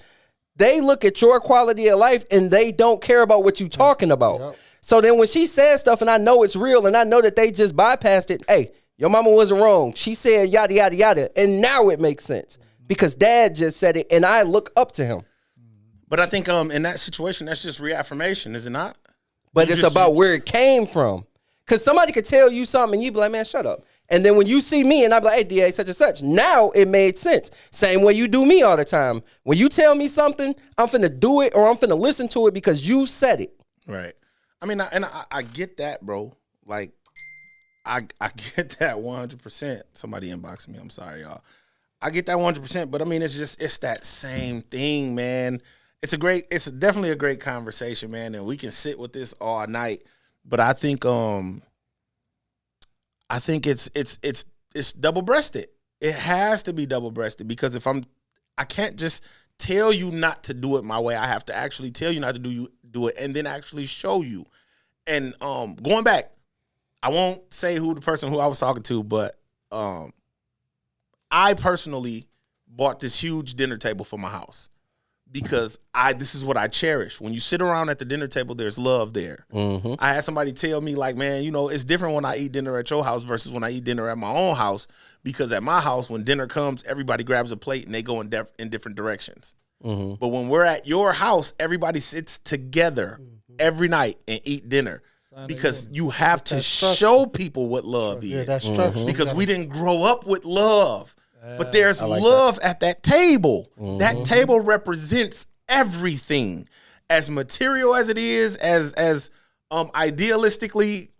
they look at your quality of life and they don't care about what you talking about. Yep. So then when she says stuff and I know it's real and I know that they just bypassed it, hey, your mama wasn't wrong. She said yada, yada, yada. And now it makes sense because dad just said it and I look up to him. But I think in that situation, that's just reaffirmation, is it not? But it's about where it came from. Because somebody could tell you something and you'd be like, man, shut up. And then when you see me and I'm like, hey, DA, such and such, now it made sense. Same way you do me all the time. When you tell me something, I'm finna do it or I'm finna listen to it because you said it. Right. I mean, I get that, bro. Like, I get that 100%. Somebody inboxed me. I'm sorry, y'all. I get that 100%. But I mean, it's that same thing, man. It's definitely a great conversation, man, and we can sit with this all night. But I think it's double-breasted. It has to be double-breasted because I can't just tell you not to do it my way. I have to actually tell you not to do it and then actually show you. And going back, I won't say who I was talking to, but I personally bought this huge dinner table for my house. Because this is what I cherish. When you sit around at the dinner table, there's love there. Mm-hmm. I had somebody tell me, like, man, it's different when I eat dinner at your house versus when I eat dinner at my own house. Because at my house, when dinner comes, everybody grabs a plate and they go in different directions. Mm-hmm. But when we're at your house, everybody sits together every night and eat dinner. Because you have to show people what love is. Yeah, that's structure. Because we didn't grow up with love. But there's love at that table. Mm-hmm. That table represents everything. As material as it is, as idealistically,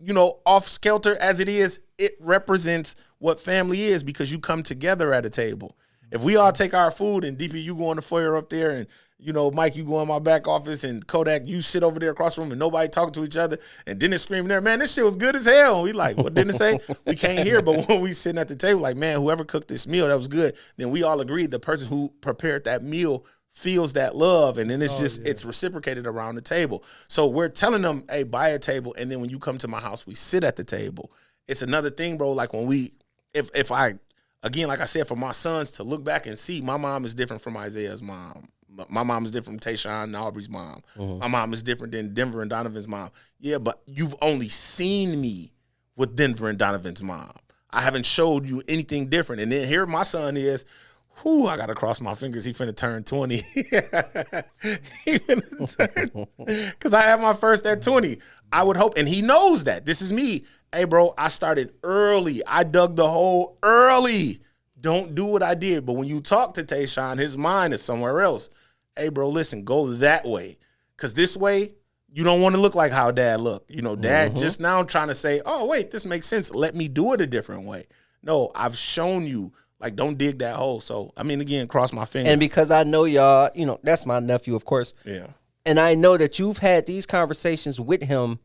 off skelter as it is, it represents what family is because you come together at a table. If we all take our food and DP, you go in the foyer up there and Mike, you go in my back office and Kodak, you sit over there across the room and nobody talking to each other and Dennis screaming there, man, this shit was good as hell. And we like, what Dennis say? We can't hear, but when we sitting at the table, like, man, whoever cooked this meal, that was good. Then we all agreed the person who prepared that meal feels that love, and then it's reciprocated around the table. So we're telling them, hey, buy a table, and then when you come to my house, we sit at the table. It's another thing, bro, like when if I, again, like I said, for my sons to look back and see, my mom is different from Isaiah's mom. My mom is different from Tayshawn and Aubrey's mom. Mm-hmm. My mom is different than Denver and Donovan's mom. Yeah, but you've only seen me with Denver and Donovan's mom. I haven't showed you anything different. And then here my son is, I got to cross my fingers. He finna turn 20. He finna turn, because I had my first at 20. I would hope, and he knows that. This is me. Hey, bro, I started early. I dug the hole early. don't do what I did. But when you talk to Tayshawn, his mind is somewhere else. Hey, bro, listen, go that way. Because this way, you don't want to look like how dad looked. You know, dad just now trying to say, oh, wait, this makes sense. Let me do it a different way. No, I've shown you, like, don't dig that hole. So, I mean, again, cross my fingers. And because I know y'all, you know, that's my nephew, of course. Yeah. And I know that you've had these conversations with him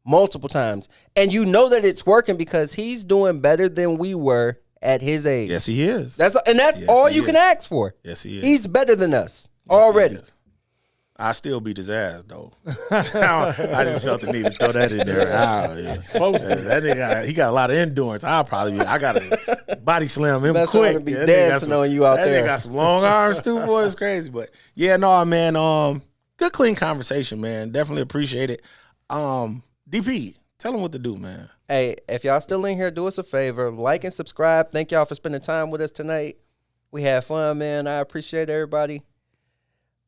multiple times. And you know that it's working because he's doing better than we were at his age. Yes, he is. That's Yes, all he you is. can ask for. Yes, he is. He's better than us Yes, he already. is. I still beat his ass, though. I just felt the need to throw that in there. That nigga, he got a lot of endurance. I got to body slam him Mess quick. around and be That nigga got dancing on you out that there. nigga got some long arms, too, boy. It's crazy. But, yeah, no, man, good, clean conversation, man. Definitely appreciate it. DP, tell him what to do, man. Hey, if y'all still in here, do us a favor. Like and subscribe. Thank y'all for spending time with us tonight. We had fun, man. I appreciate everybody.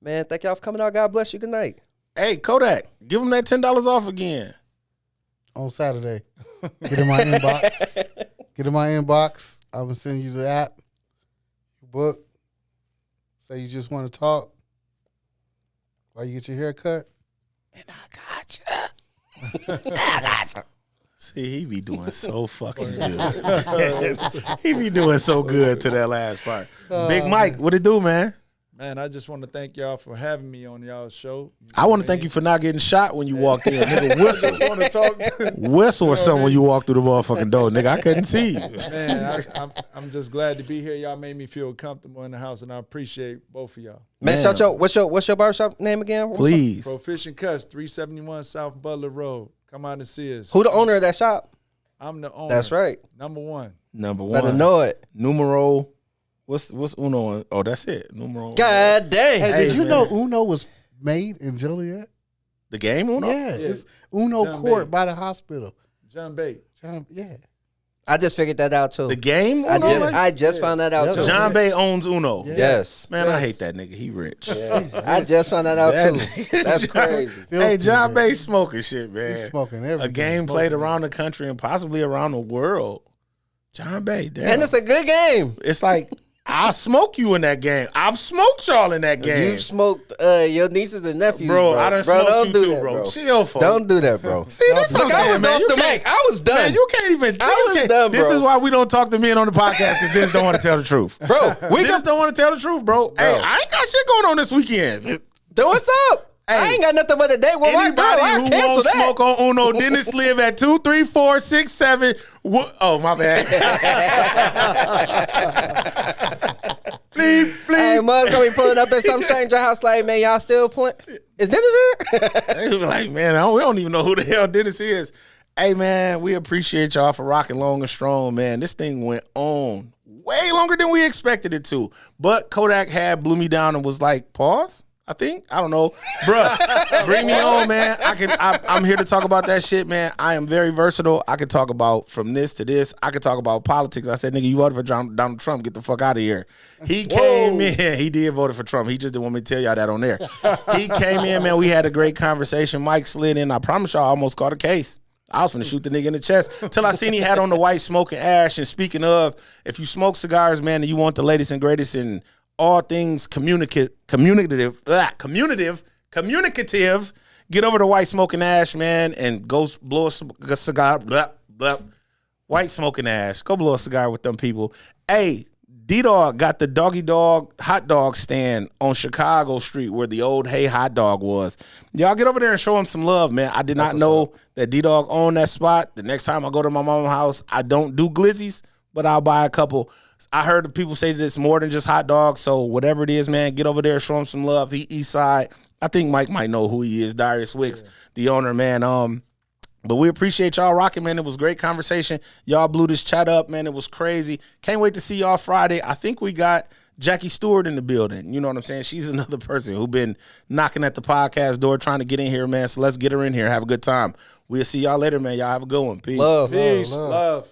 Man, thank y'all for coming out. God bless you. Good night. Hey, Kodak, give him that $10 off again. On Saturday. Get in my inbox. Get in my inbox. I'm going to send you the app, your book. Say you just want to talk while you get your hair cut. And I got you. See, he be doing so fucking good. He be doing so good to that last part. Big Mike, what it do, man? Man, I just want to thank y'all for having me on y'all's show. I want to thank you for not getting shot when you walked in. Nigga, whistle. I want to talk. Whistle or something when you walk through the motherfucking door. Nigga, I couldn't see you. Man, I'm just glad to be here. Y'all made me feel comfortable in the house, and I appreciate both of y'all. Man, Man. shout your what's your barbershop name again? Please. Proficient Cuts, 371 South Butler Road. Come out and see us. Who the owner of that shop? I'm the owner. That's right. Number one. Number one. Better know it. Numero. What's Uno? Oh, that's it. Numero. God dang. Hey, did you man. know Uno was made in Joliet? The game Uno? Yeah, Yeah. it's Uno John Court Bay. by the hospital. John Bate. Yeah. I just figured that out too. The game Uno? I just found that out Yeah. too. John Bay owns Uno. Yeah. Yes. Man, I Yes. hate that nigga. He rich. I just found that out That too. nigga- That's John- crazy. Hey, John Bay smoking shit, man. He's smoking everything. A game played around the country and possibly around the world. John Bay, damn. And it's a good game. It's like, I'll smoke you in that game. I've smoked y'all in that game. You smoked your nieces and nephews, Bro, I done smoked don't you do too, that, bro. Chill, folks. Don't do that, bro. See, that's what I'm Look, I saying, was man. off You the can't- mic. I was done. Man, you can't even. I was done, This bro. is why we don't talk to men on the podcast because Dennis don't want to tell the truth. Bro, we Dennis can don't want to tell the truth, bro. Hey, I ain't got shit going on this weekend. do what's up. I Hey, ain't got nothing but a day with my girl. Anybody I who cancel won't that. smoke on Uno, Dennis live at 23467. Oh, my bad. Bleep, bleep. Hey, Muggs gonna be pulling up at some stranger house like, man, y'all still playing? Is Dennis here? They be like, man, we don't even know who the hell Dennis is. Hey, man, we appreciate y'all for rocking long and strong, man. This thing went on way longer than we expected it to. But Kodak blew me down and was like, pause? I think. I don't know. Bruh, bring me on, man. I'm here to talk about that shit, man. I am very versatile. I can talk about from this to this. I can talk about politics. I said, nigga, you voted for Donald Trump. Get the fuck out of here. He came in. He did vote for Trump. He just didn't want me to tell y'all that on there. He came in, man. We had a great conversation. Mike slid in. I promise y'all, I almost caught a case. I was finna shoot the nigga in the chest till I seen he had on the white smoking ash. And speaking of, if you smoke cigars, man, and you want the latest and greatest in all things communicative, get over to White Smoking Ash, man, and go blow a cigar. Blah, blah. White Smoking Ash. Go blow a cigar with them people. Hey, D-Dog got the Doggy Dog hot dog stand on Chicago Street where the old Hey Hot Dog was. Y'all get over there and show him some love, man. I did not know that D-Dog owned that spot. The next time I go to my mom's house, I don't do glizzies, but I'll buy a couple. I heard the people say that it's more than just hot dogs, so whatever it is, man, get over there, show him some love. He East Side. I think Mike might know who he is, Darius Wicks, the owner, man. But we appreciate y'all rocking, man. It was a great conversation. Y'all blew this chat up, man. It was crazy. Can't wait to see y'all Friday. I think we got Jackie Stewart in the building. You know what I'm saying? She's another person who been knocking at the podcast door trying to get in here, man. So let's get her in here. Have a good time. We'll see y'all later, man. Y'all have a good one. Peace. Love. Peace. Love.